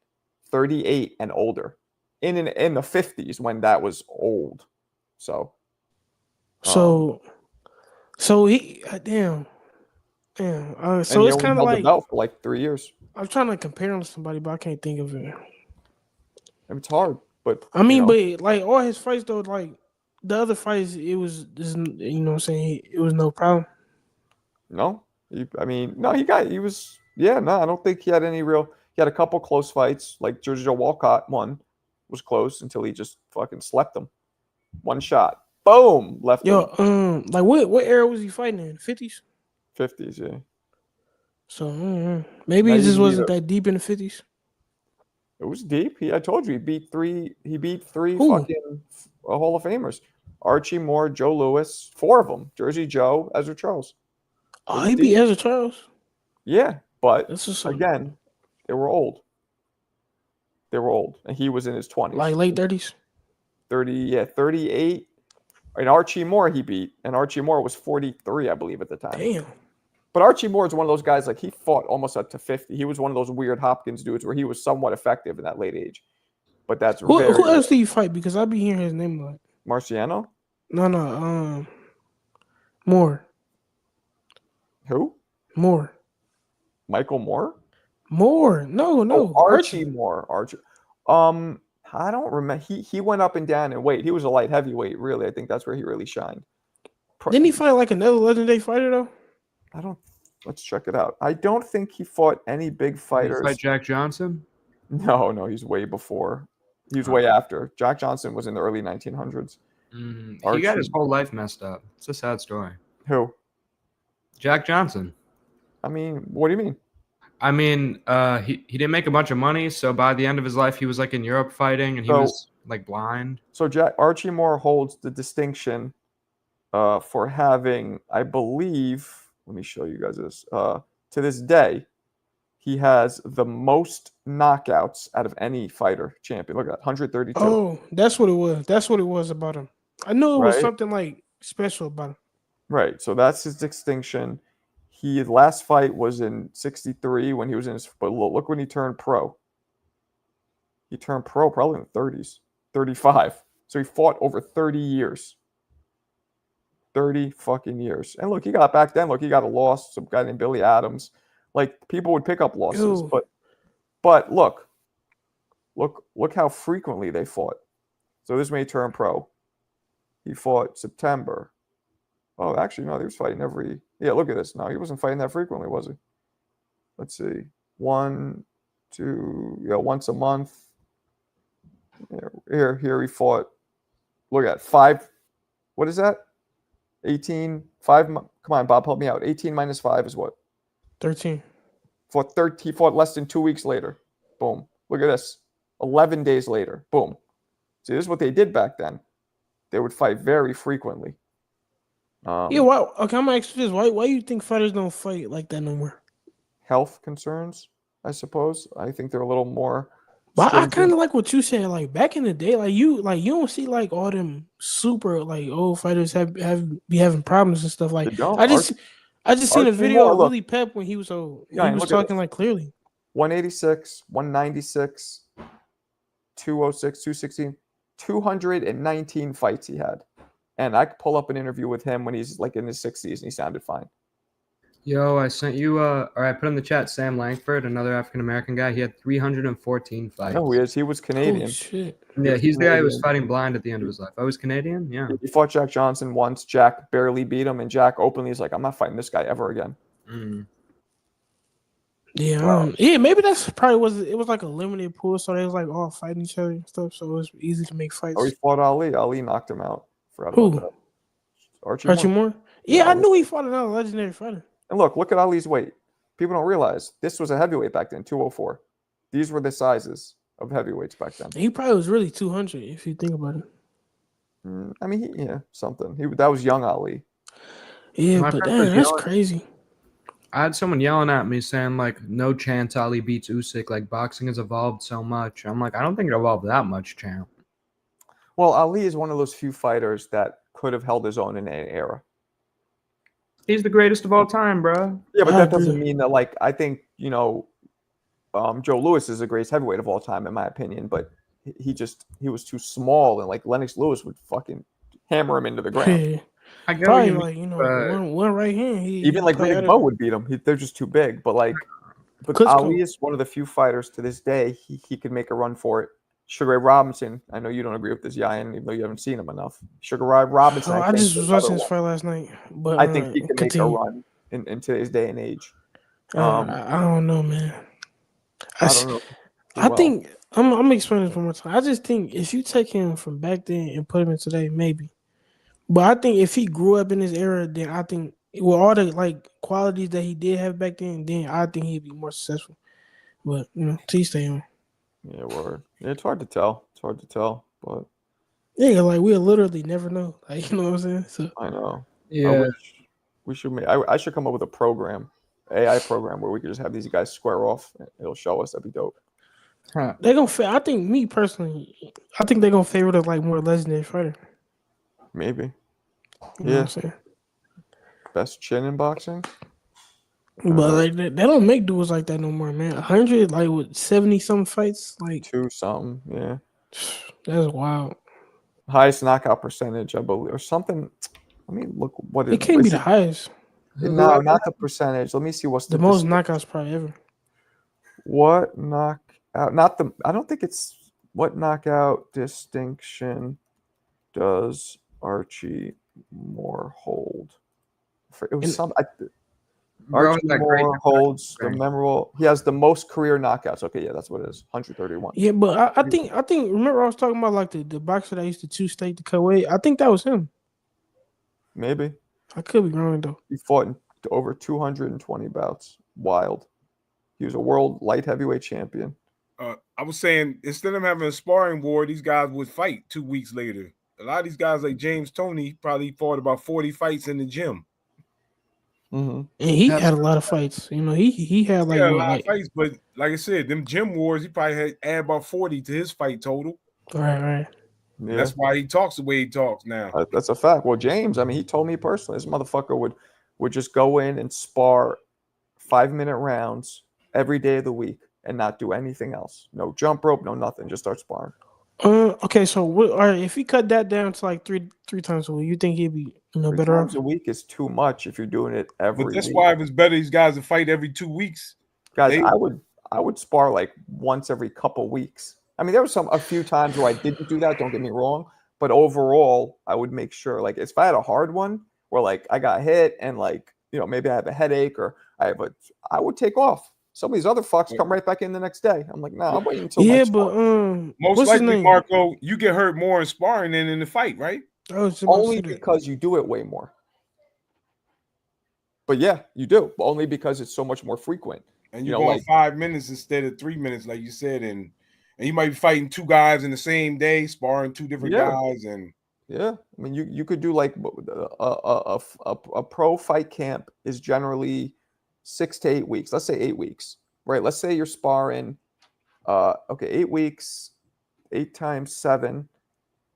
38 and older, in the 50s when that was old. So he damn. So and he it's only kind of held the like belt for like 3 years. I'm trying to compare him to somebody, but I can't think of it. It's hard, but I mean, but like all his fights though, like the other fights, it was just, you know what I'm saying, it was no problem. No, I don't think he had any real. He had a couple close fights, like Jersey Joe Walcott. One was close until he just fucking slept him. One shot, boom, left him. Like what era was he fighting in? 50s? 50s, yeah. So maybe Now it you just need wasn't that deep in the 50s. It was deep. I told you, he beat three Who? fucking Hall of Famers: Archie Moore, Joe Louis, 4 of them. Jersey Joe, Ezra Charles. Oh, he beat Ezra Charles. Yeah, but That's just again, they were old. And he was in his 20s. Like late 30s. 38. And Archie Moore he beat, and Archie Moore was 43, I believe, at the time. Damn. But Archie Moore is one of those guys, like he fought almost up to 50. He was one of those weird Hopkins dudes where he was somewhat effective in that late age. But that's Who else did you fight? Because I be hearing his name a lot. Marciano? No, Moore. Who? Moore. Michael Moore? Moore. No. Oh, Archie Moore. I don't remember. He went up and down in weight. He was a light heavyweight, really. I think that's where he really shined. Didn't he fight like another legendary fighter though? I don't Let's check it out. I don't think he fought any big Did he fighters. fight Jack Johnson? No, he's way before. He was way after. Jack Johnson was in the early 1900s. He got his whole life messed up. It's a sad story. Who? Jack Johnson. I mean, what do you mean? I mean, he didn't make a bunch of money, so by the end of his life, he was like in Europe fighting, and he was like blind. So Archie Moore holds the distinction for having, I believe, let me show you guys this. To this day, he has the most knockouts out of any fighter champion. Look at that, 132. Oh, that's what it was. That's what it was about him. I knew it was Right? something like special about him. Right. So that's his distinction. His last fight was in 63 when he was in his, but look when he turned pro. He turned pro probably in the 30s, 35. So he fought over 30 years. 30 fucking years. And look, he got back then, look, he got a loss, some guy named Billy Adams. Like, people would pick up losses, Ew. but look how frequently they fought. So this may turn pro. He fought September. Oh, actually, no, he was fighting every. Yeah, look at this. No, he wasn't fighting that frequently, was he? Let's see. 1, 2, once a month. Here he fought. Look at 5. What is that? 18. 5. Come on, Bob, help me out. 18 minus 5 is what? 13. Fought 30. He fought less than 2 weeks later. Boom. Look at this. 11 days later. Boom. See, this is what they did back then. They would fight very frequently. Yeah, why? Okay, I'm gonna ask you this: Why you think fighters don't fight like that no more? Health concerns, I suppose. I think they're a little more. But I kind of like what you said. Like back in the day, you don't see like all them super like old fighters be having problems and stuff. Like I just seen a video of Willie Pep when he was old. He was talking like clearly. 186, 196, 206, 216, 219 fights he had. And I could pull up an interview with him when he's like in his 60s and he sounded fine. Yo, I sent you, or I put in the chat Sam Langford, another African-American guy. He had 314 fights. I know who he is. He was Canadian. Holy shit. Yeah, he's the guy who was fighting blind at the end of his life. I was Canadian? Yeah. He fought Jack Johnson once. Jack barely beat him. And Jack openly is like, I'm not fighting this guy ever again. Yeah, yeah, maybe that's probably it was like a limited pool, so they was like all fighting each other and stuff, so it was easy to make fights. Oh, he fought Ali. Ali knocked him out. Forgot Who? about that. Archie Moore? Yeah, I knew he fought another legendary fighter. And look at Ali's weight. People don't realize this was a heavyweight back then, 204. These were the sizes of heavyweights back then. He probably was really 200 if you think about it. I mean, something. That was young Ali. Yeah, My but friend damn, was that's yelling- crazy. I had someone yelling at me saying, like, no chance Ali beats Usyk. Like, boxing has evolved so much. I'm like, I don't think it evolved that much, champ. Well, Ali is one of those few fighters that could have held his own in an era. He's the greatest of all time, bro. Yeah, but that doesn't mean that, like, I think, Joe Louis is the greatest heavyweight of all time, in my opinion, but he was too small, and, like, Lennox Lewis would fucking hammer him into the ground. I get Probably what like, you mean, one right hand. Even like Riddick Bowe would beat him. They're just too big. But Klitschko. Ali is one of the few fighters to this day he could make a run for it. Sugar Ray Robinson. I know you don't agree with this, Yan, even though you haven't seen him enough. Sugar Ray Robinson. I just was watching his fight last night, but I think he can continue. make a run in today's day and age. I don't know, man. I don't know. I think I'm gonna explain this one more time. I just think if you take him from back then and put him in today, maybe. But I think if he grew up in this era, then I think with all the like qualities that he did have back then I think he'd be more successful. But till stay on. Yeah, word. Yeah, it's hard to tell. But yeah, like we'll literally never know. Like, you know what I'm saying? So I know. Yeah. We should I should come up with a program, AI program, where we could just have these guys square off. It'll show us. That'd be dope. They're gonna. I think me personally, I think they're gonna favor the like more legendary fighter. Maybe. You know what I'm saying? Best chin in boxing. But like they don't make duels like that no more, man. 100, like with 70 something fights, like 2 something, yeah. That's wild. Highest knockout percentage, I believe, or something. Let me look. What is It can't be the highest. No, not the percentage. Let me see what's The most knockouts probably ever. What knockout? Not the. I don't think it's what knockout distinction does Archie Moore hold? It was some. Bro, Archie that great Moore holds the rank. memorable. He has the most career knockouts. Okay, yeah, that's what it is. 131. Yeah, but I think remember I was talking about like the boxer that used to choose state to cut weight. I think that was him. Maybe. I could be wrong though. He fought in over 220 bouts. Wild. He was a world light heavyweight champion. I was saying instead of having a sparring war, these guys would fight 2 weeks later. A lot of these guys, like James Toney, probably fought about 40 fights in the gym. Mm-hmm. And he had a lot of fights. You know, he had like Yeah, a what, lot like of fights, but like I said, them gym wars, he probably had add about 40 to his fight total. right. And that's why he talks the way he talks now. That's a fact. Well, James, I mean, he told me personally, this motherfucker would just go in and spar 5-minute rounds every day of the week and not do anything else. No jump rope, no nothing. Just start sparring. Okay, so all right, if he cut that down to like three times a week, you think he'd be 3 better times off? a week is too much if you're doing it every But that's week. why if it's better these guys to fight every 2 weeks. Guys, I would spar like once every couple weeks. I mean, there was a few times where I didn't do that, don't get me wrong, but overall, I would make sure, like, if I had a hard one where like I got hit and like, maybe I have a headache or I would take off. Some of these other fucks come right back in the next day. I'm like, nah, I'm waiting until Yeah, next but sparring. Most what's his likely, name? Marco, you get hurt more in sparring than in the fight, right? Only because you do it way more. But yeah, you do. Only because it's so much more frequent. And you're going 5 minutes instead of 3 minutes, like you said, and you might be fighting 2 guys in the same day, sparring 2 different guys, and yeah, I mean, you could do like a pro fight camp is generally 6 to 8 weeks. Let's say 8 weeks, right? Let's say you're sparring. 8 weeks, 8 times 7,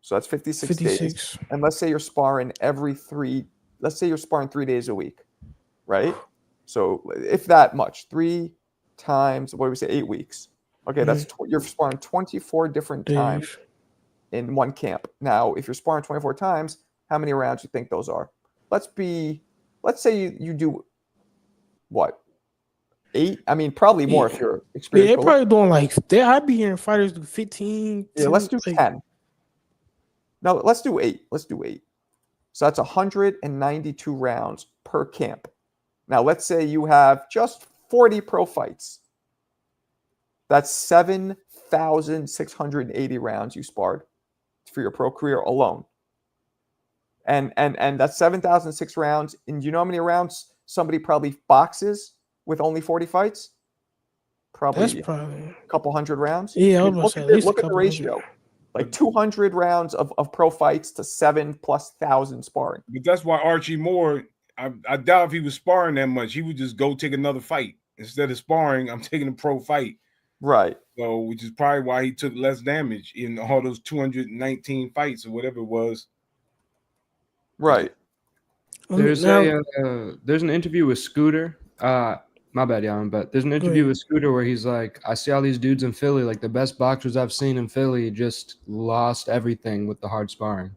so that's 56 days. And let's say you're sparring let's say you're sparring 3 days a week, right? So if that much, 3 times, what do we say, 8 weeks? Okay, that's you're sparring 24 different times in one camp. Now, if you're sparring 24 times, how many rounds do you think those are? Let's say you do what? 8? I mean, probably more if you're experienced. Yeah, they're probably doing like I'd be hearing fighters do 15. Yeah, let's do 10. No, let's do 8. Let's do 8. So that's 192 rounds per camp. Now, let's say you have just 40 pro fights. That's 7,680 rounds you sparred for your pro career alone. And that's 7,006 rounds. And you know how many rounds somebody probably boxes with only 40 fights? Probably a couple hundred rounds. Yeah, I I mean, was gonna say look at the ratio. Like 200 rounds of pro fights to 7,000+ sparring. But that's why Archie Moore, I doubt if he was sparring that much, he would just go take another fight. Instead of sparring, I'm taking a pro fight. Right. So, which is probably why he took less damage in all those 219 fights or whatever it was. Right. There's an interview with Scooter. My bad, Jan, but there's an interview with Scooter where he's like, I see all these dudes in Philly, like the best boxers I've seen in Philly just lost everything with the hard sparring.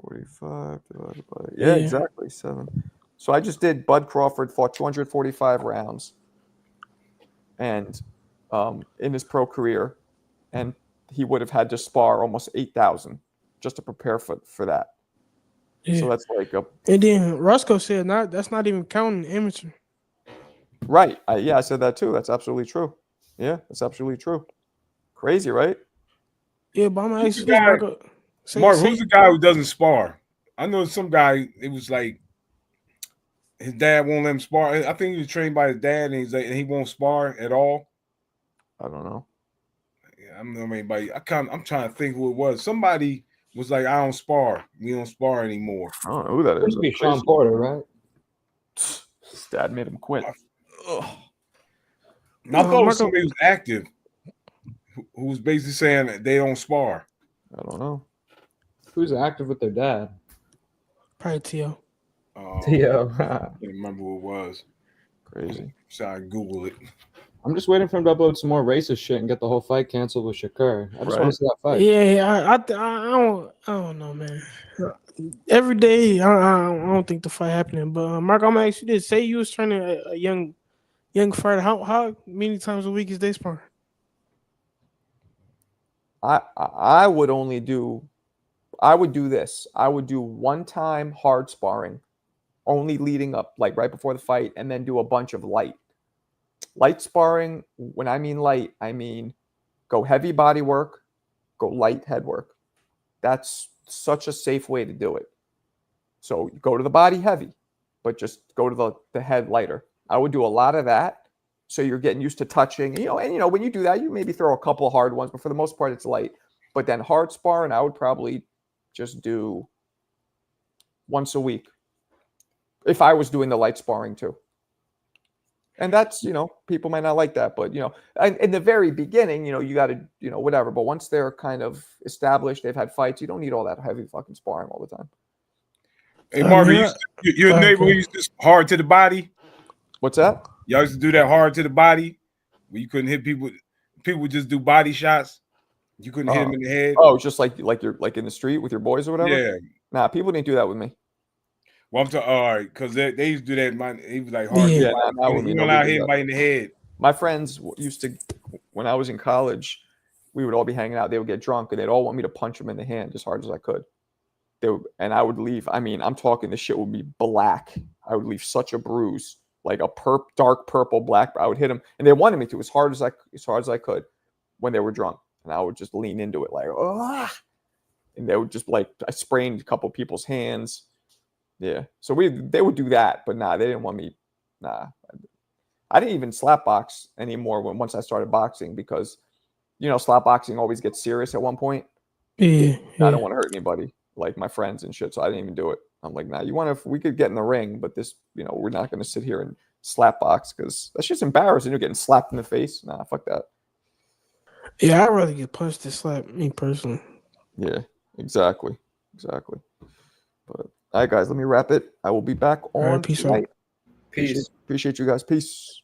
45 divided by exactly 7. So I just did. Bud Crawford fought 245 rounds, and in his pro career, and he would have had to spar almost 8,000 just to prepare for that. Yeah. So that's like And then Roscoe said that's not even counting amateur. Right. I said that too. That's absolutely true. Yeah, that's absolutely true. Crazy, right? Yeah, but I'm gonna ask you this, Marco. Mark, who's the guy who doesn't spar? I know some guy, it was like his dad won't let him spar. I think he was trained by his dad and he won't spar at all. I don't know. Yeah, I don't know anybody. I'm trying to think who it was. Somebody was like, I don't spar. We don't spar anymore. I don't know who that is. Supposed to be Sean Porter, right? His dad made him quit. I thought it was somebody who's active who was basically saying that they don't spar. I don't know. Who's active with their dad? Probably T.O. T.O. I can't remember who it was. Crazy. So I Google it. I'm just waiting for him to upload some more racist shit and get the whole fight canceled with Shakur. I just want to see that fight. Yeah, I don't know, man. Every day, I don't think the fight happening. But Mark, I'm gonna ask you this: say you was training a young fighter, how many times a week is they sparring? I would only do. I would do this. I would do 1 time hard sparring, only leading up, like right before the fight, and then do a bunch of light. Light sparring, when I mean light, I mean go heavy body work, go light head work. That's such a safe way to do it. So you go to the body heavy, but just go to the head lighter. I would do a lot of that. So you're getting used to touching, and when you do that, you maybe throw a couple of hard ones, but for the most part, it's light. But then hard sparring, I would probably just do once a week if I was doing the light sparring too. And that's, people might not like that, but, in the very beginning, you got to, whatever. But once they're kind of established, they've had fights, you don't need all that heavy fucking sparring all the time. Hey, Marvin, your neighbor used to hard to the body? What's that? Y'all used to do that hard to the body where you couldn't hit people. People would just do body shots. You couldn't hit them in the head. Oh, just like you're like in the street with your boys or whatever? Yeah. Nah, people didn't do that with me. Well, I'm talking, all right, because they used to do that. He was like hard. Yeah, you know, not hit anybody in the head. My friends used to, when I was in college, we would all be hanging out. They would get drunk, and they'd all want me to punch them in the hand as hard as I could. And I would leave. I mean, I'm talking, the shit would be black. I would leave such a bruise, like a dark purple black. I would hit them, and they wanted me to as hard as I could when they were drunk, and I would just lean into it like, ah, and they would just I sprained a couple people's hands. Yeah, so they would do that, but nah, they didn't want me. Nah, I didn't even slap box anymore once I started boxing because, slap boxing always gets serious at one point. Yeah, I don't want to hurt anybody, like my friends and shit, so I didn't even do it. I'm like, nah, we could get in the ring, but this, we're not going to sit here and slap box because that's just embarrassing. You're getting slapped in the face. Nah, fuck that. Yeah, I'd rather get punched than slapped, me personally. Yeah, exactly. But all right, guys, let me wrap it. I will be back on All right, peace out. tonight. Appreciate you guys. Peace.